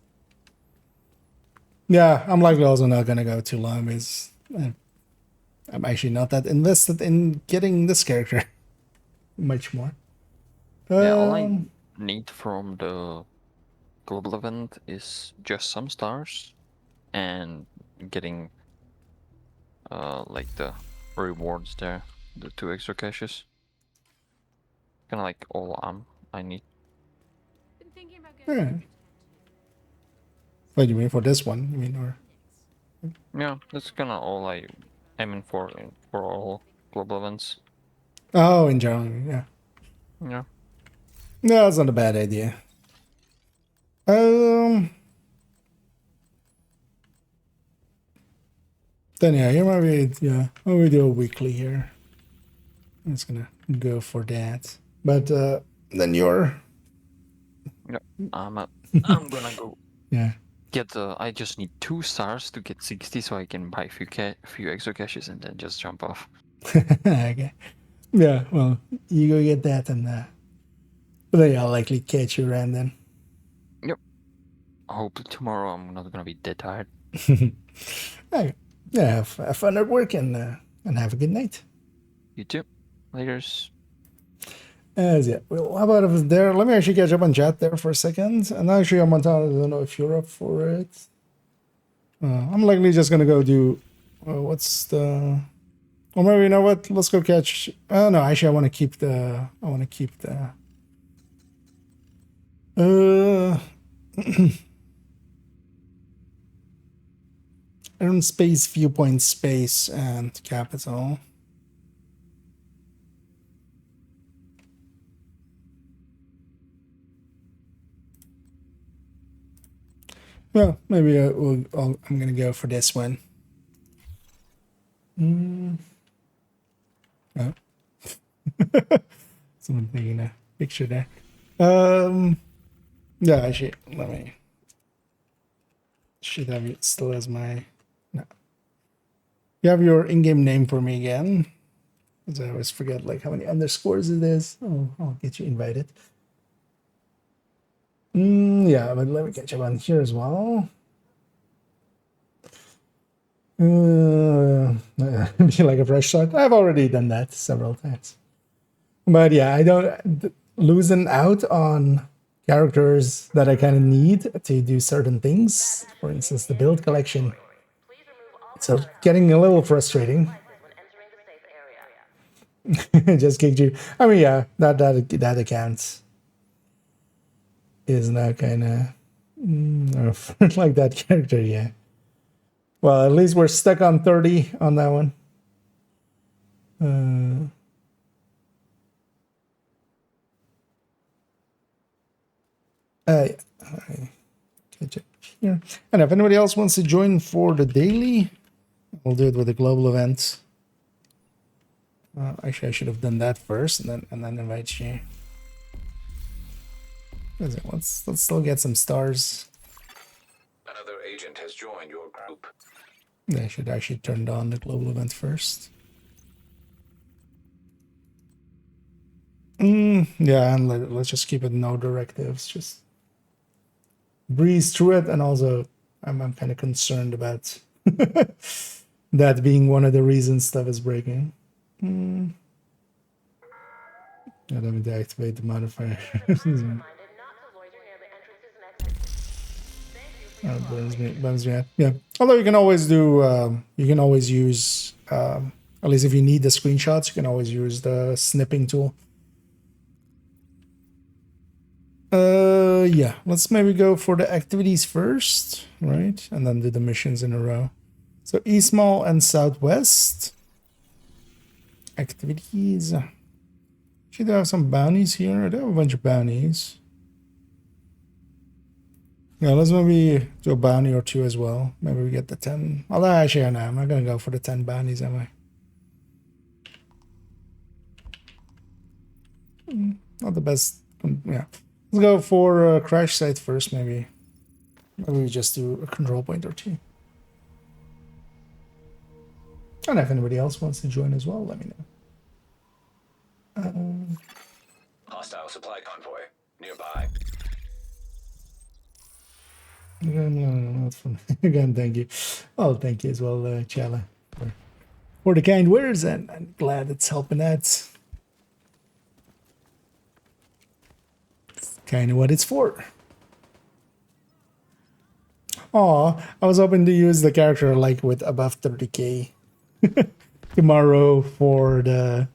Yeah, I'm likely also not gonna go too long, because I'm actually not that invested in getting this character much more. Yeah, all I need from the global event is just some stars and getting like the rewards there, the 2 extra caches. Kind of like all I need. Been thinking about Yeah. getting a What do you mean for this one? You mean, or Yeah, that's kind of all I aiming for all global events. oh, in general, yeah. Yeah. No, that's not a bad idea. Then yeah, here maybe do a weekly here. I'm just gonna go for that. But then you're Yeah. I'm gonna go yeah. get the. I just need 2 stars to get 60, so I can buy few extra caches and then just jump off. Okay. Yeah, well, you go get that, and then I'll likely catch you around then. Yep. Hopefully tomorrow I'm not gonna be dead tired. Okay. Yeah, have fun at work, and have a good night. You too. Laters. Yeah. Well, how about over there? Let me actually catch up on chat there for a second. And actually, I'm on time. I don't know if you're up for it. I'm likely just gonna go do. What's the? Or maybe you know what? Let's go catch. Oh no, actually, I want to keep the. Earn space, viewpoint space, and capital. Well, maybe I'm gonna go for this one. Oh. Someone taking a picture there. Yeah, actually, let me. Should have it still as my. No. You have your in-game name for me again. Because I always forget like how many underscores it is. Oh, I'll get you invited. Yeah, but let me catch up on here as well. Be like a fresh start. I've already done that several times. But yeah, I don't losing out on characters that I kind of need to do certain things. For instance, the build collection. So getting a little frustrating. Just kicked you. I mean, yeah, that account is now kind of like that character. Yeah. Well, at least we're stuck on 30 on that one. Yeah. Catch up here. And if anybody else wants to join for the daily, we'll do it with the global events. Actually, I should have done that first, and then invite you. Let's still get some stars. Another agent has joined your group. I should actually turn on the global event first. Yeah, and let's just keep it no directives. Just breeze through it, and also I'm kind of concerned about that being one of the reasons stuff is breaking. Yeah, let me deactivate the modifier. Burns me out. Yeah. Although you can always do, you can always use, at least if you need the screenshots, you can always use the snipping tool. Yeah. Let's maybe go for the activities first, right? And then do the missions in a row. So East Mall and Southwest. Activities. Should have some bounties here. I do have a bunch of bounties. Yeah, let's maybe do a bounty or two as well. Maybe we get the 10. Although actually, no, I'm not gonna go for the 10 bounties, am I? Not the best. Yeah, let's go for a crash site first. Maybe we just do a control point or two. And if anybody else wants to join as well, let me know. Hostile supply convoy nearby. Not from again. Thank you. Oh, thank you as well, Chala, for the kind words, and I'm glad it's helping out. It's kind of what it's for. Oh, I was hoping to use the character like with above 30k tomorrow for the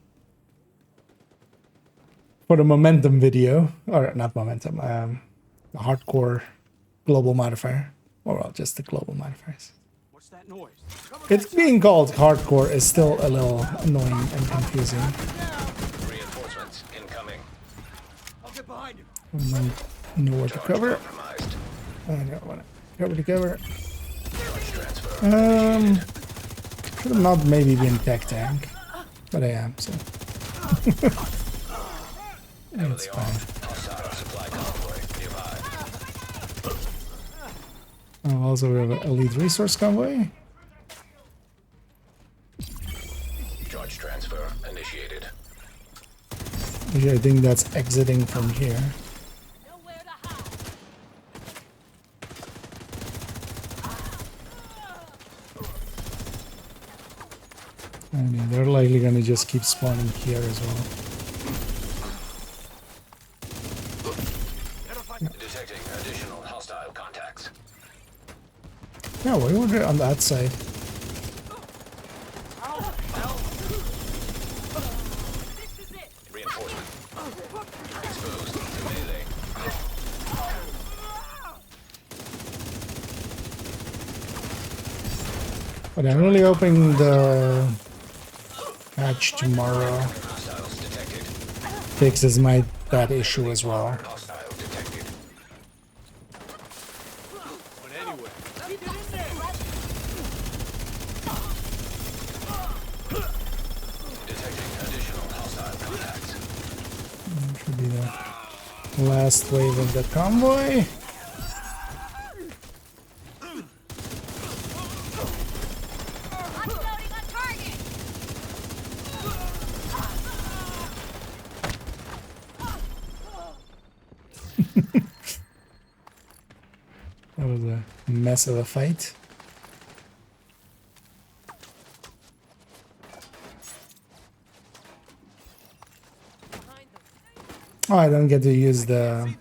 momentum video, or not momentum, the hardcore global modifier, or well, just the global modifiers. What's that noise? It's being called hardcore is still a little annoying and confusing. Reinforcements incoming. I'll get behind you. I might know where to cover. Compromised. I don't want to cover to cover. Charge transfer. Could have not maybe been tech tank, but I am, so. It's fine. Hostile supply convoy nearby. Oh, also we have an elite resource convoy. Charge transfer initiated. Actually, I think that's exiting from here. Nowhere to hide. I mean, they're likely gonna just keep spawning here as well. Detecting additional hostile contacts. Yeah, we were on that side. This is it. Reinforcement. Exposed to melee. But I'm really hoping the patch tomorrow Hostiles detected. fixes that issue as well. Hostile detected. But anyway, Keep it in there. Detecting additional hostile contacts. Should be the last wave of the convoy. Unloading on target. That was a mess of a fight. Behind them. Oh, I don't get to use the...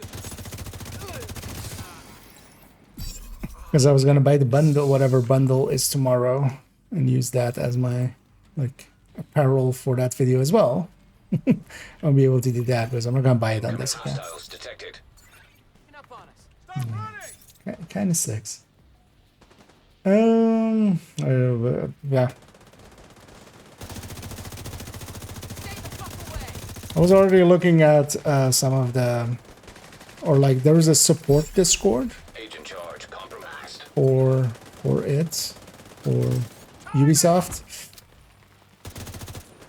Because I was gonna buy the bundle, whatever bundle is tomorrow, and use that as my, like, apparel for that video as well. I'll be able to do that, because I'm not gonna buy it on this account. Hostiles detected. sneaking up on us. Stop running! Kind of sucks. Yeah. Stay the fuck away. I was already looking at some of the, or like there was a support Discord Agent charge compromised. for it, for Ubisoft.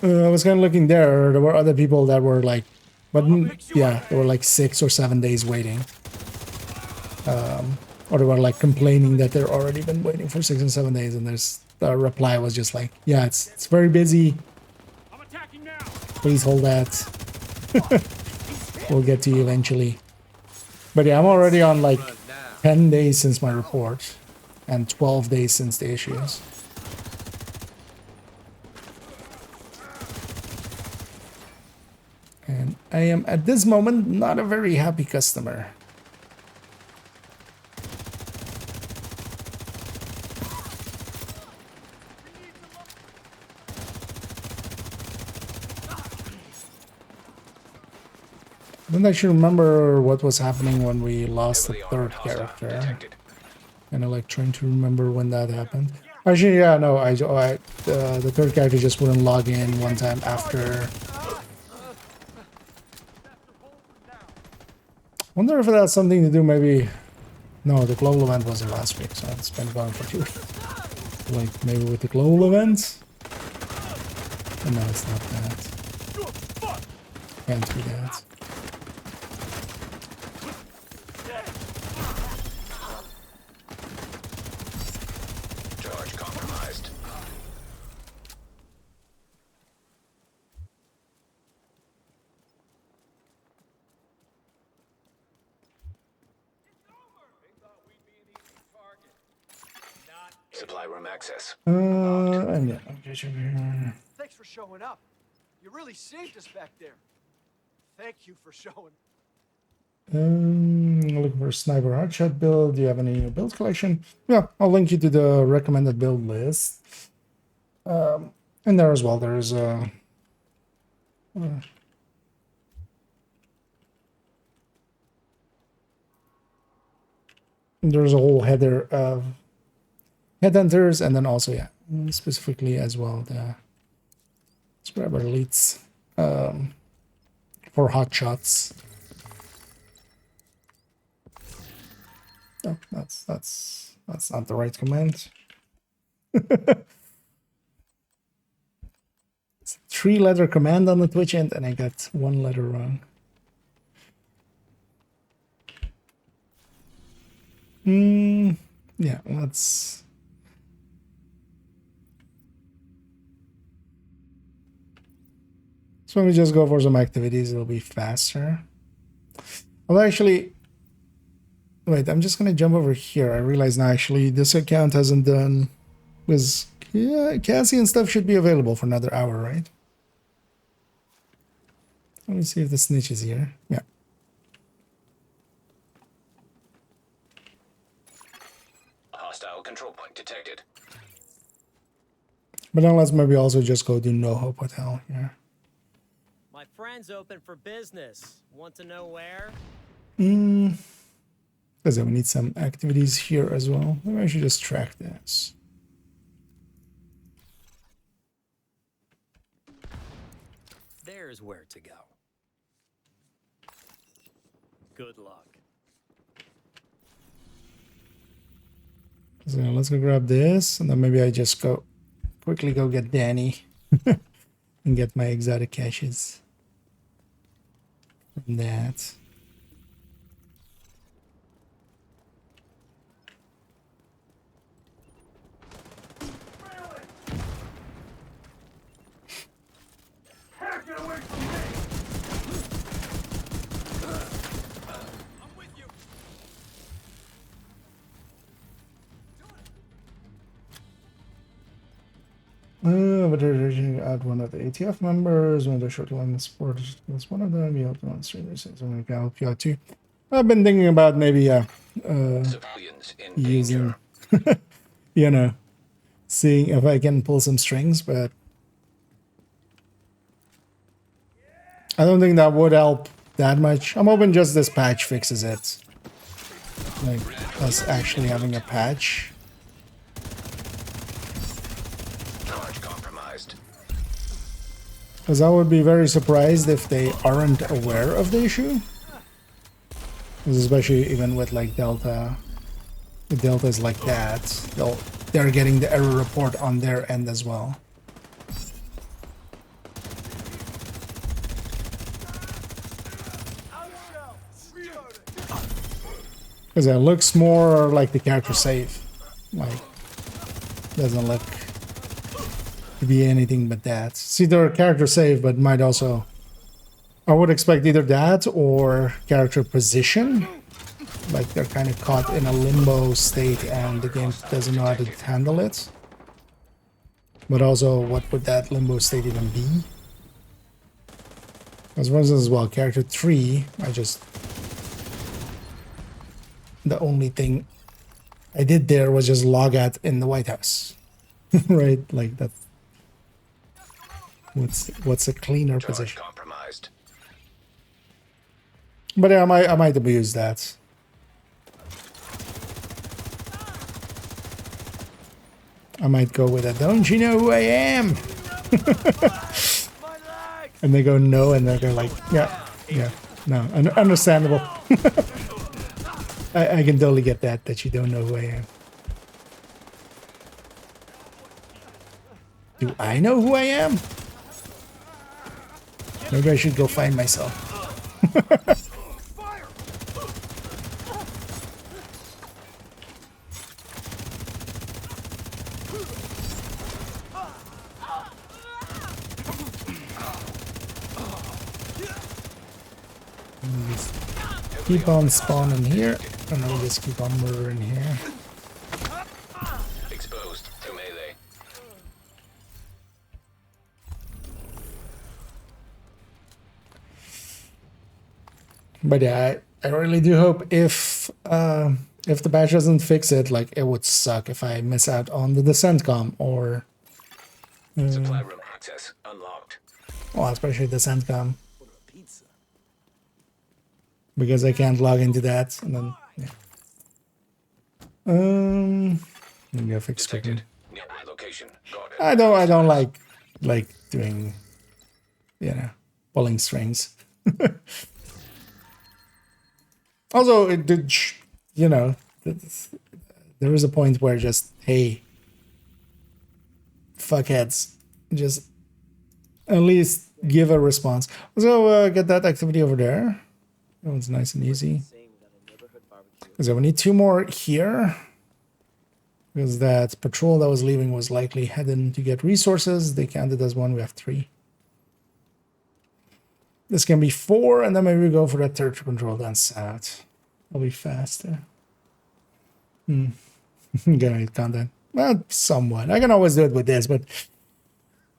I was kind of looking there. There were other people that were like, but yeah, they were like 6 or 7 days waiting. Or they were like complaining that they're already been waiting for 6 and 7 days, and there's the reply was just like, yeah, it's very busy. I'm attacking now. Please hold that. We'll get to you eventually. But yeah, I'm already on like 10 days since my report and 12 days since the issues. And I am at this moment not a very happy customer. I don't actually remember what was happening when we lost the third character. And I like trying to remember when that happened. Actually, yeah, no, the third character just wouldn't log in one time after. Wonder if that's something to do maybe. No, the global event wasn't last week, so it's been going for 2 weeks. Like maybe with the global event? But no, it's not that. Can't be that. Charge compromised. Supply room access. And yeah, I'll get you here. Thanks for showing up. You really saved us back there. Thank you for showing. Looking for a sniper hardshot build. Do you have any build collection? Yeah, I'll link you to the recommended build list. And there as well, there's there's a whole header of headhunters, and then also, yeah, specifically as well the scrubber elites for hot shots. Oh, that's not the right command. It's a 3-letter command on the Twitch end, and I got 1 letter wrong. Yeah, let's. So let me just go for some activities. It'll be faster. Well, actually, wait. I'm just gonna jump over here. I realize now. Actually, this account hasn't done. Because yeah, Cassie and stuff should be available for another hour, right? Let me see if the snitch is here. Yeah. Hostile control point detected. But then let's maybe also just go to No Hope Hotel here. My friend's open for business. Want to know where? Because we need some activities here as well. Maybe I should just track this. There's where to go. Good luck. So let's go grab this, and then maybe I just quickly go get Danny and get my exotic caches from that. But they're add one of the ATF members, one of the short line support is one of them. You help demonstrate this. I'm gonna help you out too. I've been thinking about maybe Civilians in using danger. you know, seeing if I can pull some strings, but I don't think that would help that much. I'm hoping just this patch fixes it. Like us actually having a patch. Charge compromised. Because I would be very surprised if they aren't aware of the issue. 'Cause especially even with like Delta. If Delta is like that, they're getting the error report on their end as well. Because it looks more like the character safe. Like, doesn't look to be anything but that. See, they're character safe, but might also I would expect either that or character position. Like they're kind of caught in a limbo state and the game doesn't know how to handle it. But also, what would that limbo state even be? As for instance, well, character 3, the only thing I did there was just log at in the White House. Right? Like that's what's a cleaner Charge position. compromised. But yeah, I might abuse that. I might go with a don't you know who I am? And they go no, and they're like, yeah, no, understandable. I can totally get that you don't know who I am. Do I know who I am? Maybe I should go find myself. Keep on spawning here, and I'll just keep on murdering here. Exposed to melee. But yeah, I really do hope if the patch doesn't fix it, like it would suck if I miss out on the descent com or Supply room access unlocked. well, especially descent com. Because I can't log into that, and then yeah. Maybe I'll fix it. Detected. Nearby location. Got it. I don't like doing, pulling strings. Also, it did, there is a point where just, hey, fuckheads, just at least give a response. So get that activity over there. That one's nice and easy. So we need 2 more here. Because that patrol that was leaving was likely heading to get resources. They counted as 1, we have 3. This can be 4, and then maybe we go for that territory control down south. That'll be faster. Generate content. Well, somewhat. I can always do it with this, but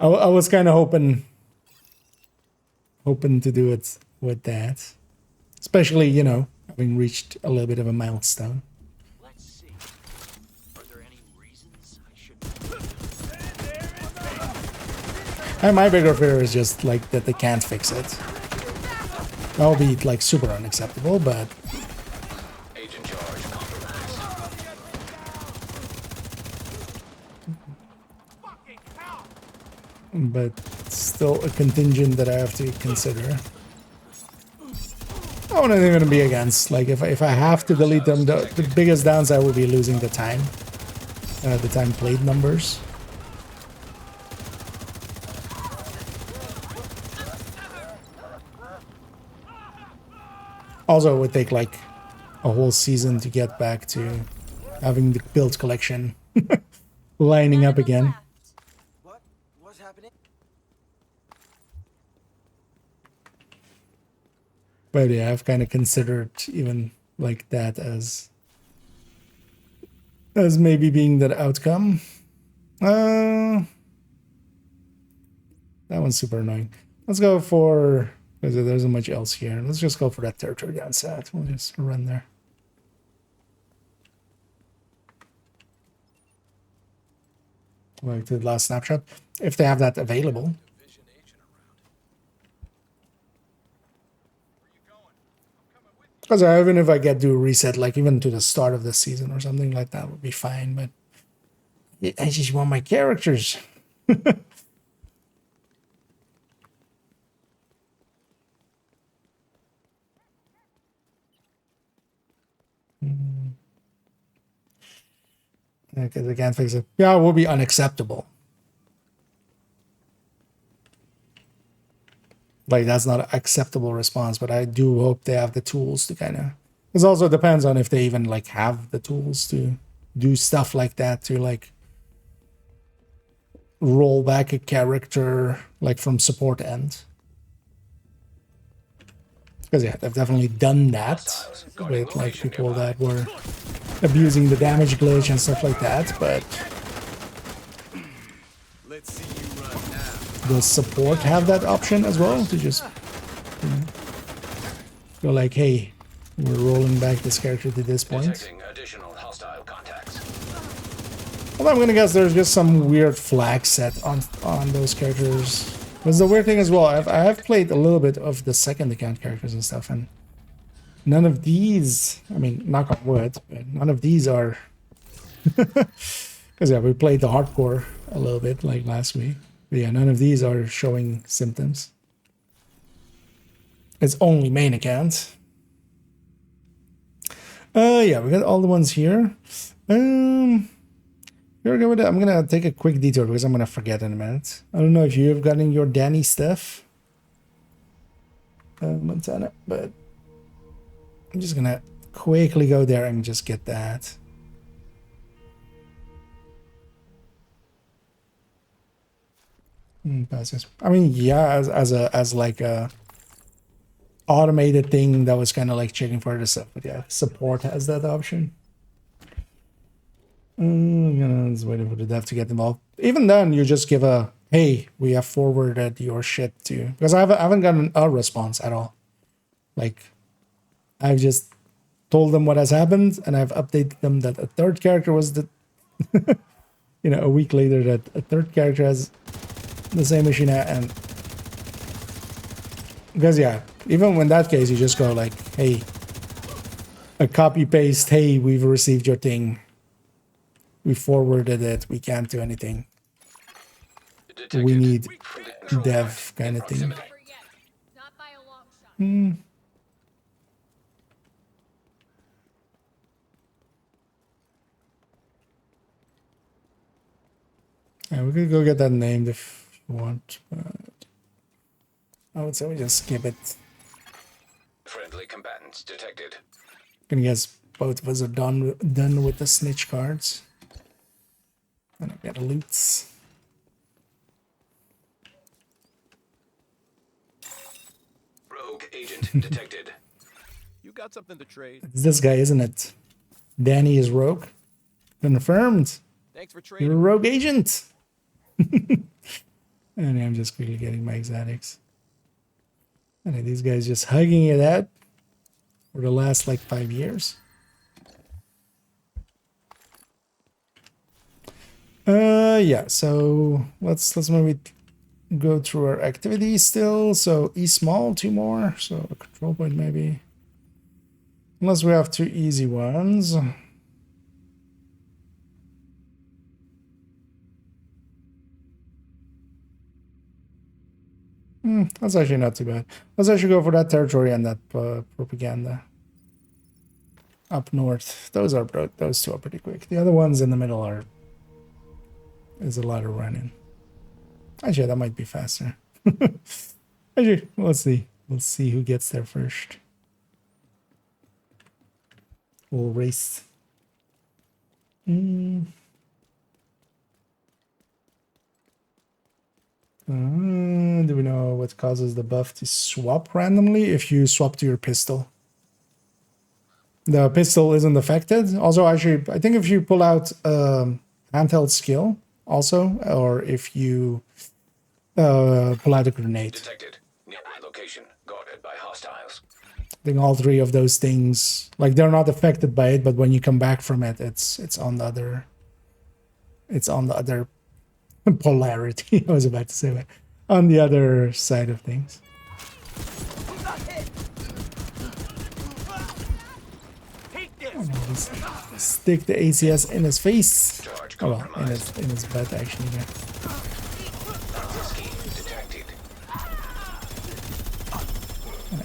I was kind of hoping to do it with that. Especially, having reached a little bit of a milestone. Let's see. Are there any reasons I should? And my bigger fear is just like that they can't fix it. That would be like super unacceptable, but Agent charge compromised. still a contingent that I have to consider. I wouldn't even be against. Like if I have to delete them, the biggest downside would be losing the time played numbers. Also, it would take like a whole season to get back to having the build collection lining up again. What's happening? But yeah, I've kind of considered even like that as maybe being that outcome. That one's super annoying. Let's go for, because there isn't much else here. Let's just go for that territory down south. We'll just run there. Like the last snapshot, if they have that available. Because even if I get to reset, like even to the start of the season or something like that would be fine, but I just want my characters. Because I can't fix it. Yeah, it will be unacceptable. Like, that's not an acceptable response, but I do hope they have the tools to kind of... It also depends on if they even, like, have the tools to do stuff like that, to, like, roll back a character, like, from support end. Because yeah, they've definitely done that with like people that were abusing the damage glitch and stuff like that, but Let's see you run now. does support have that option as well to just, you know, go like, hey, we're rolling back this character to this point? Detecting additional hostile contacts. Well, I'm gonna guess there's just some weird flag set on those characters. Because the weird thing as well, I have played a little bit of the second account characters and stuff, and none of these, I mean, knock on wood, but none of these are... Because yeah, we played the hardcore a little bit like last week. But yeah, none of these are showing symptoms. It's only main account. Yeah, we got all the ones here. Here we go with it. I'm gonna take a quick detour because I'm gonna forget in a minute. I don't know if you've gotten your Danny stuff, Montana, but I'm just gonna quickly go there and just get that. Passes. I mean, yeah, as like a automated thing that was kind of like checking for this stuff, but yeah, support has that option. Just waiting for the dev to get them all. Even then, you just give a, hey, we have forwarded your shit to, because I haven't gotten a response at all. Like, I've just told them what has happened, and I've updated them that a third character was the, you know, a week later that a third character has the same issue now, and because yeah, even in that case, you just go like, hey, a copy paste, hey, we've received your thing. We forwarded it. We can't do anything. Detected. We need Control dev point kind in of thing. proximity. Not by a long shot. Yeah, we could go get that named if you want, but I would say we just skip it. Friendly combatants detected. Gonna guess both of us are done with the snitch cards. And I got loots. Rogue agent detected. You got something to trade. It's this guy, isn't it? Danny is rogue. Confirmed. Thanks for You're a trading. rogue agent. And I'm just quickly getting my exotics. And these guys just hugging it out for the last like 5 years. Yeah, so let's maybe go through our activities still. So E small, 2 more. So a control point maybe. Unless we have 2 easy ones. That's actually not too bad. Let's actually go for that territory and that propaganda. Up north. Those two are pretty quick. The other ones in the middle is a lot of running. Actually, that might be faster. Actually, let's see. Let's see who gets there first. We'll race. Do we know what causes the buff to swap randomly? If you swap to your pistol. The pistol isn't affected. Also, actually, I think if you pull out handheld skill also, or if you pull out a grenade. Detected. Nearby location guarded by hostiles. I think all 3 of those things, like they're not affected by it, but when you come back from it, it's on the other. It's on the other polarity. I was about to say that. On the other side of things. Just stick the ACS in his face. Charge Oh well, compromised. in his butt actually. Yeah. Scheme detected.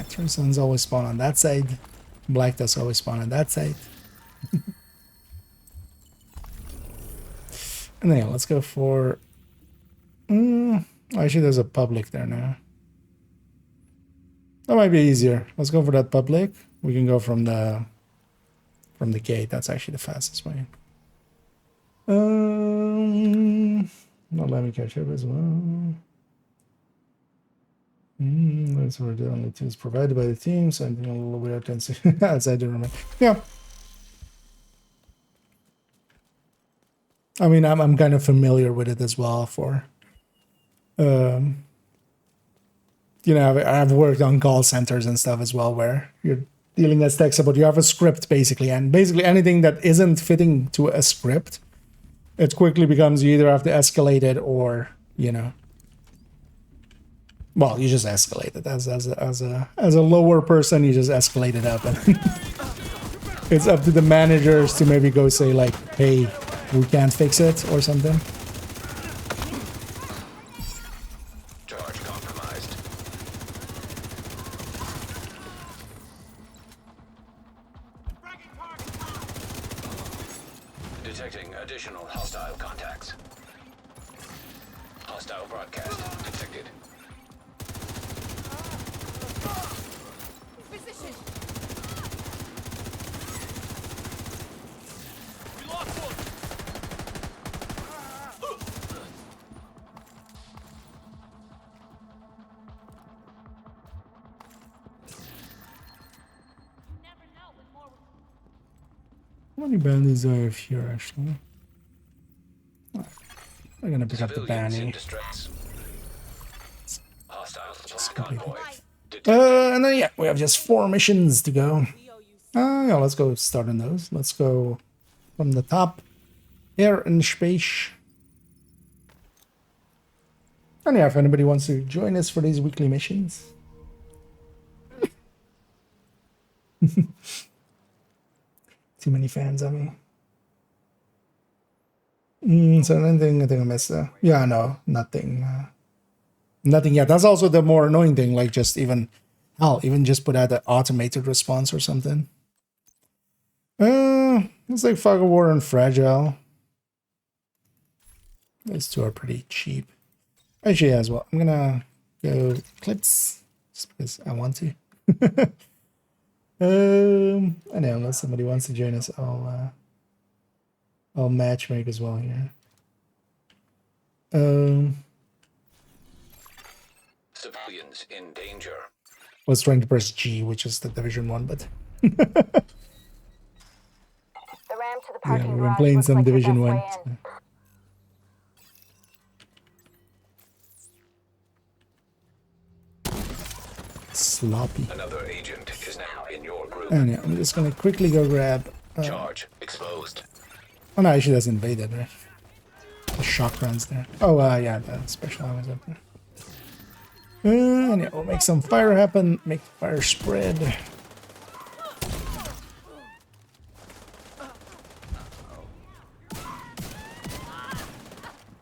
True Suns always spawn on that side. Black does always spawn on that side. And then yeah, let's go for. Actually, there's a public there now. That might be easier. Let's go for that public. We can go from the gate. That's actually the fastest way. Not let me catch up as well. Those were the only tools provided by the team, so I'm doing a little weird as I do remember. Yeah. I mean, I'm kind of familiar with it as well for, you know, I've worked on call centers and stuff as well where you're dealing as tech support. You have a script basically, and basically anything that isn't fitting to a script, it quickly becomes you either have to escalate it or, you know, well, you just escalate it as a lower person. You just escalate it up, and it's up to the managers to maybe go say like, "Hey, we can't fix it" or something. Charge compromised. Detecting additional hostile contacts. Hostile broadcast detected. Position. We lost one. You never know when more. How many bandits do I have here actually? I'm gonna pick up the Civilians in banny. distress. Hostile supply completely- convoy detected. And then yeah, we have just 4 missions to go. We owe you. Yeah, let's go start on those. Let's go from the top. Air and space. And yeah, if anybody wants to join us for these weekly missions. Too many fans of me. So anything I think I missed there. Yeah, no, nothing. Nothing yet. That's also the more annoying thing. Like just even, hell, even just put out an automated response or something. It's like Fog of War and Fragile. Those two are pretty cheap. Actually, as well. I'm gonna go Eclipse just because I want to. I know unless somebody wants to join us, I'll matchmake as well here. Civilians in danger. I was trying to press G, which is the Division 1, but The ramp to the yeah, parking we've been garage playing looks some like the Division best 1. way in. Sloppy. Another agent is now in your group. And yeah, I'm just gonna quickly go grab. Charge exposed. Oh no, actually that's invaded, right? The shock runs there. Oh yeah, the special armors up there. And yeah, we'll make some fire happen. Make the fire spread.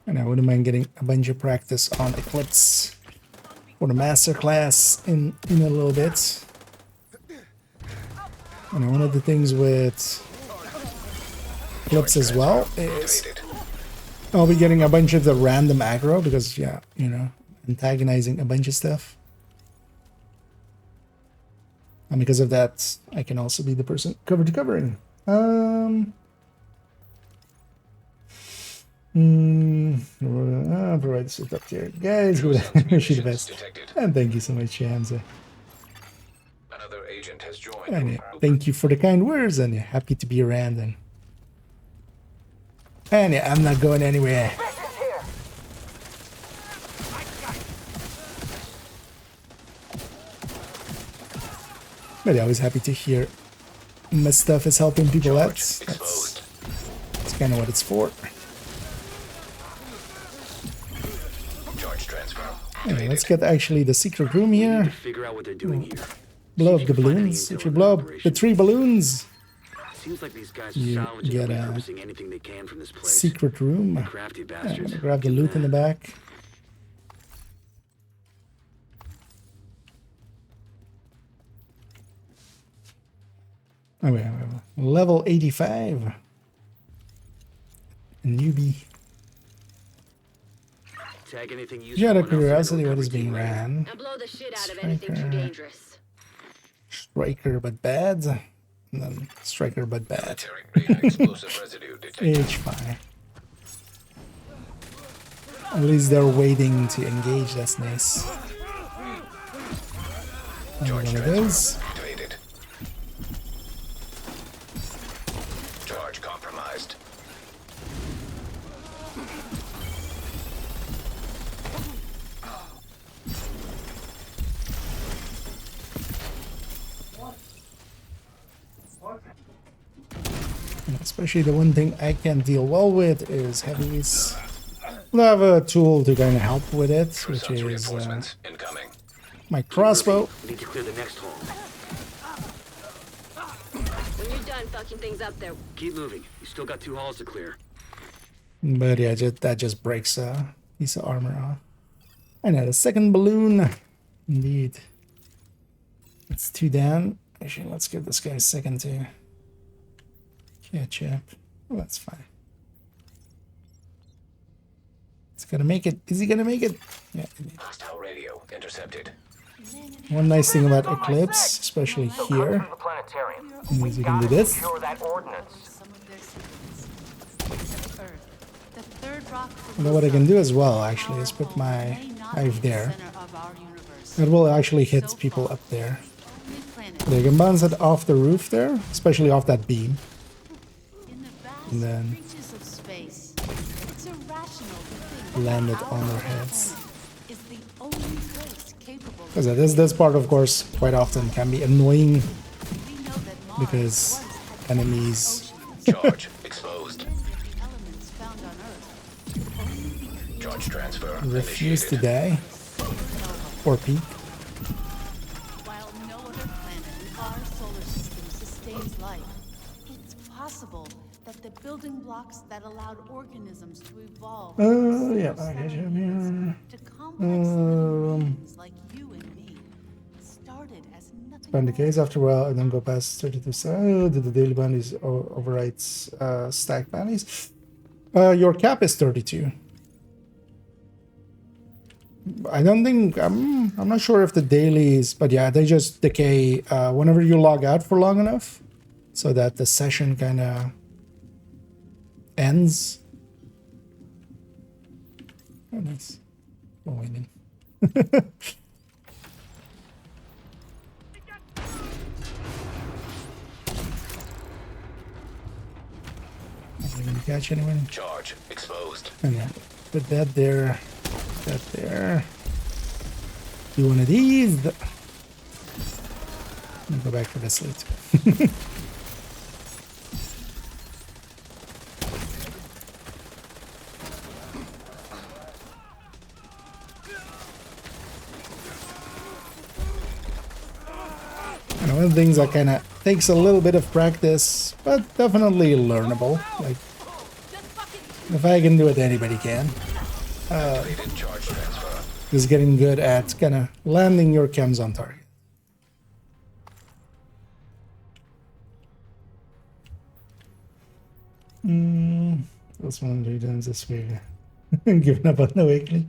And I wouldn't mind getting a bunch of practice on Eclipse for the master class in a little bit. And one of the things with Eclipse as well is Activated. I'll be getting a bunch of the random aggro because yeah, you know, antagonizing a bunch of stuff. And because of that, I can also be the person covering. Provide this up here, guys. Wish you the best, Detected. and thank you so much, Hamza. Another agent has joined And your yeah, group. thank you for the kind words, and yeah, happy to be around. And yeah, I'm not going anywhere. But yeah, always happy to hear my stuff is helping people out. Exposed. That's kind of what it's for. Charge transfer. Anyway, let's get actually the secret room here. Figure out what they're doing here. Blow up See the if you can find any balloons. intel If you on blow the up the operation. 3 balloons, Seems like these guys You are salvaging get and a repurposing anything they can from this place. secret room. Crafty Yeah, bastards. grab the loot in the back. Oh wait, level 85. A newbie. Tag anything useful. Just out of and I'll send curiosity, a what is recovery being team later. ran? And blow the shit out of anything too Striker. dangerous. Striker but bad. And then striker but bad. Military grade explosive residue detected. H5. At least they're waiting to engage, that's nice. Charge one of transfer those. activated. Charge compromised. And especially the one thing I can deal well with is heavies. We'll have a tool to kind of help with it, which Resistance is reinforcements incoming. my crossbow. We need to clear the next hole. When you're done fucking things up there, Keep moving. You still got 2 halls to clear. But yeah, that just breaks a piece of armor off. And a second balloon. Indeed. It's 2 down. Actually, let's give this guy a second to catch up. Well, that's fine. It's gonna make it. Is he gonna make it? Yeah. Hostile radio intercepted. One nice thing about Eclipse, especially here, The planetarium. is you can do this. Secure that ordnance. Some of their secrets. Earth, the third rock from And the then what I can sun, do as well, actually, is put my may not hive be the there. center of our universe. It will actually hit So people far, up there. only planet They can bounce it off the roof there, especially off that beam. in the vast And then reaches of space. It's irrational to think land that it on our their heads. planet is the only place capable of Because this part, of course, quite often can be annoying We know that Mars because once had enemies oceans. Charge exposed. The elements found on Earth could only be created Charge transfer refuse to initiated. die or peak. while no other planet in our solar system sustains life. It's possible that the building blocks that allowed organisms to evolve Yeah, I get you here. to complex little Um, beings like you and me started as nothing Find the more case after a while and then go past 32. So, did the daily bounties overrides stack bounties? Your cap is 32. I don't think I'm not sure if the dailies, but yeah, they just decay whenever you log out for long enough, so that the session kind of ends. Oh, nice. Oh, waiting. Are we gonna catch anyone? Charge exposed. And yeah, put that there. That there. Do one of these. Let me go back for this later. And one of the things that kind of takes a little bit of practice, but definitely learnable. Like, if I can do it, anybody can. Activated charge transfer. Is getting good at kind of landing your chems on target. That's one of the times this week. Giving up on the weekly.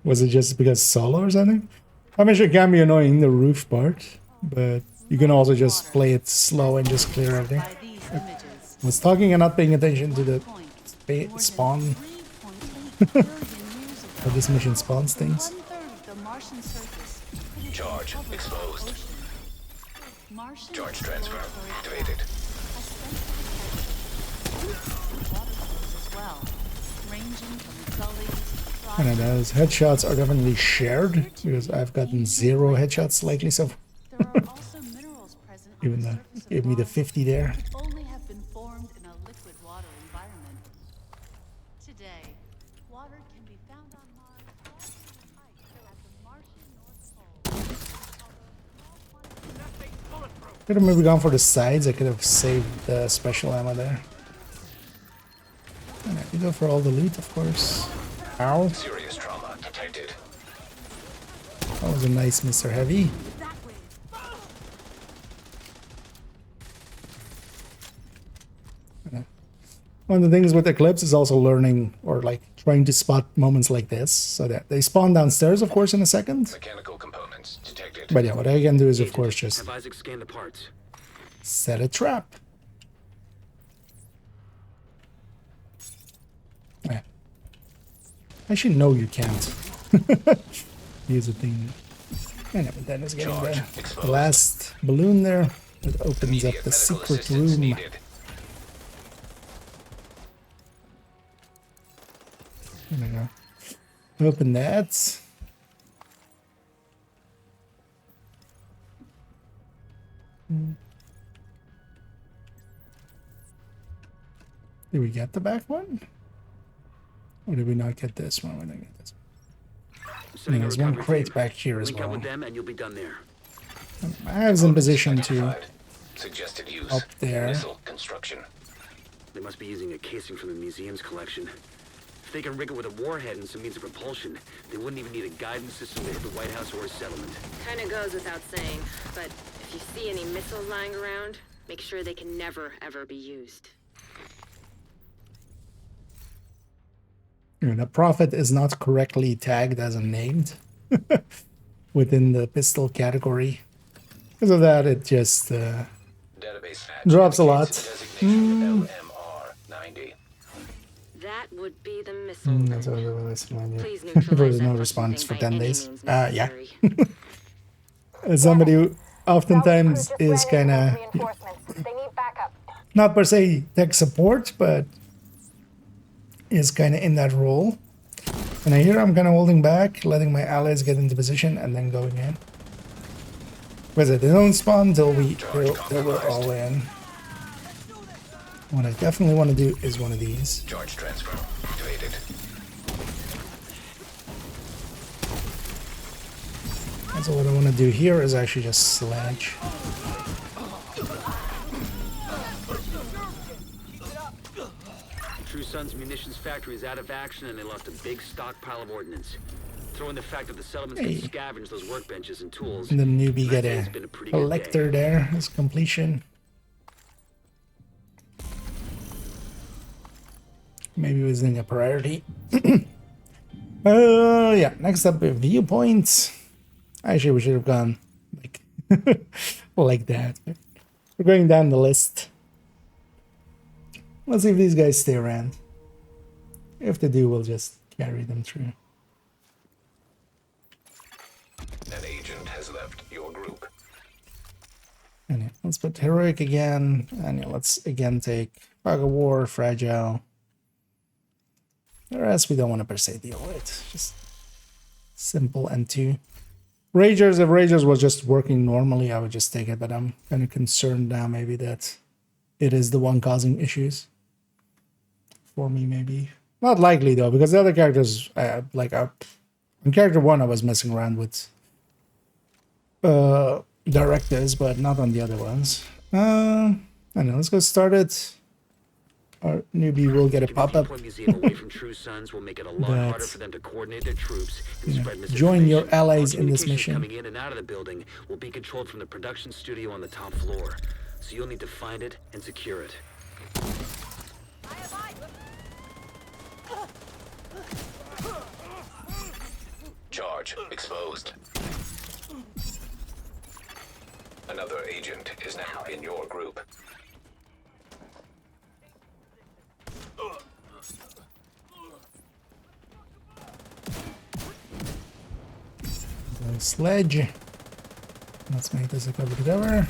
Was it just because solo or something? I mean, it can be annoying, the roof part, but you can also just play it slow and just clear everything. by these images. I was talking and not paying attention to the Point. spawn. 3.8 billion years ago, How this mission spawns things. 1/3 of the Martian surface could have been Charge covered by exposed. ocean. Martian Charge transfer exploratory activated. craft has sensitive water flows as well, ranging from gullies, I know those headshots are definitely shared because I've gotten 0 headshots lately, so there are also minerals present on even the though surface of gave me the Mars 50 there. that could only have been formed in a liquid water environment. Today, water can be found on Mars all through the ice at the Martian North Pole. Could have maybe gone for the sides. I could have saved the special ammo there. And I could go for all the loot, of course. Ow. Serious trauma detected. That was a nice Mr. Heavy. One of the things with Eclipse is also learning or like trying to spot moments like this so that they spawn downstairs, of course, in a second. Mechanical components detected. But yeah, what I can do is, of course, just Have Isaac scan the parts. set a trap. Yeah. Actually, no, you can't. Here's the thing. And then it's getting Charge the exposed. last balloon there. It opens up Immediate the medical secret assistance room. needed. There we go. Open that. Did we get the back one? Or did we not get this one? We didn't get this one. There's one crate back here as Link up well. with them and you'll be done there. I was in position to Identified. Suggested use. up there. Missile construction. They must be using a casing from the museum's collection. If they can rig it with a warhead and some means of propulsion, they wouldn't even need a guidance system to hit the White House or a settlement. Kinda goes without saying, but if you see any missiles lying around, make sure they can never, ever be used. The Prophet is not correctly tagged as a named within the pistol category. Because of that, it just Database match drops a lot. indicates designation LMR-90. That would be the missile. That's what I was saying, Please yeah. neutralize There's that no fucking response for thing 10 by any days. means Yeah. necessary. As somebody who oftentimes is kind of not per se tech support, but is kind of in that role. And I hear I'm kind of holding back, letting my allies get into position and then going in. Because they don't spawn till we're all in. What I definitely want to do is one of these. Charge transfer activated. And so what I want to do here is actually just sledge. True Sun's munitions factory is out of action and they lost a big stockpile of ordnance. Throw in the fact that the settlements Hey. can scavenge those workbenches and tools. And the newbie get It's a been a pretty good collector there as completion. Maybe it was in a priority. Yeah, next up, viewpoints. Actually, we should have gone like like that. We're going down the list. Let's see if these guys stay around. If they do, we'll just carry them through. An agent has left your group. And yeah, let's put heroic again. And yeah, let's again take fog of war, fragile. The rest we don't want to per se deal with. Just simple and two. Ragers, if Ragers was just working normally, I would just take it, but I'm kind of concerned now maybe that it is the one causing issues. For me, maybe. Not likely though, because the other characters, in character 1 I was messing around with directives, but not on the other ones. I don't know, let's go start it. Our newbie will get a Keeping the pop-up. Point Museum away from True Sons will make it a lot That, harder for them to coordinate their troops and you know, spread join your misinformation. allies All in this communications mission. coming in and out of the building will be controlled from the production studio on the top floor. So you'll need to find it and secure it. Charge exposed. Another agent is now in your group. The sledge. Let's make this a cover to cover.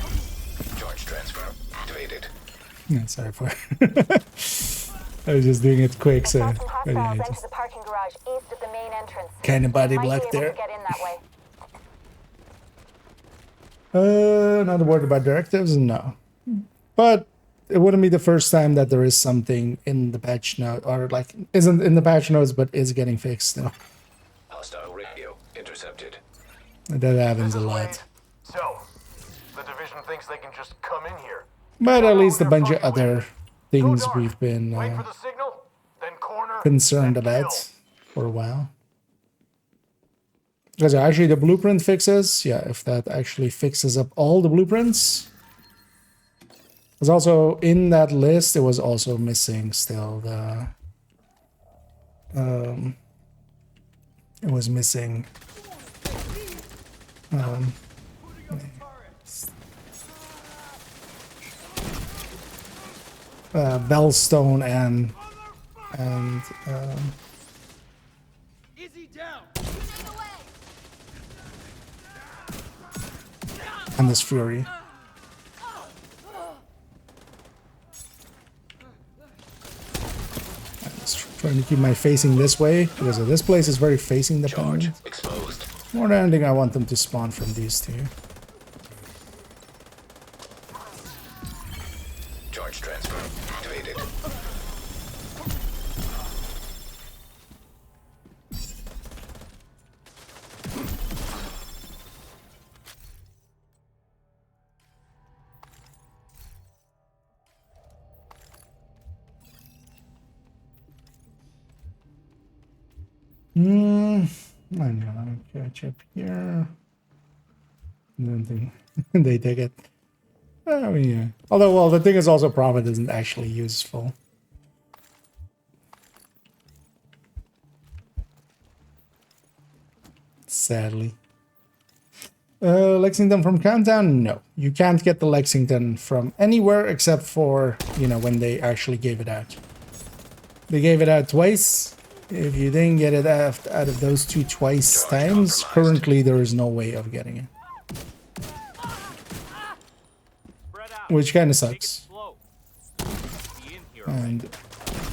Charge transfer activated. Yeah, sorry for I was just doing it quick, so Some but yeah, hostiles I enter just the parking garage east of the main entrance. kind of body Might be blocked able there. to get in that way. Not worried about directives, no. But it wouldn't be the first time that there is something in the patch note, or like isn't in the patch notes, but is getting fixed. No, Hostile radio intercepted. that happens a lot. So, the division thinks they can just come in here. But at least a bunch of other things we've been Wait for the signal, then corner, concerned then about kill. for a while. Because actually the blueprint fixes, yeah, if that actually fixes up all the blueprints. Because also in that list, it was also missing still the... it was missing... Bellstone and Easy down. and this fury. I'm just trying to keep my facing this way because this place is very facing Charge dependent. exposed. More than anything, I want them to spawn from these two. Charge transfer activated. I know, let me catch up here. I don't think they take it. I mean, yeah. Although, well, the thing is also profit isn't actually useful. Sadly. Lexington from Countdown? No. You can't get the Lexington from anywhere except for, you know, when they actually gave it out. They gave it out twice. If you didn't get it out of those two twice times, currently there is no way of getting it. Which kind of sucks. And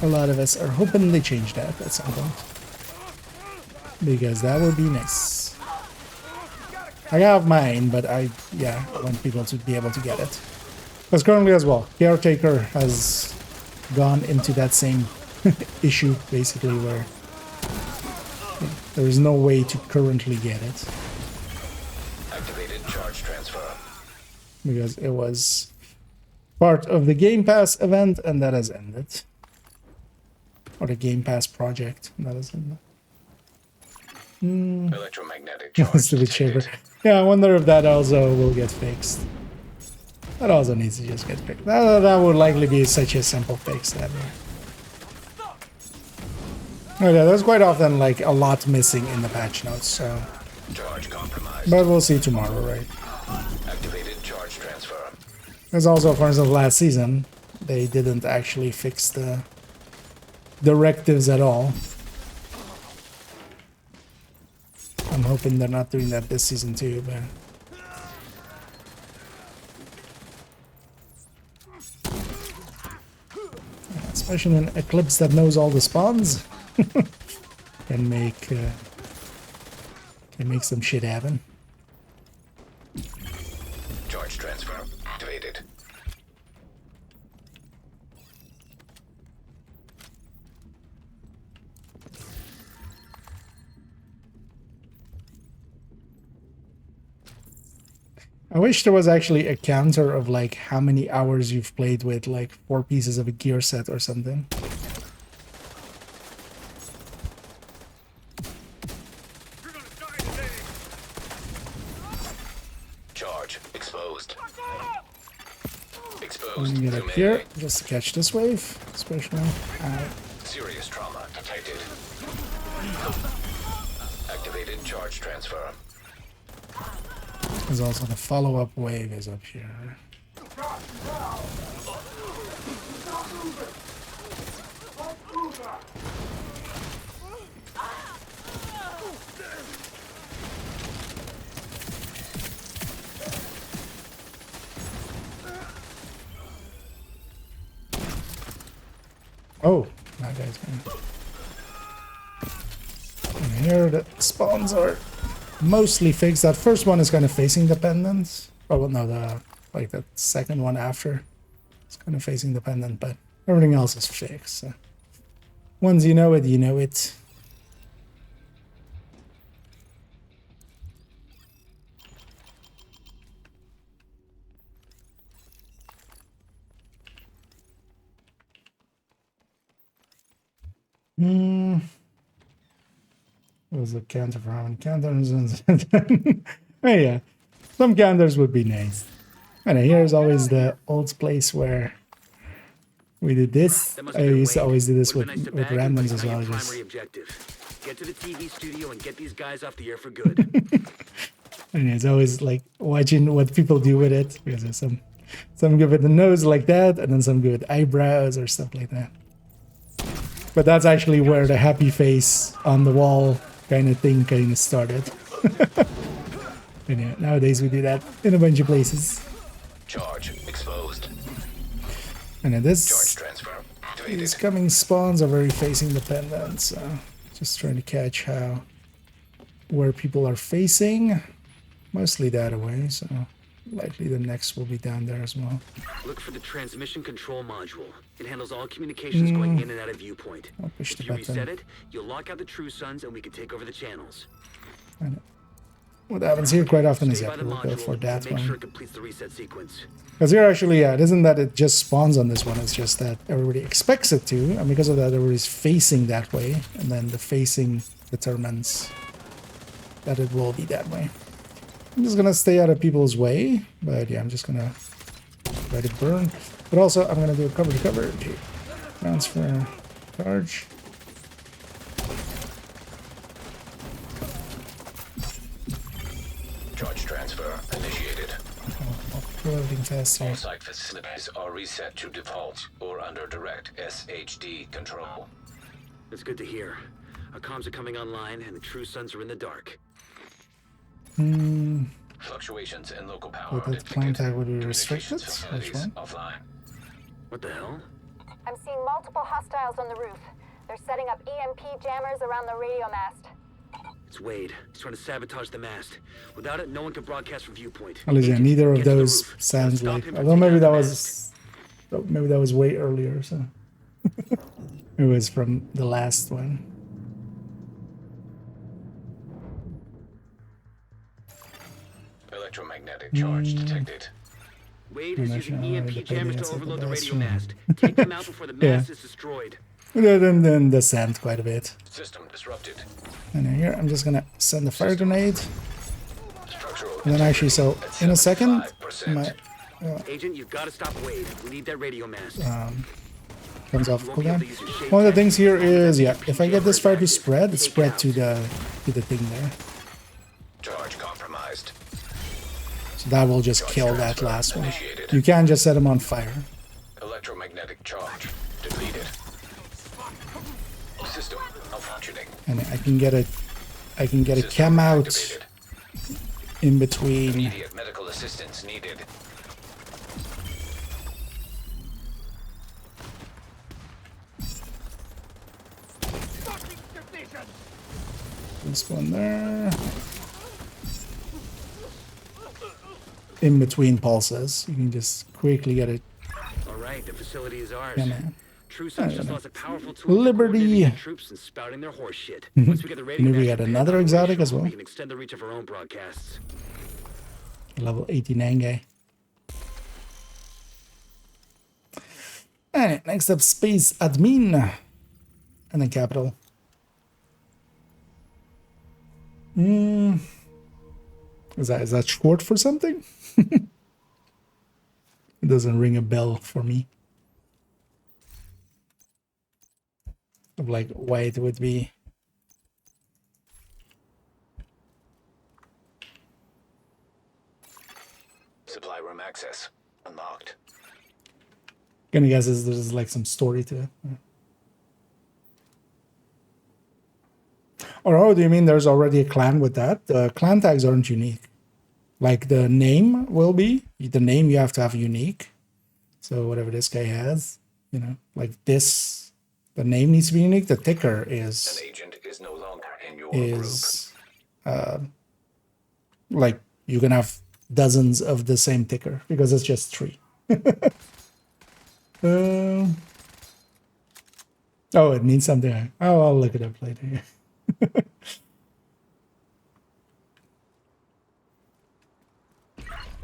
a lot of us are hoping they change that at some point. Because that would be nice. I have mine, but I want people to be able to get it. Because currently as well, Caretaker has gone into that same issue, basically, where there is no way to currently get it. Activated charge transfer. Because it was part of the Game Pass event, and that has ended. Or the Game Pass project, that has ended. Electromagnetic charge Stupid shaver. detected. Yeah, I wonder if that also will get fixed. That also needs to just get fixed. That would likely be such a simple fix. That okay, there's quite often like a lot missing in the patch notes, so. Charge compromised. But we'll see tomorrow, right? Activated charge transfer. There's also, for instance, last season, they didn't actually fix the directives at all. I'm hoping they're not doing that this season too, but. Especially an Eclipse that knows all the spawns can make some shit happen. Charge transfer activated. I wish there was actually a counter of like how many hours you've played with like 4 pieces of a gear set or something. Charge exposed. I'm Exposed gonna get to up here melee. just to catch this wave, especially. Serious trauma detected. Activated charge transfer. There's also the follow-up wave is up here. Oh, that guy's gonna. And here the spawns are mostly fixed. That first one is kind of facing dependent. Oh well, no, the second one after it's kind of facing dependent, but everything else is fixed. So once you know it, you know it. What was the counter for how many counters? Oh yeah, some counters would be nice. And here's always the old place where we did this. I used to always do this with randoms as well. Just Get to the TV studio and get these guys off the air for good. and it's always like watching what people do with it, because there's some give it the nose like that, and then some give it eyebrows or stuff like that. But that's actually where the happy face on the wall kind of thing kind of started. And yeah, nowadays we do that in a bunch of places. Charge exposed. And then Charge this transfer these activated. coming spawns are very facing dependent, so just trying to catch where people are facing. Mostly that away, so likely the next will be down there as well. Look for the transmission control module. It handles all communications going in and out of viewpoint. I'll push If the you reset button. it, you'll lock out the True Suns and we can take over the channels. What happens here quite often is Stay yeah, by the we'll go module for and that make sure one. it completes the reset sequence. Because here actually, yeah, it isn't that it just spawns on this one, it's just that everybody expects it to, and because of that everybody's facing that way, and then the facing determines that it will be that way. I'm just gonna stay out of people's way, but yeah, I'm just gonna let it burn. But also, I'm gonna do a cover to cover. Transfer, charge. Charge transfer initiated. Loading fast here. All site facilities are reset to default or under direct SHD control. That's good to hear. Our comms are coming online and the True Suns are in the dark. Fluctuations in local power. But that plant tag would be Communications restricted. Which facilities one? offline. What the hell? I'm seeing multiple hostiles on the roof. They're setting up EMP jammers around the radio mast. It's Wade. He's trying to sabotage the mast. Without it, no one can broadcast from viewpoint. At least, yeah, Agent, neither of get to the those roof. sounds Stop like. him from Although taking maybe out that the mast. was way earlier. So it was from the last one. Electromagnetic charge detected. Wade is using National EMP jammers to Independence of the overload the radio Bastion. mast. Take them out before the Yeah. mast is destroyed. Then the sand quite a bit. System disrupted. And then here, I'm just gonna send a fire grenade. Structural And then actually, so integrity in a at second, 75%. Agent, you've got to stop Wade. We need that radio mast. comes off You won't be able cooldown. to use your shade One of the tech things here as long as is, that yeah, EMP if I get jammer this is fire to active. spread, Take spread it to out. the thing there. Charge compromised. So that will just Charge kill that transfer last one. initiated. You can't just set them on fire. Electromagnetic charge deleted. System malfunctioning. And I can get a System cam out activated. in between. Immediate medical assistance needed. This one there. In between pulses, you can just quickly get it. All right, the facility is ours. Yeah, man. True Suns just lost a powerful tool for Liberty. coordinating the troops and spouting their horse shit. Once we get the radio Maybe we mast got repaired another and exotic as operational, well. We can extend the reach of our own broadcasts. Level 89 guy. Alright, next up, Space Admin. And then Capital. Is that short for something? It doesn't ring a bell for me. Of like why it would be. Supply room access unlocked. Gonna guess is there's like some story to it. Or oh, do you mean there's already a clan with that? The clan tags aren't unique. Like the name will be. The name you have to have unique. So whatever this guy has, you know, like this, the name needs to be unique. The ticker An is agent is no longer in your group. Like you can have dozens of the same ticker because it's just 3. Oh, it means something. Oh, I'll look it up later.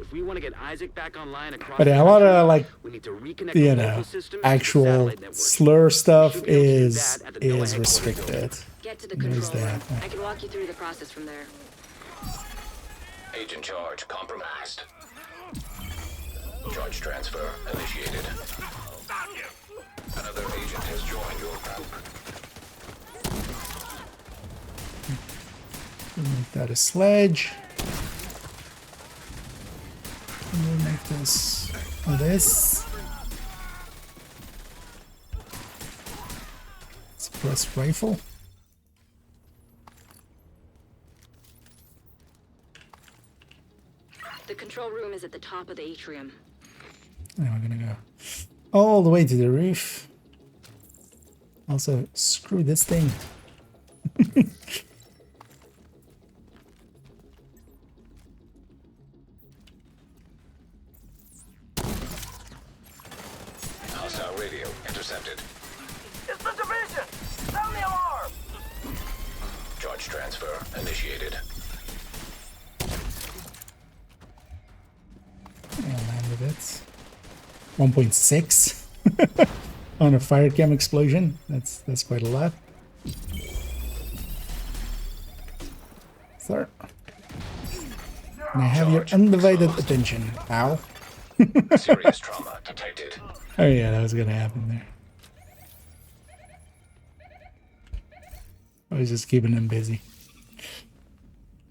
If we want to get Isaac back online across But the yeah, a lot country, of like we need to reconnect you the know local system to the actual satellite network. slur stuff Should be able to do is that at the NOAA headquarters restricted. Get to the There's control room. that. I can walk you through the process from there. Agent charge compromised. Charge transfer initiated. Another agent has joined your group. Make that a sledge. And we'll make this this. Suppressed rifle. control room is at the top of the atrium. Now we're gonna go all the way to the roof. Also, screw this thing. Hostile radio intercepted. It's the division! Sound the alarm! Charge transfer initiated. I landed it. 1.6 on a fire cam explosion. That's quite a lot. Sir, can I have your undivided attention? Ow. Serious trauma detected. Oh yeah, that was gonna happen there. I was just keeping him busy.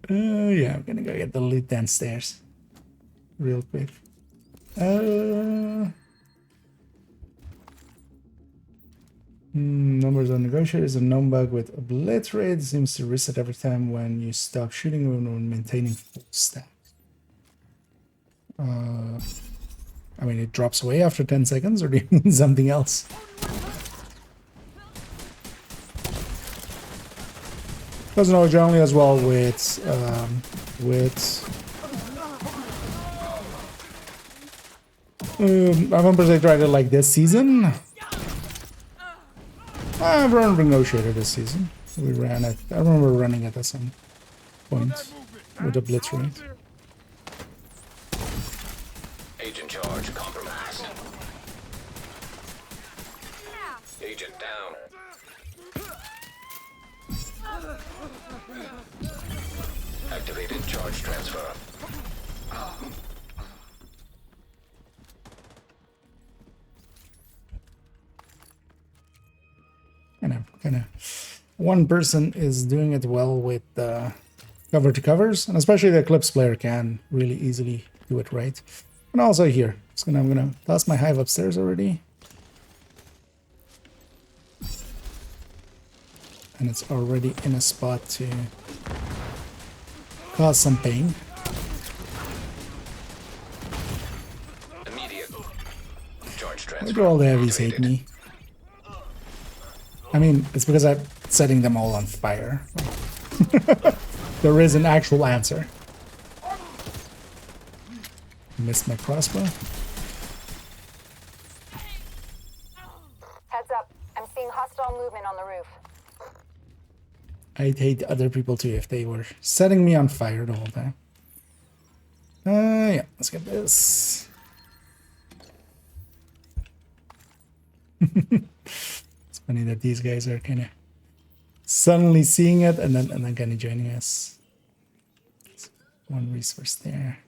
Yeah, I'm gonna go get the loot downstairs. Real quick. Numbers on negotiators. A known bug with obliterate seems to reset every time when you stop shooting when maintaining full stack. I mean, it drops away after 10 seconds, or do you mean something else? Doesn't know generally as well with I remember they tried it like this season. I've run negotiator this season. We ran it. I remember running it at some point with obliterate. Agent charge compromised. Agent down. Activated charge transfer. Kind of one person is doing it well with cover to covers, and especially the Eclipse player can really easily do it right. And also here, I'm gonna toss my hive upstairs already, and it's already in a spot to cause some pain. Immediate charge transfer. Why do all the heavies hate me? I mean, it's because I'm setting them all on fire. There is an actual answer. Missed my crossbow. Heads up. I'm seeing hostile movement on the roof. I'd hate other people too if they were setting me on fire the whole time. Yeah, let's get this. It's funny that these guys are kind of suddenly seeing it and then kind of joining us. One resource there.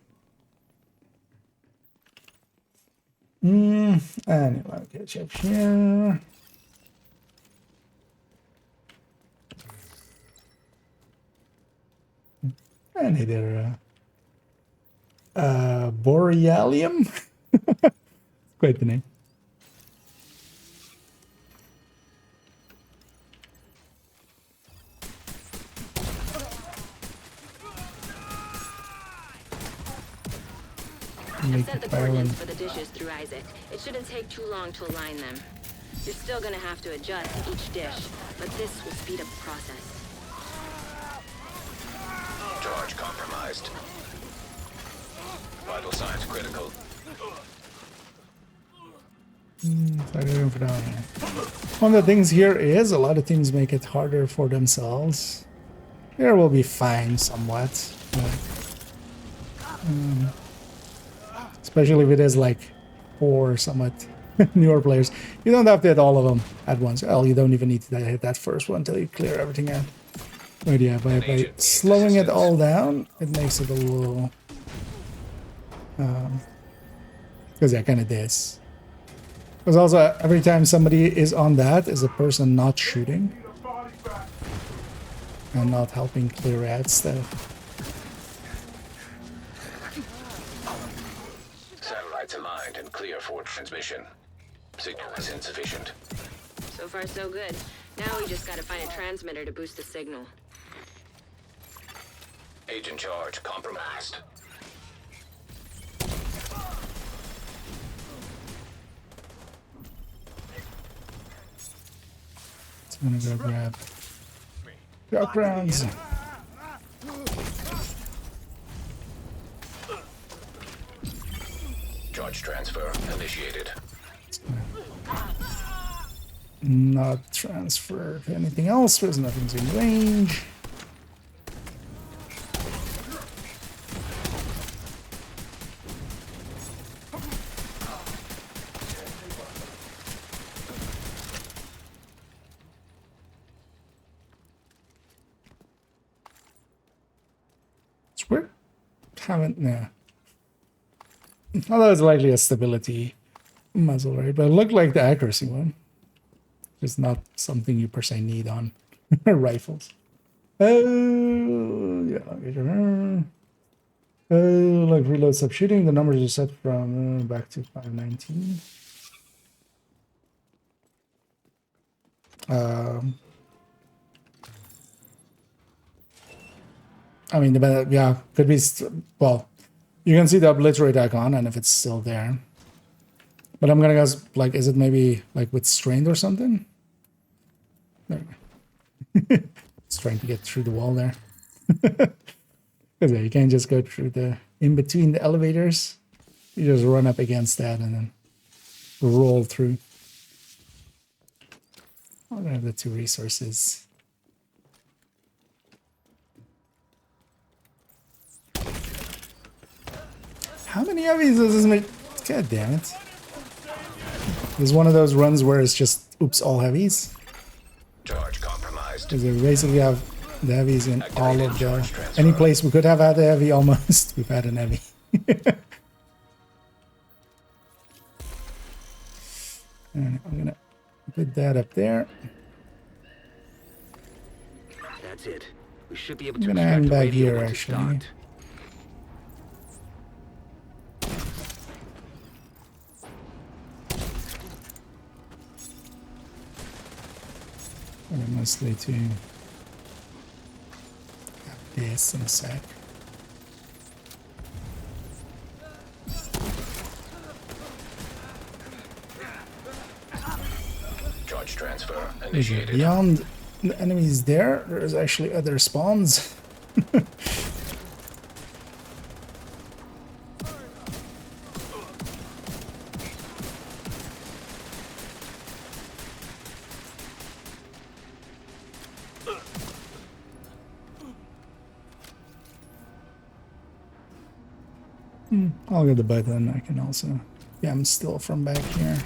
Anyway, I'll catch up here. And either Borealium. Quite the name. I've sent the coordinates for the dishes through Isaac. It shouldn't take too long to align them. You're still gonna have to adjust each dish, but this will speed up the process. Charge compromised. Vital signs critical. One of the things here is a lot of teams make it harder for themselves. Here we'll be fine somewhat. Especially if it is like 4 somewhat newer players. You don't have to hit all of them at once. Well, you don't even need to hit that first one until you clear everything out. But yeah, by slowing it all down, it makes it a little... because yeah, kind of this. Because also, every time somebody is on that, is a person not shooting. And not helping clear out stuff. Satellites aligned and clear for transmission. Signal is insufficient. So far, so good. Now we just gotta find a transmitter to boost the signal. Agent charge compromised. I'm gonna go grab shock rounds. Charge transfer initiated. Not transfer to anything else because nothing's in range. It's weird. Haven't, no. Although it's likely a stability muzzle, right? But it looked like the accuracy one. It's not something you per se need on rifles. Oh, yeah. Oh, like reload stop shooting. The numbers are set from back to 519. I mean, yeah, could be. Well, you can see the obliterate icon, and if it's still there. But I'm gonna guess, like, is it maybe like with strained or something? There we go. It's trying to get through the wall there. You can't just go through the in between the elevators. You just run up against that and then roll through. I don't have the 2 resources. How many heavies does this make? God damn it. There's one of those runs where it's just, oops, all heavies. Charge compromised. Because we basically have the heavies in all of the... Any place we could have had a heavy, almost, we've had an heavy. And I'm gonna put that up there. That's it. We should be able I'm to gonna extract hang the back radio here, once it's actually. docked. Mostly to have this in a sec. Charge transfer initiated. Beyond the enemies there's actually other spawns. I'll get the button. I can also... Yeah, I'm still from back here.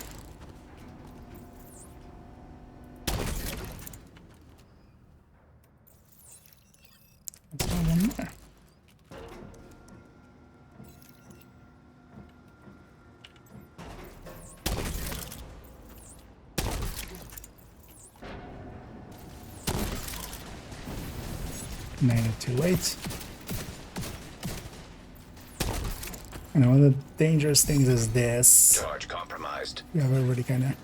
That's all in there. -28. And one of the dangerous things is this. Charge compromised. Yeah, we're really kind of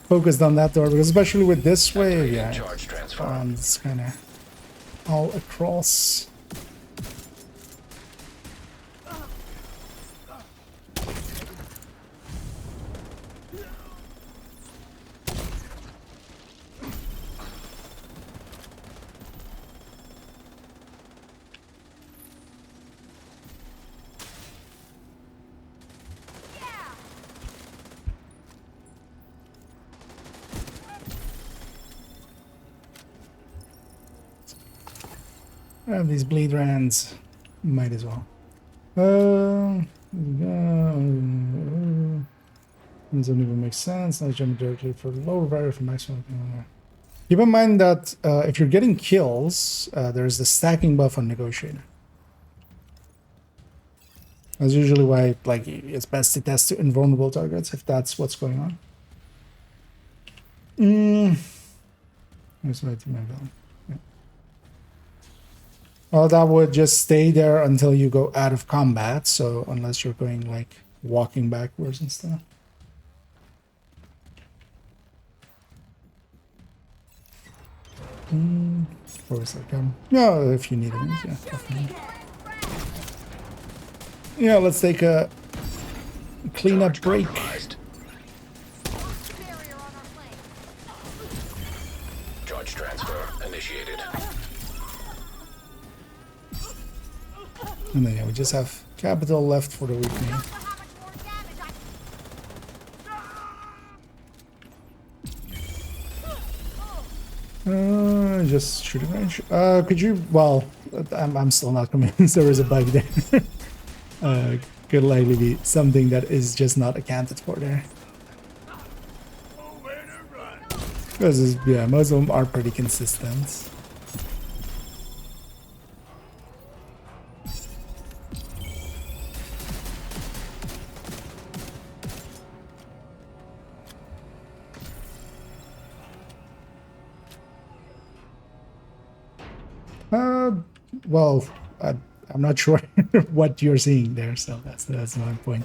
focused on that door, because especially with this wave, yeah, Charge transfer. it's kind of all across. I have these bleed rands. Might as well. Doesn't even make sense. Now jump directly for the lower value for maximum. Keep in mind that if you're getting kills, there's the stacking buff on Negotiator. That's usually why, like, it's best to test to invulnerable targets if that's what's going on. That's right to my value. Well, that would just stay there until you go out of combat, so unless you're going, like, walking backwards and stuff. Of course, I come. No, if you need it, yeah, definitely. Yeah, let's take a cleanup break. And then yeah, we just have capital left for the weakening. Just shooting range. Could you? Well, I'm still not convinced there is a bug there. Could likely be something that is just not accounted for there. Because yeah, most of them are pretty consistent. Well, I'm not sure what you're seeing there, so that's my point.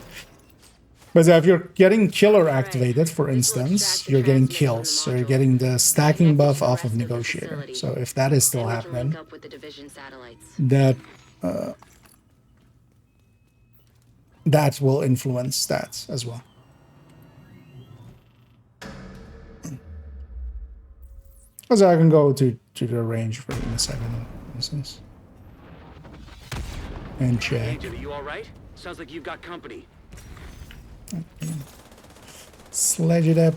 But if you're getting killer activated, for instance, you're getting kills, so you're getting the stacking buff off of Negotiator. So if that is still happening, that that will influence stats as well. So I can go to the range for in a second, for instance. And check. Agent, are you all right? Sounds like you've got company. Okay. Sledge it up.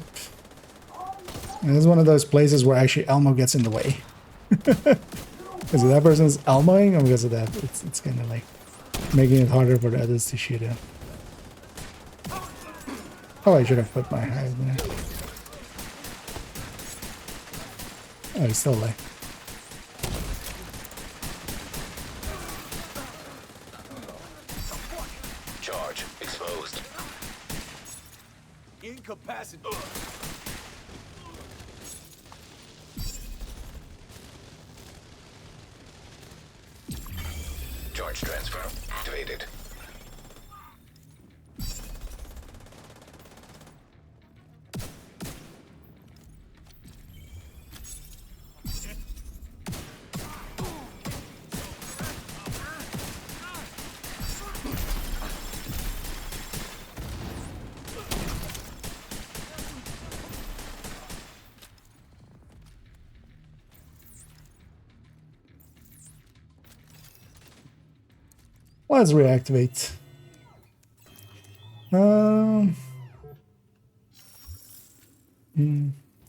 And this is one of those places where actually Elmo gets in the way. Because that person's Elmoing, or because of that, it's kind of like making it harder for the others to shoot him. Oh, I should have put my hive there. Oh, he's still alive. Charge exposed. Incapacitated. Charge transfer activated. Let's reactivate. Oh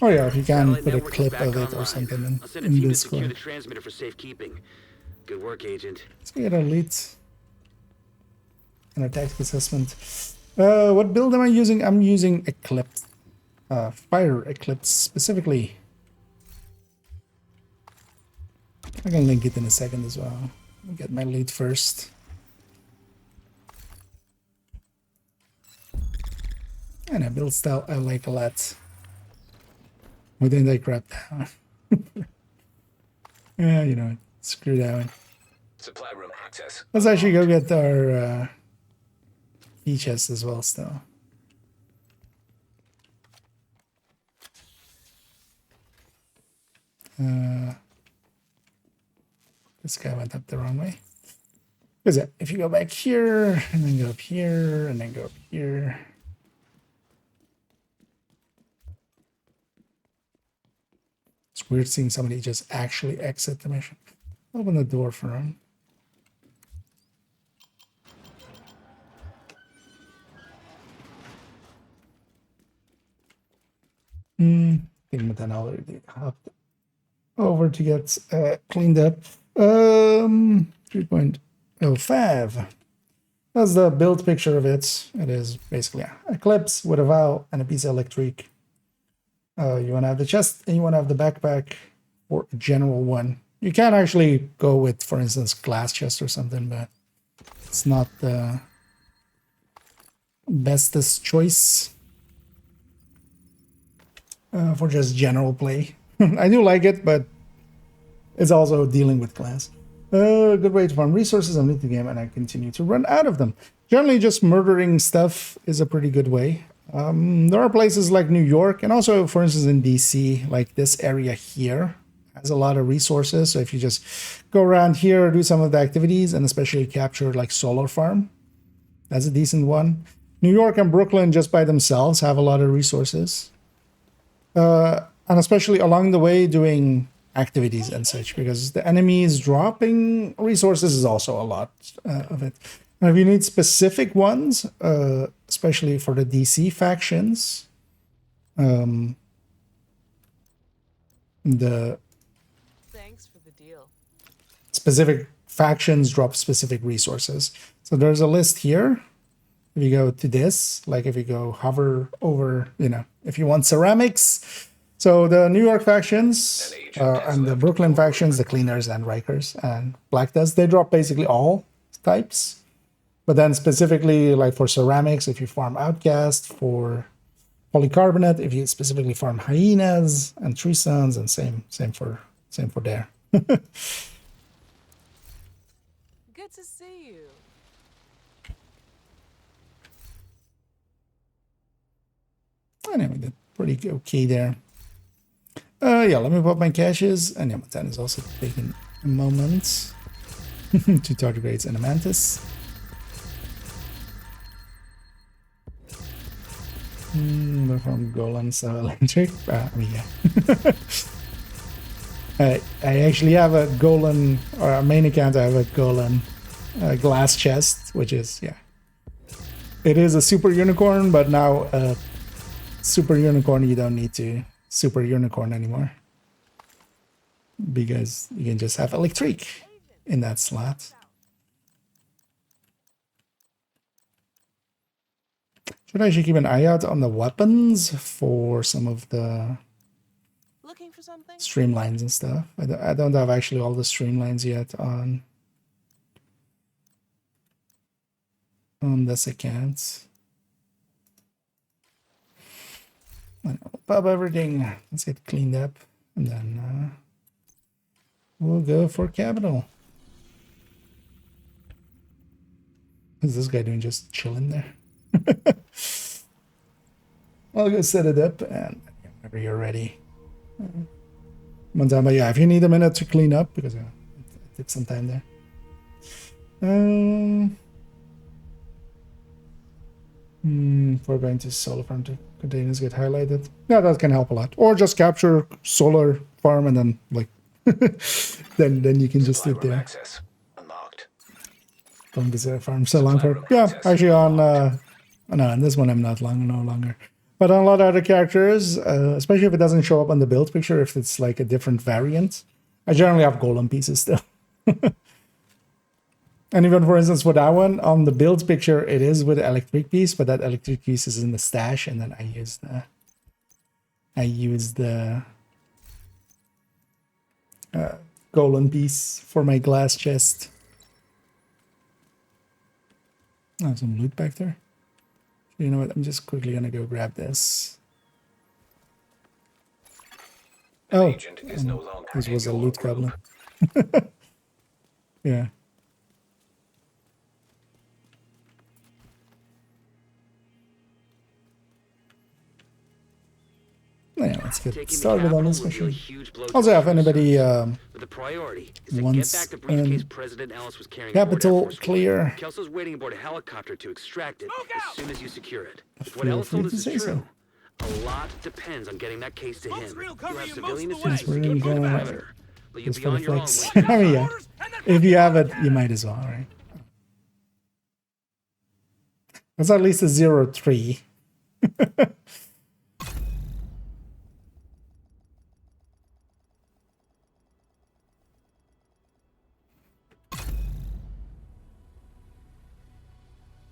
yeah, if you can put a clip of it or something in Discord. The transmitter for safekeeping. Good work, Agent. Let's get elite. An attack assessment. What build am I using? I'm using Eclipse. Fire Eclipse specifically. I can link it in a second as well. I'll get my lead first. And a build style I like a lot. Why didn't I grab that one? Yeah, you know, screw that one. Supply room access. Let's actually go get our key chest as well still. This guy went up the wrong way. Because if you go back here, and then go up here, and then go up here. It's weird seeing somebody just actually exit the mission. Open the door for him. Think that already hopped over to get cleaned up. 3.05. That's the build picture of it. It is basically Eclipse with a valve and a piece of electric. You want to have the chest and you want to have the backpack for a general one. You can actually go with, for instance, glass chest or something, but it's not the bestest choice for just general play. I do like it, but it's also dealing with glass. Good way to farm resources and loot the game, and I continue to run out of them. Generally, just murdering stuff is a pretty good way. There are places like New York, and also, for instance, in DC, like this area here has a lot of resources. So if you just go around here, do some of the activities, and especially capture like solar farm, that's a decent one. New York and Brooklyn just by themselves have a lot of resources. And especially along the way, doing activities and such, because the enemies dropping resources is also a lot of it. And if you need specific ones, especially for the DC factions, the Thanks for the deal. specific factions drop specific resources. So there's a list here. If you go to this, like if you go hover over, you know, if you want ceramics. So the New York factions and the Brooklyn factions, the Cleaners and Rikers and Black Dust, they drop basically all types. But then specifically like for ceramics, if you farm Outcast, for polycarbonate, if you specifically farm Hyenas and Tree Suns, and same for there. Good to see you. Anyway, that's pretty okay there. Yeah, let me pop my caches. And yeah, my 10 is also taking a moment to target and a mantis. They're from Golan's electric. I mean, yeah. I actually have a Golan, or a main account, I have a Golan glass chest, which is, yeah. It is a super unicorn, but now super unicorn, you don't need to super unicorn anymore, because you can just have electric in that slot. Should I actually keep an eye out on the weapons for some of the Looking for something? streamlines and stuff? I don't have actually all the streamlines yet on this account. I'll pop everything. Let's get cleaned up, and then we'll go for capital. What's this guy doing? Just chilling there. I'll go set it up, and whenever you're ready. But yeah, if you need a minute to clean up, because it took some time there. For going to solar farm to containers get highlighted. Yeah, that can help a lot. Or just capture solar farm and then like then you can just sit there. Access unlocked. Don't visit farm so long for. Yeah, actually on no, on this one I'm not no longer. But on a lot of other characters, especially if it doesn't show up on the build picture, if it's like a different variant, I generally have golem pieces still. And even, for instance, for that one, on the build picture, it is with electric piece, but that electric piece is in the stash, and then I use the golem piece for my glass chest. Oh, some loot back there. You know what? I'm just quickly gonna go grab this. Oh, Agent is no longer this was a in your loot group. goblin. Yeah. Yeah, let's get started on this mission. Also, if anybody wants capital clear, Kelso's waiting aboard a helicopter to extract it as soon as you secure it. If what feel Ellis free told us to is say so. true, a lot depends on getting that case to him. You have civilian Since assistance we're to in get you the going perimeter, but you'll just be for the on your own flex. once you're I mean, yeah. If you have it, you might as well, right? That's at least a 0-3.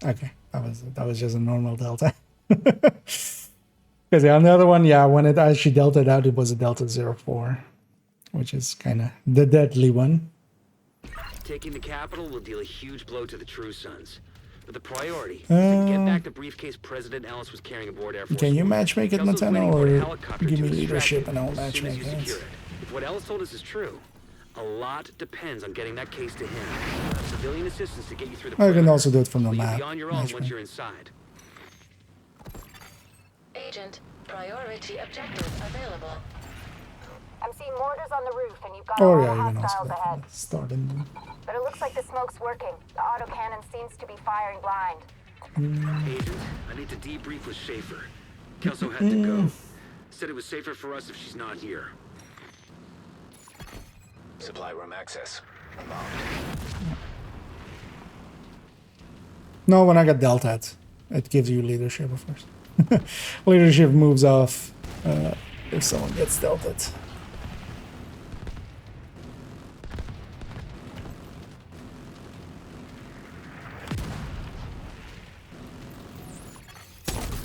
Okay, that was just a normal delta. Because yeah, on the other one, yeah, when it actually deltaed out, it was a delta 0-4, which is kind of the deadly one. Taking the capital will deal a huge blow to the True Sons. But the priority is to get back the briefcase President Ellis was carrying aboard Air Force Can you One. matchmake it, Kelso's Matano, waiting aboard a or helicopter give to me extract leadership it and I'll as soon as matchmake you it? secure it. If what Ellis told us is true, a lot depends on getting that case to him. You'll have civilian assistance to get you through the I can perimeter, also do it from the but you'll map. be on your own once matchmake. you're inside. Agent, priority objective available. I'm seeing mortars on the roof, and you've got Oh a lot yeah, of you can hostiles also ahead. start in. But it looks like the smoke's working. The autocannon seems to be firing blind. Agent, I need to debrief with Schaefer. Kelso had to go. Said it was safer for us if she's not here. Supply room access unlocked. No, when I got dealt at, it gives you leadership, of course. Leadership moves off if someone gets dealt at.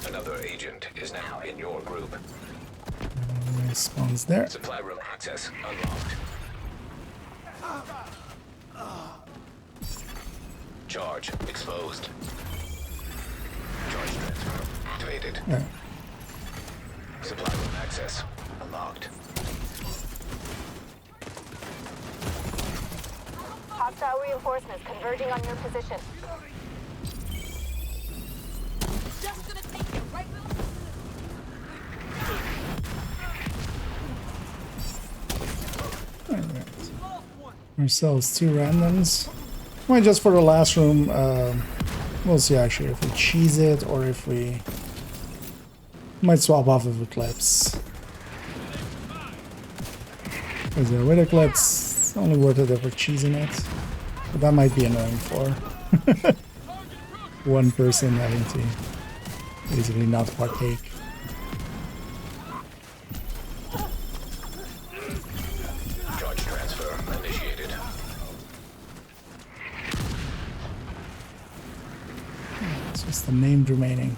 Another agent is now in your group. Spawns there. Supply room access unlocked. Charge exposed. Charge transfer activated. Yeah. Supply room access unlocked. Hostile reinforcements converging on your position. Just gonna take it, right, Will? Ourselves 2 randoms. Well, just for the last room, we'll see actually if we cheese it or if we might swap off of Eclipse. Because with Eclipse, it's only worth it if we're cheesing it. But that might be annoying for one person having to basically not partake. Charge transfer initiated. It's just the named remaining.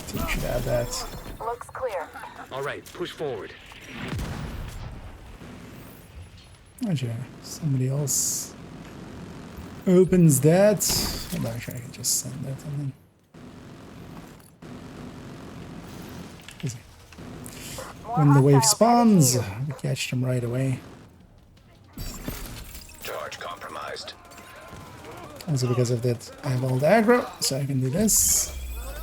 Team should add that. Looks clear. All right, push forward. Actually, somebody else opens that. Well, actually, I can just send that and then. Easy. When the wave spawns, we catch them right away. Charge compromised. Also because of that, I have all the aggro, so I can do this.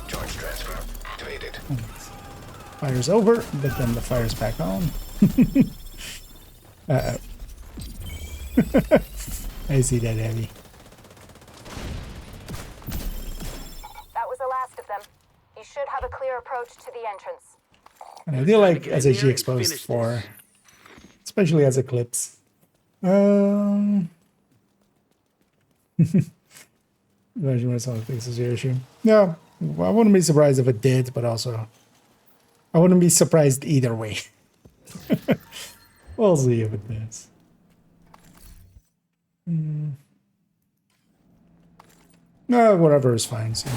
Charge transfer activated. And fire's over, but then the fire's back on. Uh-oh. I see that, Abby. That was the last of them. You should have a clear approach to the entrance. And I do like SHG exposed for, especially as Eclipse. Version myself fixes your issue. Yeah, I wouldn't be surprised if it did, but also I wouldn't be surprised either way. We'll see if it does. No, whatever is fine. So.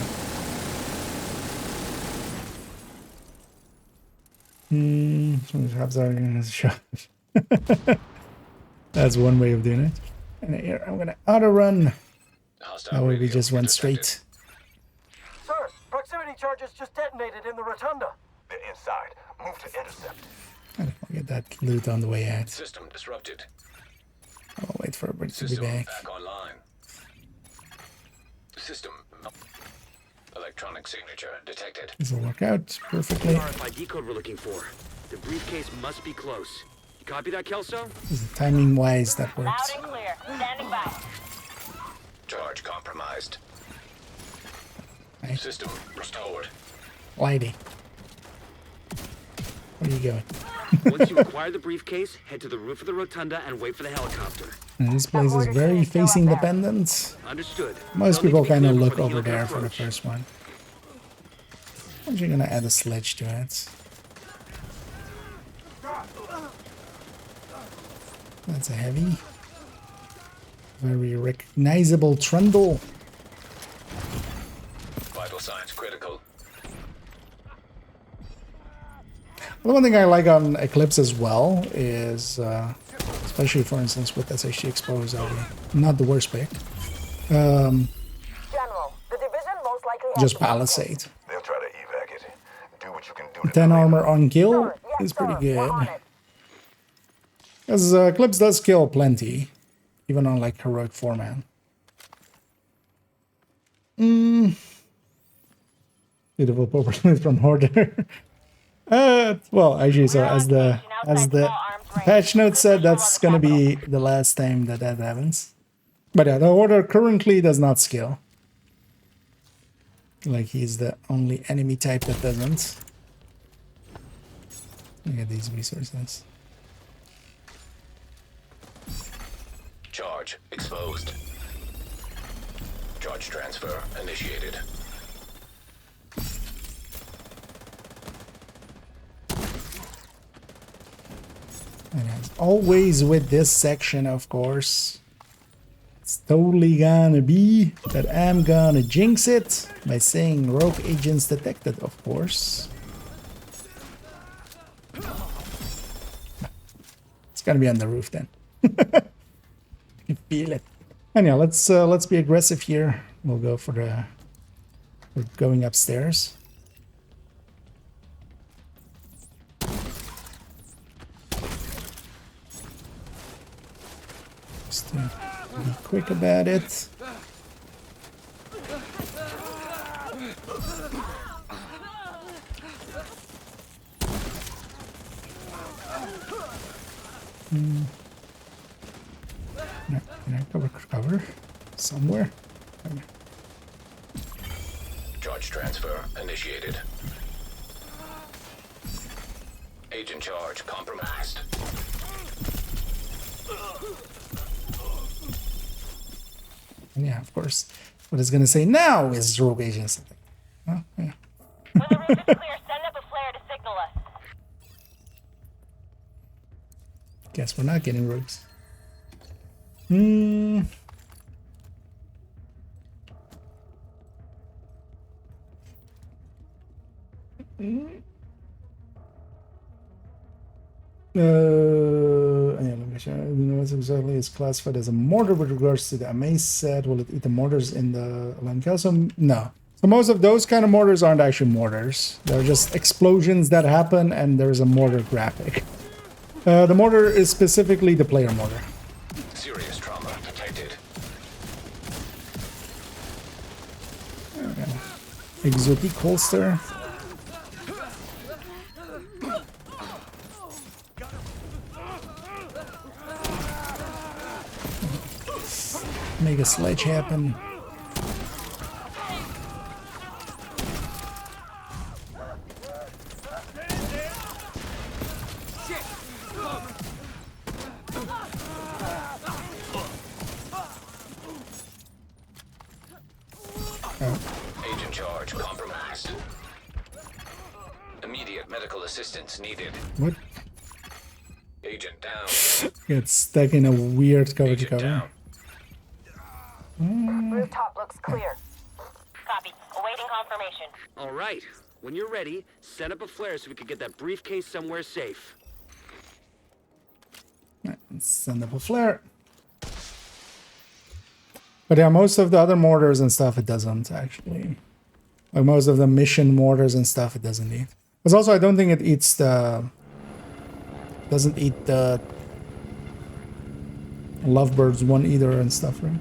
That's one way of doing it. And here I'm gonna auto run. That way we just went straight. Sir, proximity charges just detonated in the rotunda. They're inside. Move to intercept. I don't get that loot on the way out. System disrupted. I'll wait for everybody to be System back. online. System. Electronic signature detected. This will work out perfectly. RFID code we're looking for. The briefcase must be close. You copy that, Kelso? Timing wise, that works. Loud and clear. Standing by. Charge compromised. Right. System restored. Lady. Where are you going? Once you acquire the briefcase, head to the roof of the rotunda and wait for the helicopter. And this place is very facing dependent. Understood. Most They'll need people to be kind of clear look before the over Yoga there for the approach. first one. I'm actually gonna add a sledge to it. That's a heavy. Very recognizable trundle. Vital signs critical. The one thing I like on Eclipse as well is, especially for instance with SHG exposed, not the worst pick. General, the division most likely has Just Palisade. They'll try to evac it. Do what you can do to 10 delay armor them. on kill Sir, yes, is pretty sir. good. We're on it. Because Eclipse does kill plenty, even on like heroic 4-man. Beautiful poker from Hoarder. Well, actually, so as the patch note said, that's gonna be the last time that happens. But yeah, the Hoarder currently does not skill. Like he's the only enemy type that doesn't. Look at these resources. Charge transfer initiated. And as always with this section, of course, it's totally gonna be that I'm gonna jinx it by saying rogue agents detected, of course. It's gonna be on the roof then. You feel it. And yeah, let's be aggressive here. We'll go for we're going upstairs. Just to be quick about it. Can I cover somewhere? Okay. Charge transfer initiated. Agent charge compromised. And yeah, of course, what it's gonna say now is rogue agents. Oh, yeah. When the roof is clear, send up a flare to signal us. Guess we're not getting rogues. Yeah, let me show you. What exactly is classified as a mortar with regards to the amaze set? Will it eat the mortars in the alarm castle? No. So most of those kind of mortars aren't actually mortars. They're just explosions that happen, and there's a mortar graphic. The mortar is specifically the player mortar. Serious trauma detected. Exotic holster. Make a sledge happen. Agent charge compromised. Immediate medical assistance needed. What? Agent down. Get stuck in a weird cover to Agent cover. down. Rooftop looks clear. Copy. Awaiting confirmation. All right. When you're ready, set up a flare so we can get that briefcase somewhere safe. Right, let's send up a flare. But yeah, most of the other mortars and stuff, it doesn't actually. Like most of the mission mortars and stuff, it doesn't eat. Because also, I don't think it eats the. Doesn't eat the Lovebirds one either and stuff, right?